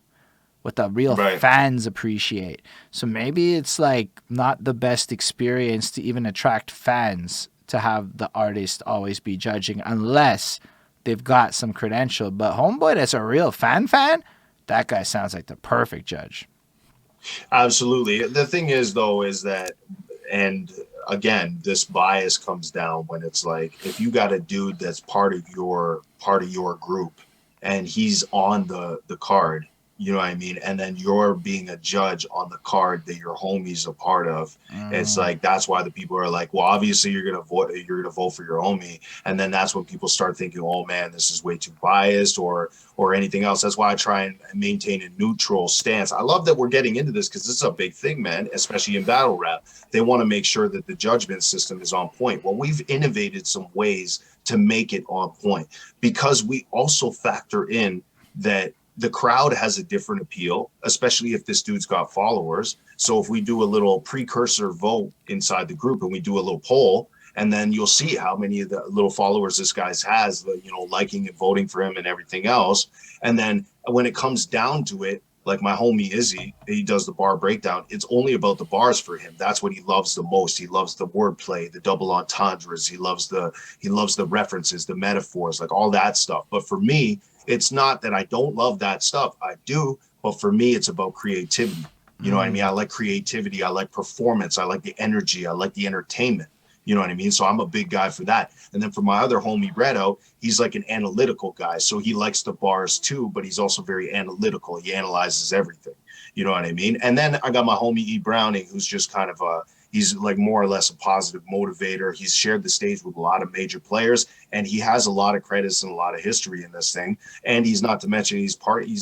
what the real
right.
fans appreciate. So maybe it's like not the best experience to even attract fans to have the artist always be judging unless they've got some credential. But Homeboy, that's a real fan, that guy sounds like the perfect judge.
Absolutely. The thing is, though, is that, and again, this bias comes down when it's like, if you got a dude that's part of your group, and he's on the card, you know what I mean, and then you're being a judge on the card that your homie's a part of. It's
Mm.
like, that's why the people are like, well, obviously you're gonna vote for your homie. And then that's when people start thinking, oh man, this is way too biased, or anything else. That's why I try and maintain a neutral stance. I love that we're getting into this, because this is a big thing, man, especially in battle rap. They want to make sure that the judgment system is on point. Well, we've innovated some ways to make it on point, because we also factor in that the crowd has a different appeal, especially if this dude's got followers. So if we do a little precursor vote inside the group and we do a little poll, and then you'll see how many of the little followers this guy's has, liking and voting for him and everything else. And then when it comes down to it, like my homie Izzy, he does the bar breakdown. It's only about the bars for him. That's what he loves the most. He loves the wordplay, the double entendres. He loves the references, the metaphors, like all that stuff. But for me, it's not that I don't love that stuff. I do, but for me, it's about creativity. You know what I mean? I
Mm.
like creativity. I like performance. I like the energy. I like the entertainment. You know what I mean? So I'm a big guy for that. And then for my other homie, Redo, he's like an analytical guy. So he likes the bars too, but he's also very analytical. He analyzes everything. You know what I mean? And then I got my homie E. Browning, who's just kind of he's like more or less a positive motivator. He's shared the stage with a lot of major players, and he has a lot of credits and a lot of history in this thing. And he's not to mention he's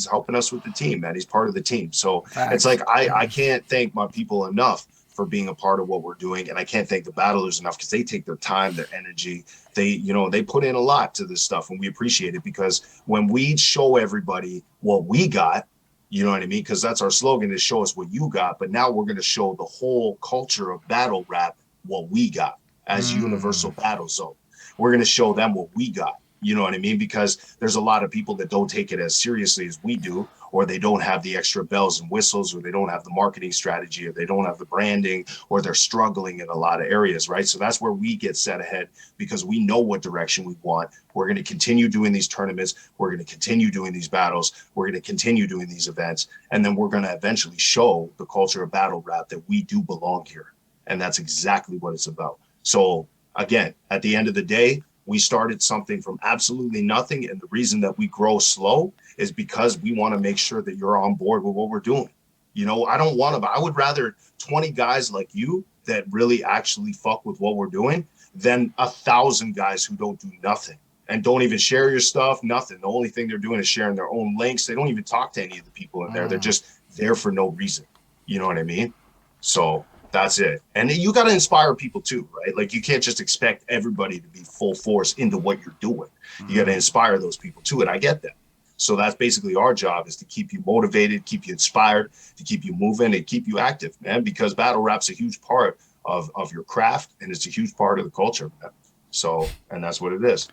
helping us with the team, man. He's part of the team. So it's
Facts.
like I can't thank my people enough for being a part of what we're doing. And I can't thank the battlers enough, because they take their time, their energy. They put in a lot to this stuff, and we appreciate it, because when we show everybody what we got, you know what I mean? Because that's our slogan, is show us what you got. But now we're going to show the whole culture of battle rap what we got as
Mm.
Universal Battle Zone. We're going to show them what we got. You know what I mean? Because there's a lot of people that don't take it as seriously as we do, or they don't have the extra bells and whistles, or they don't have the marketing strategy, or they don't have the branding, or they're struggling in a lot of areas, right? So that's where we get set ahead, because we know what direction we want. We're going to continue doing these tournaments. We're going to continue doing these battles. We're going to continue doing these events. And then we're going to eventually show the culture of battle rap that we do belong here. And that's exactly what it's about. So again, at the end of the day, we started something from absolutely nothing. And the reason that we grow slow is because we want to make sure that you're on board with what we're doing. I would rather 20 guys like you that really actually fuck with what we're doing than 1,000 guys who don't do nothing and don't even share your stuff, nothing. The only thing they're doing is sharing their own links. They don't even talk to any of the people in there. They're
Mm.
just there for no reason. You know what I mean? So that's it. And you got to inspire people too, right? Like, you can't just expect everybody to be full force into what you're doing. You got to
Mm.
inspire those people too. And I get that. So that's basically our job, is to keep you motivated, keep you inspired, to keep you moving and keep you active, man, because battle rap's a huge part of your craft, and it's a huge part of the culture, man. So, and that's what it is.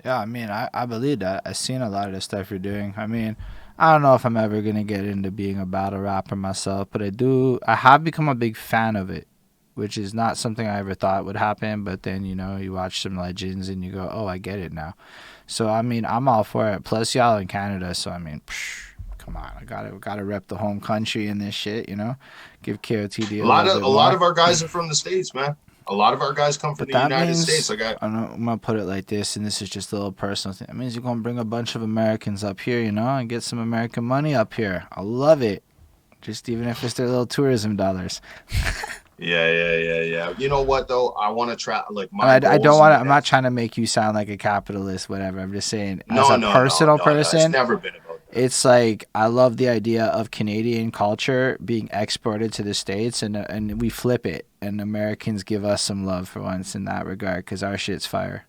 Yeah, I mean, I believe that. I've seen a lot of the stuff you're doing. I mean, I don't know if I'm ever gonna get into being a battle rapper myself, but I do. I have become a big fan of it, which is not something I ever thought would happen. But then you watch some legends and you go, oh, I get it now. So I mean, I'm all for it. Plus, y'all in Canada, so I mean, come on, I gotta rep the home country in this shit. Give KOTD a little bit
A lot
more.
of our guys are from the States, man. A lot of our guys come from
But
the
that
United States.
means,
Like I
I don't know, I'm gonna put it like this, and this is just a little personal thing. That means you're gonna bring a bunch of Americans up here, and get some American money up here. I love it. Just even if it's their little tourism dollars.
yeah. You know what though? I want to try like
And
my
I don't
goals in
want to.
the
I'm not
next.
trying to make you sound like a capitalist, whatever. I'm just saying, as
No,
a
no, no,
personal
no, no. It's
person,
never been about that.
it's like I love the idea of Canadian culture being exported to the States, and we flip it, and Americans give us some love for once in that regard because our shit's fire.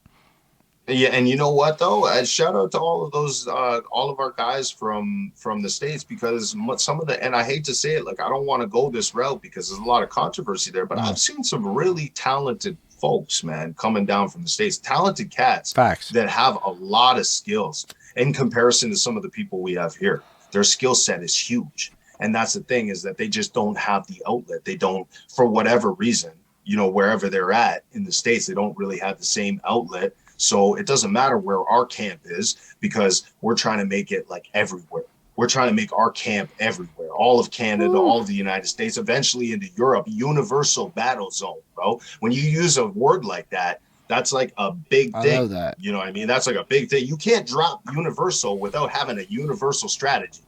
Yeah, and you know what though? Shout out to all of those, all of our guys from the states because some of the, and I hate to say it, like I don't want to go this route because there's a lot of controversy there, but
Mm,
I've seen some really talented folks, man, coming down from the states, talented cats
facts.
that have a lot of skills in comparison to some of the people we have here. Their skill set is huge, and that's the thing is that they just don't have the outlet. They don't, for whatever reason, wherever they're at in the states, they don't really have the same outlet, so it doesn't matter where our camp is because we're trying to make it like everywhere. We're trying to make our camp everywhere, all of Canada,
Woo.
all of the United States, eventually into Europe, universal battle zone, bro. When you use a word like that, that's like a big
I
thing.
love that.
You know what I mean? That's like a big thing. You can't drop universal without having a universal strategy.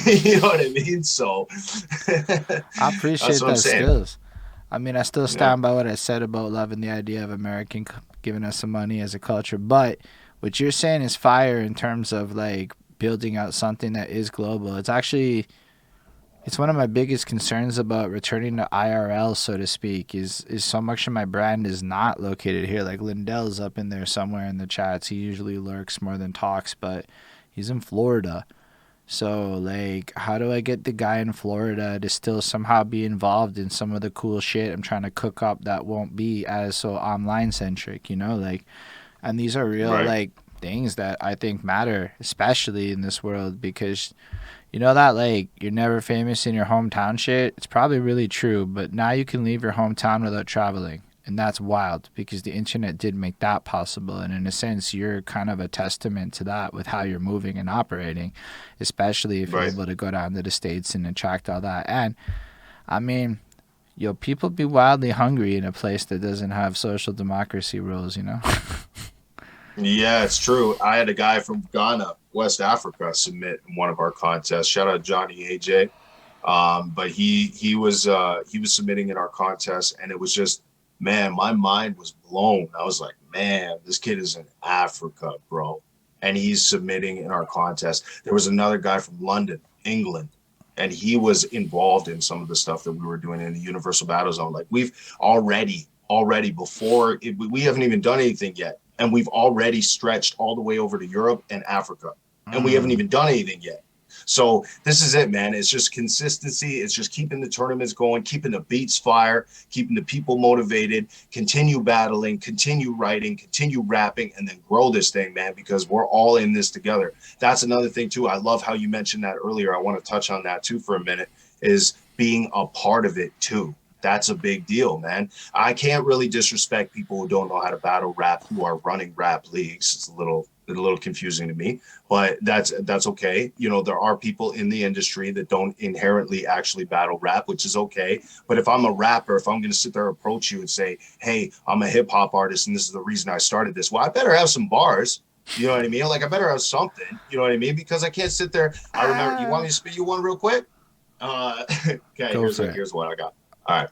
You know what I mean? So
I
that's
appreciate
what I'm
that
saying, man.
skills. I mean, I still
Yeah.
stand by what I said about loving the idea of giving us some money as a culture. But what you're saying is fire in terms of like building out something that is global. It's one of my biggest concerns about returning to IRL, so to speak, is so much of my brand is not located here. Like Lindell's up in there somewhere in the chats. He usually lurks more than talks, but he's in Florida. So, like, how do I get the guy in Florida to still somehow be involved in some of the cool shit I'm trying to cook up that won't be as so online centric? Like, and these are real,
Right.
like, things that I think matter, especially in this world, because that, like, you're never famous in your hometown shit? It's probably really true, but now you can leave your hometown without traveling. And that's wild because the internet did make that possible. And in a sense, you're kind of a testament to that with how you're moving and operating, especially if you're
Right.
able to go down to the States and attract all that. And I mean, people be wildly hungry in a place that doesn't have social democracy rules?
Yeah, it's true. I had a guy from Ghana, West Africa, submit in one of our contests. Shout out Johnny AJ. But he was submitting in our contest, and it was just, man, my mind was blown. I was like, man, this kid is in Africa, bro, and he's submitting in our contest. There was another guy from London, England, and he was involved in some of the stuff that we were doing in the Universal Battle Zone. Like we've already before we haven't even done anything yet, and we've already stretched all the way over to Europe and Africa, and we haven't
Mm.
even done anything yet. So this is it, man. It's just consistency. It's just keeping the tournaments going, keeping the beats fire, keeping the people motivated, continue battling, continue writing, continue rapping, and then grow this thing, man, because we're all in this together. That's another thing too. I love how you mentioned that earlier. I want to touch on that too for a minute, is being a part of it too. That's a big deal, man. I can't really disrespect people who don't know how to battle rap, who are running rap leagues. It's a little confusing to me, but that's okay. There are people in the industry that don't inherently actually battle rap, which is okay. But if I'm a rapper, if I'm going to sit there and approach you and say, hey, I'm a hip hop artist and this is the reason I started this, well, I better have some bars. You know what I mean? Like I better have something. You know what I mean? Because I can't sit there. I remember. You want
Ah.
me to spit you one real quick? Okay.
Go for it.
Here's what I got. All right.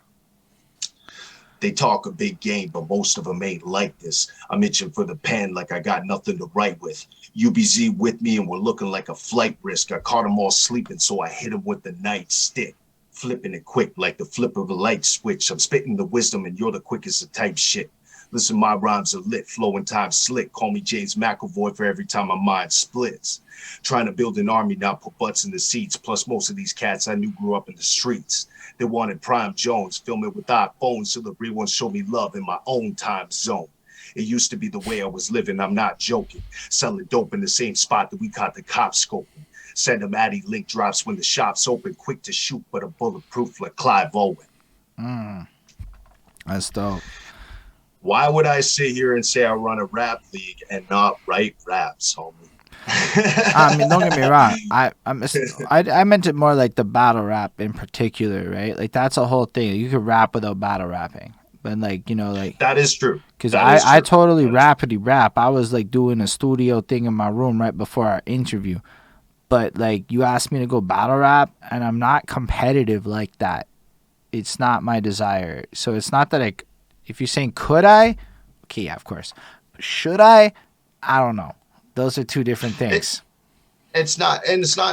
They talk a big game, but most of them ain't like this. I'm itching for the pen like I got nothing to write with. UBZ with me and we're looking like a flight risk. I caught them all sleeping, so I hit them with the nightstick. Flipping it quick like the flip of a light switch. I'm spitting the wisdom and you're the quickest to type shit. Listen, my rhymes are lit, flowing time slick. Call me James McAvoy for every time my mind splits. Trying to build an army, not put butts in the seats. Plus, most of these cats I knew grew up in the streets. They wanted Prime Jones, film it with iPhones so the real ones show me love in my own time zone. It used to be the way I was living. I'm not joking. Selling dope in the same spot that we caught the cops scoping. Send them Addy link drops when the shop's open. Quick to shoot, but a bulletproof like Clive Owen.
That's dope.
Why would I sit here and say I run a rap league and not write raps, homie?
I mean, don't get me wrong. I meant it more like the battle rap in particular, right? Like that's a whole thing. You could rap without battle rapping, but like like
that is true.
Because I totally rappity rap. I was like doing a studio thing in my room right before our interview, but like you asked me to go battle rap, and I'm not competitive like that. It's not my desire. So it's not that if you're saying could I, okay, yeah, of course. Should I don't know. Those are two different things.
It's not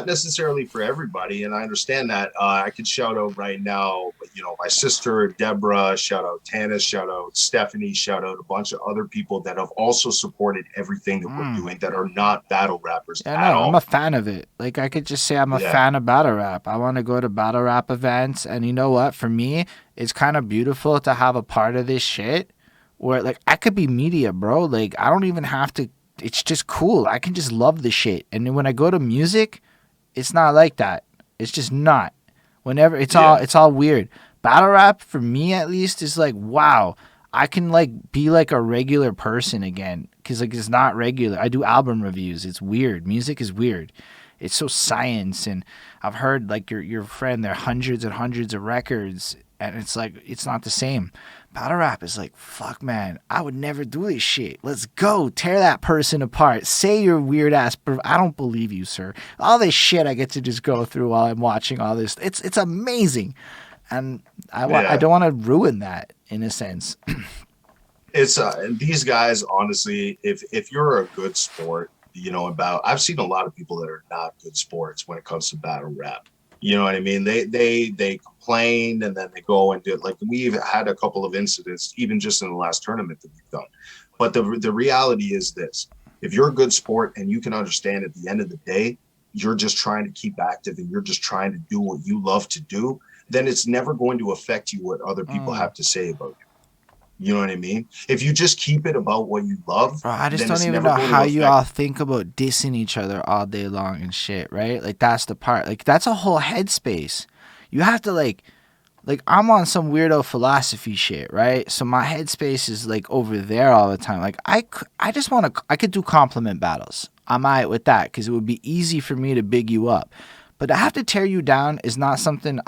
necessarily for everybody, and I understand that. I could shout out right now, my sister Deborah, shout out Tanis, shout out Stephanie, shout out a bunch of other people that have also supported everything that we're doing that are not battle rappers at all.
I'm a fan of it. Like I could just say I'm a fan of battle rap. I want to go to battle rap events, and you know what? For me, it's kind of beautiful to have a part of this shit where like I could be media, bro. Like I don't even have to. It's just cool. I can just love the shit. And then when I go to music, it's not like that. It's just not. Whenever it's all weird. Battle rap for me at least is like, wow, I can like be like a regular person again cuz like it's not regular. I do album reviews. It's weird. Music is weird. It's so science, and I've heard like your friend, there are hundreds and hundreds of records, and it's like it's not the same. Battle rap is like, fuck, man, I would never do this shit. Let's go. Tear that person apart. Say your weird ass. I don't believe you, sir. All this shit I get to just go through while I'm watching all this. It's amazing. And I don't want to ruin that in a sense.
It's these guys, honestly, if you're a good sport, I've seen a lot of people that are not good sports when it comes to battle rap. You know what I mean? They complain and then they go and do it. Like we've had a couple of incidents, even just in the last tournament that we've done. But the reality is this: if you're a good sport and you can understand at the end of the day, you're just trying to keep active and you're just trying to do what you love to do, then it's never going to affect you what other people have to say about you. You know what I mean? If you just keep it about what you love,
bro, I just don't even know how you all think about dissing each other all day long and shit, right? Like that's the part. Like that's a whole headspace. You have to like I'm on some weirdo philosophy shit, right? So my headspace is like over there all the time. Like I just want to. I could do compliment battles. I'm alright with that because it would be easy for me to big you up. But to have to tear you down is not something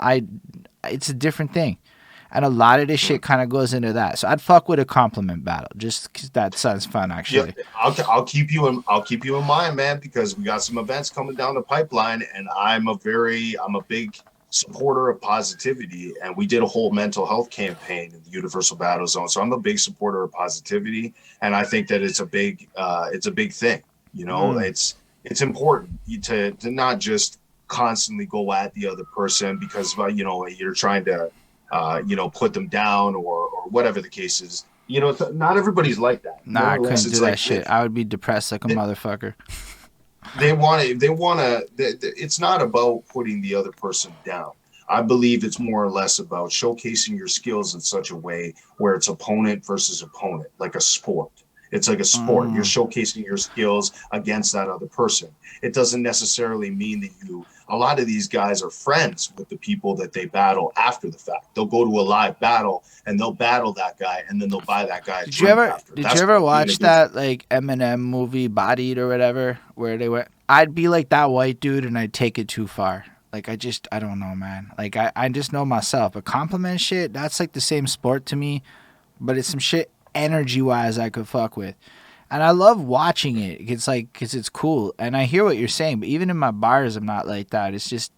It's a different thing. And a lot of this shit kind of goes into that. So I'd fuck with a compliment battle, just because that sounds fun, actually.
Yeah, I'll keep you in mind, man, because we got some events coming down the pipeline, and I'm a big supporter of positivity. And we did a whole mental health campaign in the Universal Battle Zone, so I'm a big supporter of positivity, and I think that it's a big thing. It's important to not just constantly go at the other person because you're trying to. Put them down or whatever the case is. Not everybody's like that.
Nah, I couldn't do that shit. I would be depressed like a motherfucker.
They want to. It's not about putting the other person down. I believe it's more or less about showcasing your skills in such a way where it's opponent versus opponent, like a sport. It's like a sport. You're showcasing your skills against that other person. It doesn't necessarily mean that a lot of these guys are friends with the people that they battle after the fact. They'll go to a live battle and they'll battle that guy and then they'll buy that guy. Did you
ever watch that like Eminem movie Bodied or whatever where they went? I'd be like that white dude and I'd take it too far. Like I don't know, man. Like I just know myself. A compliment shit, that's like the same sport to me, but it's some shit energy wise I could fuck with. And I love watching it. It's like, because it's cool. And I hear what you're saying, but even in my bars, I'm not like that. It's just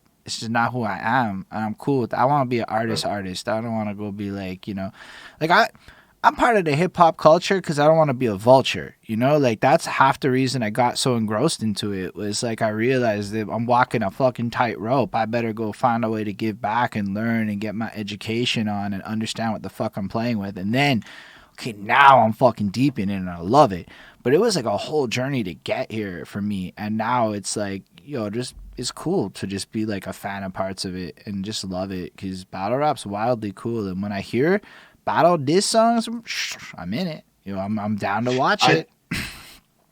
not who I am. And I'm cool with that. I want to be an artist. I don't want to go be like, like I'm part of the hip hop culture because I don't want to be a vulture, like that's half the reason I got so engrossed into it was like I realized that I'm walking a fucking tightrope. I better go find a way to give back and learn and get my education on and understand what the fuck I'm playing with. And then, okay, now I'm fucking deep in it and I love it. But it was like a whole journey to get here for me. And now it's like, just it's cool to just be like a fan of parts of it and just love it because battle rap's wildly cool. And when I hear battle diss songs, I'm in it. I'm down to watch
I
it.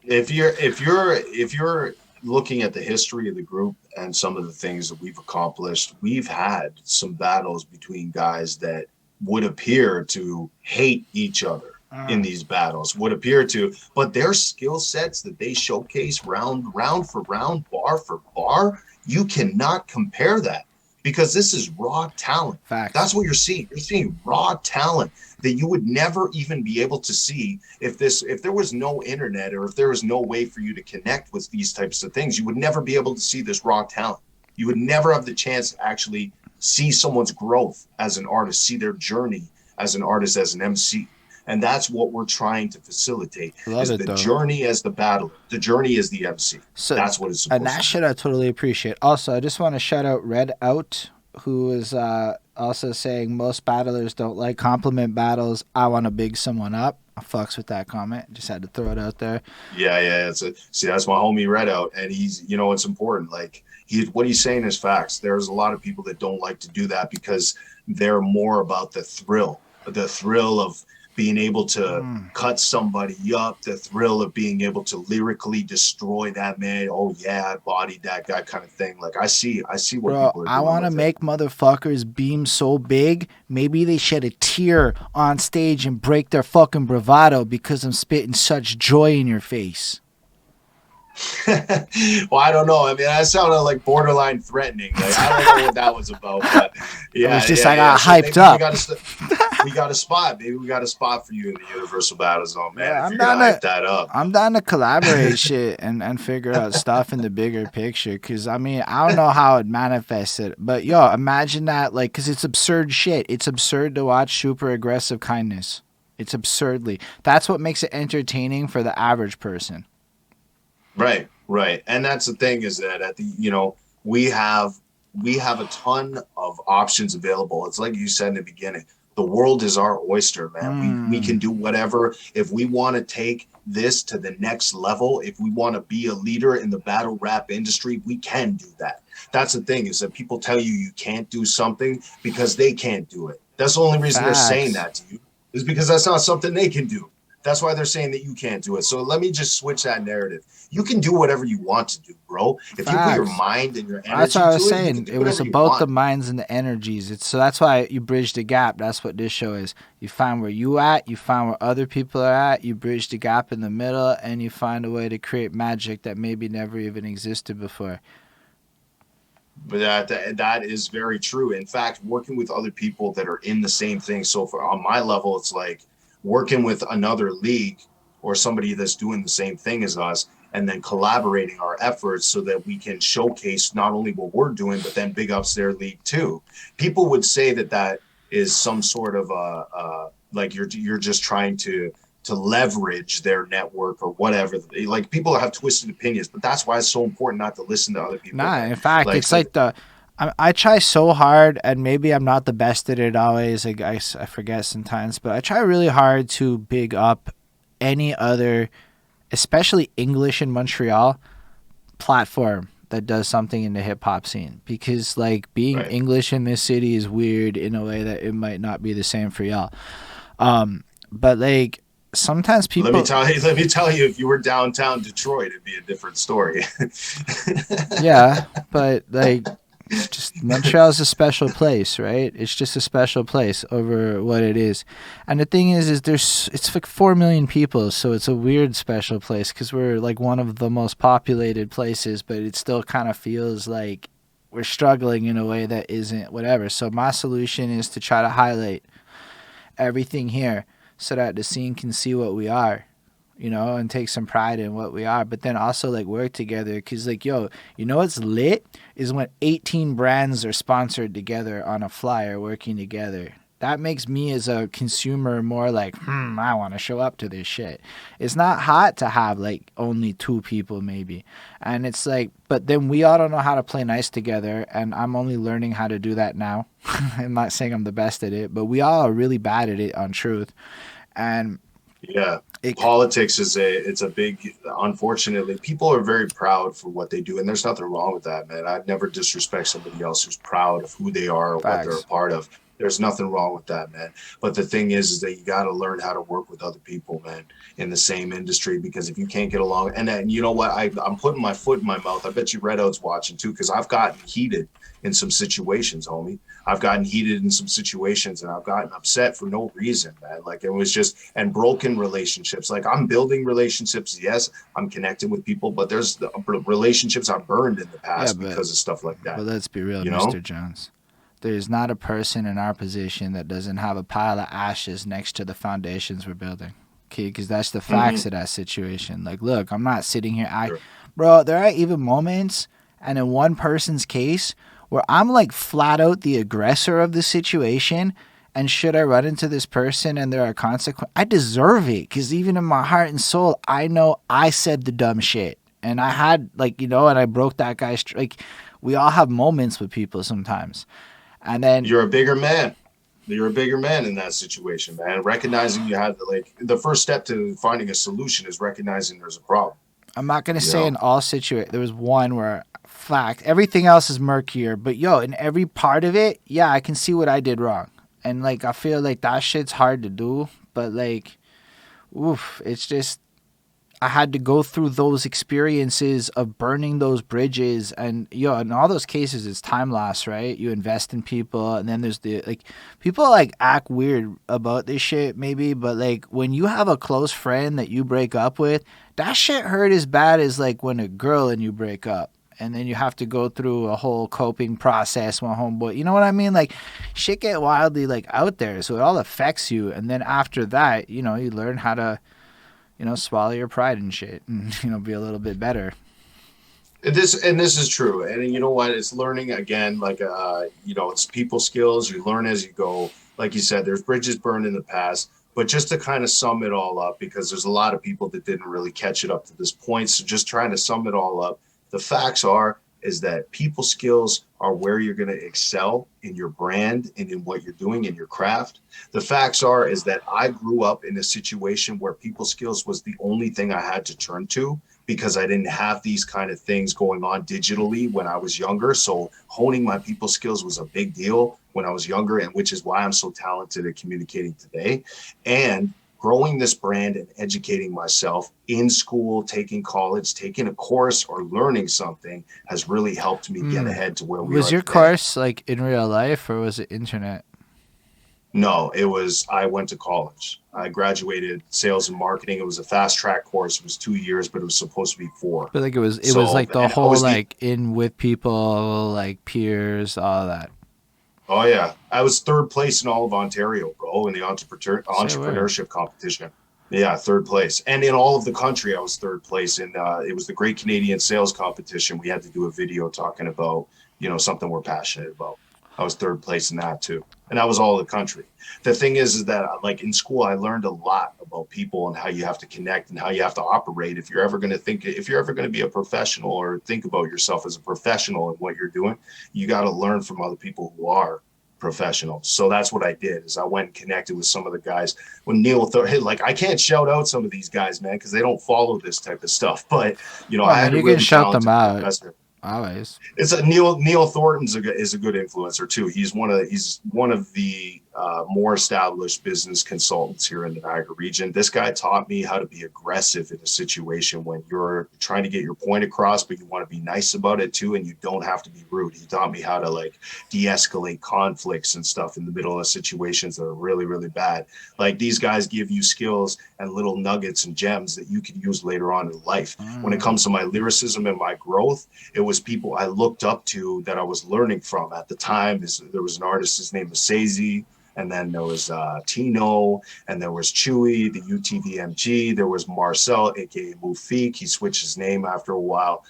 if you're looking at the history of the group and some of the things that we've accomplished, we've had some battles between guys that would appear to hate each other in these battles, would appear to, but their skill sets that they showcase round for round, bar for bar, you cannot compare that because this is raw talent.
Facts.
That's what you're seeing. You're seeing raw talent that you would never even be able to see if there was no internet or if there was no way for you to connect with these types of things. You would never be able to see this raw talent. You would never have the chance to actually see someone's growth as an artist, see their journey as an artist, as an MC. And that's what we're trying to facilitate,
Love
is
it
the
though.
journey as the battler, the journey as the MC.
So,
That's what it's
and
supposed
that
to
shit I totally appreciate. Also, I just want to shout out Red Out, who is also saying most battlers don't like compliment battles. I want to big someone up. I fucks with that comment. Just had to throw it out there.
be. Yeah. See, that's my homie Red Out. And he's, it's important. Like, what he's saying is facts. There's a lot of people that don't like to do that because they're more about the thrill of being able to cut somebody up, the thrill of being able to lyrically destroy that man. Oh yeah, I bodied that guy, kind of thing. Like, I see what
Bro,
people are
I
doing
want to
with it.
make motherfuckers beam so big, maybe they shed a tear on stage and break their fucking bravado because I'm spitting such joy in your face.
Well, I don't know. I mean, that sounded like borderline threatening. Like, I don't know what that was about, but
It was
yeah,
just
yeah,
I
yeah.
got
So
hyped
maybe we
up.
got to we got a spot. Maybe we got a spot for you in the Universal Battle Zone,
Bro,
man. If you're gonna hype that up.
I'm down to collaborate shit and figure out stuff in the bigger picture. Cause I mean, I don't know how it manifested, but yo, imagine that, like, cause it's absurd shit. It's absurd to watch super aggressive kindness. It's absurdly. That's what makes it entertaining for the average person.
Right, right. And that's the thing, is that we have a ton of options available. It's like you said in the beginning. The world is our oyster, man. We can do whatever. If we want to take this to the next level, if we want to be a leader in the battle rap industry, we can do that. That's the thing, is that people tell you can't do something because they can't do it. That's the only reason they're saying
Facts.
that to you, is because that's not something they can do. That's why they're saying that you can't do it. So let me just switch that narrative. You can do whatever you want to do, bro. If you put your
Facts.
mind and your
That's what
energy
I
to
was
it, you can
saying.
do
It was
whatever you
about the
want.
minds and the energies. It's so that's why you bridge the gap. That's what this show is. You find where you at, you find where other people are at, you bridge the gap in the middle, and you find a way to create magic that maybe never even existed before.
But that is very true. In fact, working with other people that are in the same thing. So for on my level, it's like working with another league or somebody that's doing the same thing as us, and then collaborating our efforts so that we can showcase not only what we're doing, but then big ups their league too. People would say that is some sort of like you're just trying to leverage their network or whatever. Like, people have twisted opinions, but that's why it's so important not to listen to other people,
Nah,
man.
in fact,
Like,
it's like I try so hard, and maybe I'm not the best at it always. Like I forget sometimes, but I try really hard to big up any other, especially English in Montreal, platform that does something in the hip hop scene, because like being
right.
English in this city is weird in a way that it might not be the same for y'all. But like sometimes people,
Let me tell you, if you were downtown Detroit, it'd be a different story.
yeah, but like just Montreal's a special place, right? It's just a special place over what it is. And the thing is it's like 4 million people, so it's a weird special place because we're like one of the most populated places, but it still kind of feels like we're struggling in a way that isn't whatever. So my solution is to try to highlight everything here so that the scene can see what we are, and take some pride in what we are, but then also like work together. Because like, yo, what's lit is when 18 brands are sponsored together on a flyer working together. That makes me as a consumer more like, I want to show up to this shit. It's not hot to have like only 2 people maybe. And it's like, but then we all don't know how to play nice together. And I'm only learning how to do that now. I'm not saying I'm the best at it, but we all are really bad at it on truth. And
Yeah.
it,
Politics it's a big, unfortunately, people are very proud for what they do, and there's nothing wrong with that, man. I'd never disrespect somebody else who's proud of who they are or what they're a
facts.
part of. There's nothing wrong with that, man. But the thing is that you got to learn how to work with other people, man, in the same industry. Because if you can't get along, and then you know what, I'm putting my foot in my mouth. I bet you Red Out's watching too, because I've gotten heated in some situations, homie. I've gotten heated in some situations, and I've gotten upset for no reason, man. Like it was just and broken relationships. Like I'm building relationships, yes, I'm connecting with people, but there's the relationships I've burned in the
Yeah,
past because of stuff like
but
that.
let's be real,
You
Mr.
know?
Jones. There's not a person in our position that doesn't have a pile of ashes next to the foundations we're building. Okay, because that's the facts
Mm-hmm.
of that situation. Like, look, I'm not sitting here.
Sure.
Bro, there are even moments, and in one person's case, where I'm like flat out the aggressor of the situation. And should I run into this person and there are consequences, I deserve it. Because even in my heart and soul, I know I said the dumb shit. And I had, like, and I broke that guy's, like, we all have moments with people sometimes. And then
You're a bigger man. You're a bigger man in that situation, man. Recognizing you had like the first step to finding a solution is recognizing there's a problem.
I'm not gonna
You
say in
know,
all situations. There was one where fact everything else is murkier, but in every part of it, yeah, I can see what I did wrong, and like I feel like that shit's hard to do, but like, oof, it's just I had to go through those experiences of burning those bridges, and in all those cases it's time loss, right? You invest in people, and then there's the like people like act weird about this shit maybe, but like when you have a close friend that you break up with, that shit hurt as bad as like when a girl and you break up. And then you have to go through a whole coping process with homeboy. You know what I mean? Like, shit get wildly like out there, so it all affects you. And then after that, you learn how to swallow your pride and shit and, be a little bit better.
and this is true. And you know what? It's learning again. Like it's people skills. You learn as you go. Like you said, there's bridges burned in the past. But just to kind of sum it all up, because there's a lot of people that didn't really catch it up to this point. So just trying to sum it all up, the facts are is that people skills are where you're going to excel in your brand and in what you're doing in your craft. The facts are is that I grew up in a situation where people skills was the only thing I had to turn to because I didn't have these kind of things going on digitally when I was younger. So honing my people skills was a big deal when I was younger, and which is why I'm so talented at communicating today. And growing this brand and educating myself in school, taking college, taking a course, or learning something has really helped me get
Mm.
ahead to where we
Was
are
your
today.
course like in real life or was it internet?
No, it was, I went to college. I graduated sales and marketing. It was a fast track course. It was 2 years, but it was supposed to be four.
But like it was
So,
like the
and I
whole
was the
like in with people, like peers, all that.
Oh yeah, I was third place in all of Ontario, bro, in the
Say word.
entrepreneurship competition. Yeah, third place, and in all of the country, I was third place. And it was the Great Canadian Sales Competition. We had to do a video talking about something we're passionate about. I was third place in that too, and that was all the country. The thing is that like in school, I learned a lot about people and how you have to connect and how you have to operate if you're ever going to if you're ever going to be a professional or think about yourself as a professional and what you're doing, you got to learn from other people who are professionals. So that's what I did is I went and connected with some of the guys when like I can't shout out some of these guys, man, because they don't follow this type of stuff. But
Well, I
I
mean,
had a
you can
really
shout them
talented
out
professor.
always.
It's a Neil Thornton's is a good influencer too. He's one of the more established business consultants here in the Niagara region. This guy taught me how to be aggressive in a situation when you're trying to get your point across, but you want to be nice about it too, and you don't have to be rude. He taught me how to like de-escalate conflicts and stuff in the middle of situations that are really, really bad. Like these guys give you skills and little nuggets and gems that you can use later on in life. When it
Mm.
comes to my lyricism and my growth, it was people I looked up to that I was learning from at the time. There was an artist, his name was Sazy, and then there was Tino, and there was Chewy, the UTVMG. There was Marcel, aka Mufik. He switched his name after a while.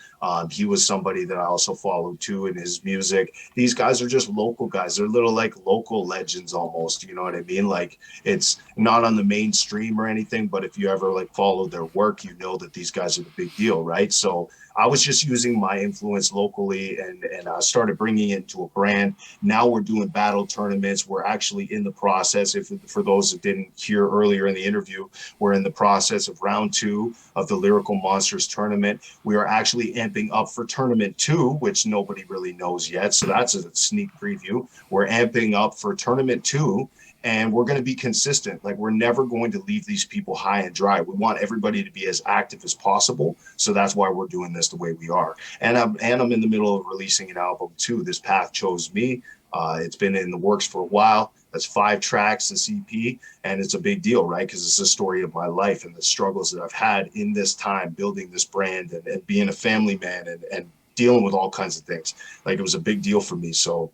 He was somebody that I also followed too in his music. These guys are just local guys. They're little like local legends almost. You know what I mean? Like it's not on the mainstream or anything, but if you ever like follow their work, you know that these guys are the big deal, right? So I was just using my influence locally and I started bringing it into a brand. Now we're doing battle tournaments. We're actually in the process. If for those that didn't hear earlier in the interview, we're in the process of round 2 of the Lyrical Monsters tournament. We are actually amping up for tournament 2, which nobody really knows yet. So that's a sneak preview. We're amping up for tournament 2, and we're going to be consistent. Like, we're never going to leave these people high and dry. We want everybody to be as active as possible. So that's why we're doing this the way we are. And I'm in the middle of releasing an album too. This Path Chose Me. It's been in the works for a while. That's 5 tracks, this EP, and it's a big deal, right? Because it's a story of my life and the struggles that I've had in this time building this brand and being a family man and dealing with all kinds of things. Like, it was a big deal for me. So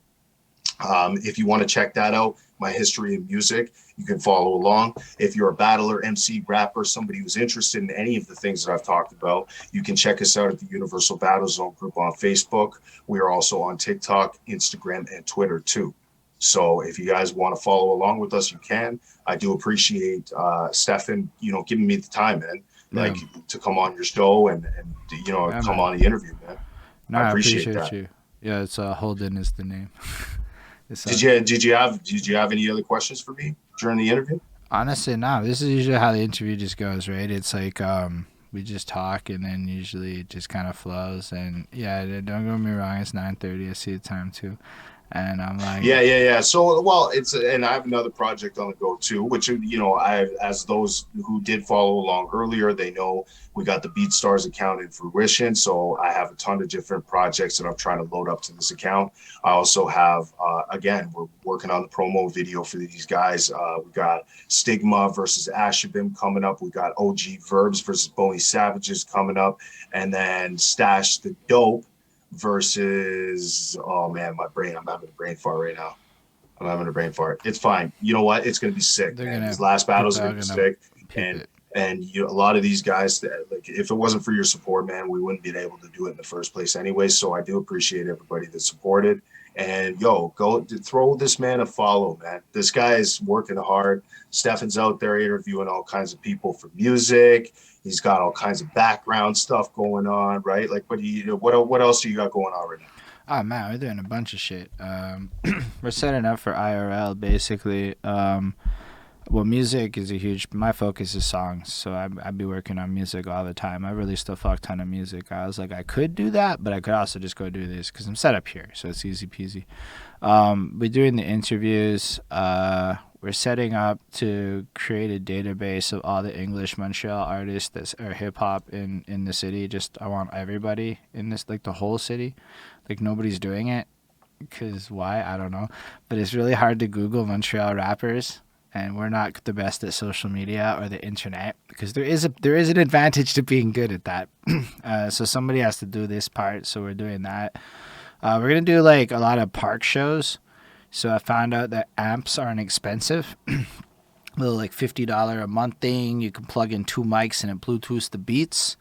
if you want to check that out, my history in music, you can follow along. If you're a battler, MC, rapper, somebody who's interested in any of the things that I've talked about, you can check us out at the Universal Battle Zone group on Facebook. We are also on TikTok, Instagram, and Twitter too. So if you guys want to follow along with us, you can. I do appreciate Stephan, giving me the time, man, like to come on your show and come on the interview, man.
No,
I
I
appreciate
appreciate
that.
you. Yeah, it's Holden is the name.
Did you have any other questions for me during the interview?
Honestly, no. This is usually how the interview just goes, right? It's like we just talk, and then usually it just kind of flows. And yeah, don't get me wrong, it's 9:30. I see the time too, and I'm like,
Yeah. So, well, and I have another project on the go too, which, as those who did follow along earlier, they know we got the BeatStars account in fruition. So I have a ton of different projects that I'm trying to load up to this account. I also have, again, we're working on the promo video for these guys. We got Stigma versus Ashabim coming up. We got OG Verbs versus Boney Savages coming up, and then Stash the Dope versus, oh man, I'm having a brain fart right now. I'm having a brain fart. It's fine. You know what? It's gonna be sick, man. These last battles are gonna be sick. And a lot of these guys, that, like, if it wasn't for your support, man, we wouldn't be able to do it in the first place anyway. So I do appreciate everybody that supported. And go throw this man a follow, man. This guy is working hard. Stephan's out there interviewing all kinds of people for music. He's got all kinds of background stuff going on, right? Like, what else do you got going on right now?
oh man, we're doing a bunch of shit. We're setting up for IRL basically. Well, music is my focus is songs, so I'd be working on music all the time. I released a fuck ton of music. I was like, I could do that, but I could also just go do this because I'm set up here, so it's easy peasy. We're doing the interviews. We're setting up to create a database of all the English Montreal artists that are hip-hop in the city. I want everybody in this, like the whole city. Like, nobody's doing it because why? I don't know. But it's really hard to Google Montreal rappers. And we're not the best at social media or the internet because there is an advantage to being good at that. So somebody has to do this part. So we're doing that. We're gonna do like a lot of park shows. So I found out that amps aren't expensive. Little like $50 a month thing. You can plug in 2 mics and it Bluetooths the beats.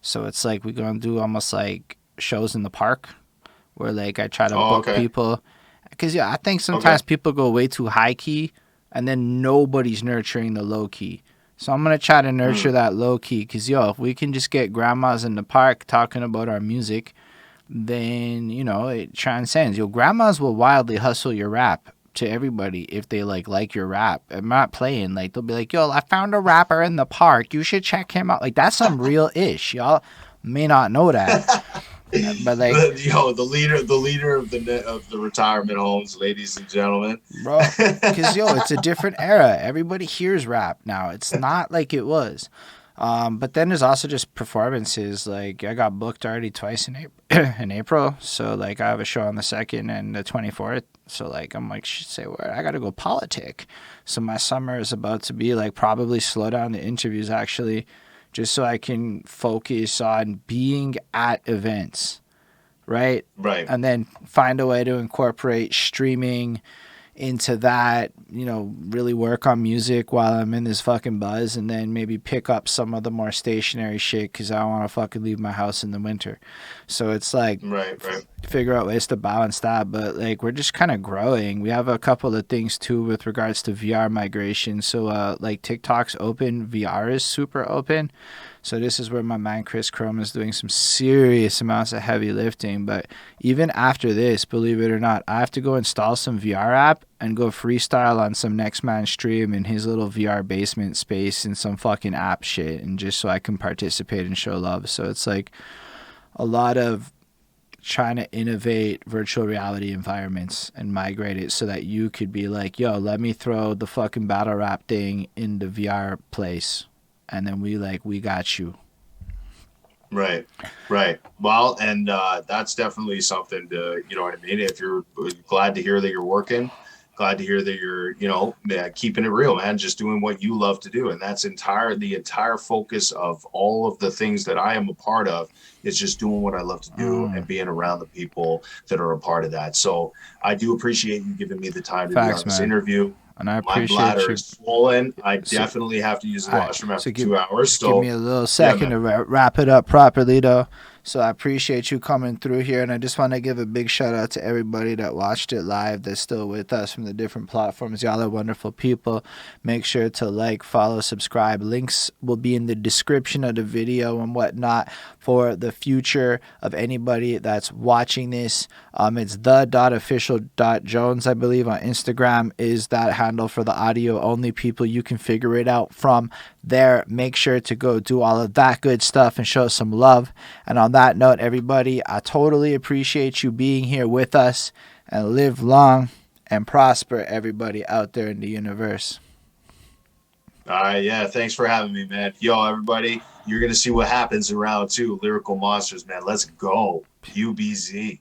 So it's like we're gonna do almost like shows in the park where like I try to book people. Because I think sometimes people go way too high key. And then nobody's nurturing the low key. So I'm going to try to nurture that low key. Because, if we can just get grandmas in the park talking about our music, then, it transcends. Grandmas will wildly hustle your rap to everybody if they, like your rap. I'm not playing. Like, they'll be like, I found a rapper in the park. You should check him out. Like, that's some real ish. Y'all may not know that. But like,
the leader of the retirement homes, ladies and gentlemen,
bro, because it's a different era. Everybody hears rap now. It's not like it was. But then there's also just performances. Like, I got booked already twice in April. So like, I have a show on the 2nd and the 24th. So like, I'm like, say what? I gotta go politic. So my summer is about to be like probably slow down the interviews actually. Just so I can focus on being at events, right?
Right.
And then find a way to incorporate streaming into that, really work on music while I'm in this fucking buzz, and then maybe pick up some of the more stationary shit because I don't want to fucking leave my house in the winter. So it's like,
right.
figure out ways to balance that. But like we're just kind of growing. We have a couple of things too with regards to VR migration. So like TikTok's open, VR is super open. So this is where my man Chris Chrome is doing some serious amounts of heavy lifting. But even after this, believe it or not, I have to go install some VR app and go freestyle on some next man stream in his little VR basement space and some fucking app shit, and just so I can participate and show love. So it's like a lot of trying to innovate virtual reality environments and migrate it so that you could be like, yo, let me throw the fucking battle rap thing in the VR place. And then we got you.
Right, right. Well, and that's definitely something to, you know what I mean? If you're glad to hear that you're working, glad to hear that you're, keeping it real, man, just doing what you love to do. And that's the entire focus of all of the things that I am a part of is just doing what I love to do and being around the people that are a part of that. So I do appreciate you giving me the time to be
Facts,
on this
man.
interview.
And I
My
appreciate
bladder
you.
is swollen. I
So,
definitely have to use the
all right.
washroom
So
after 2 hours.
just give me
So
a little
yeah,
second
man.
to wrap it up properly, though. So I appreciate you coming through here, and I just want to give a big shout out to everybody that watched it live, that's still with us from the different platforms. Y'all are wonderful people. Make sure to like, follow, subscribe. Links will be in the description of the video and whatnot for the future of anybody that's watching this. It's the.official.jones, I believe, on Instagram is that handle for the audio only people. You can figure it out from there. Make sure to go do all of that good stuff and show some love. And on that note, everybody, I totally appreciate you being here with us, and live long and prosper, everybody out there in the universe.
Yeah, thanks for having me, man. Yo, everybody, you're gonna see what happens in round two. Lyrical Monsters, man. Let's go. UBZ.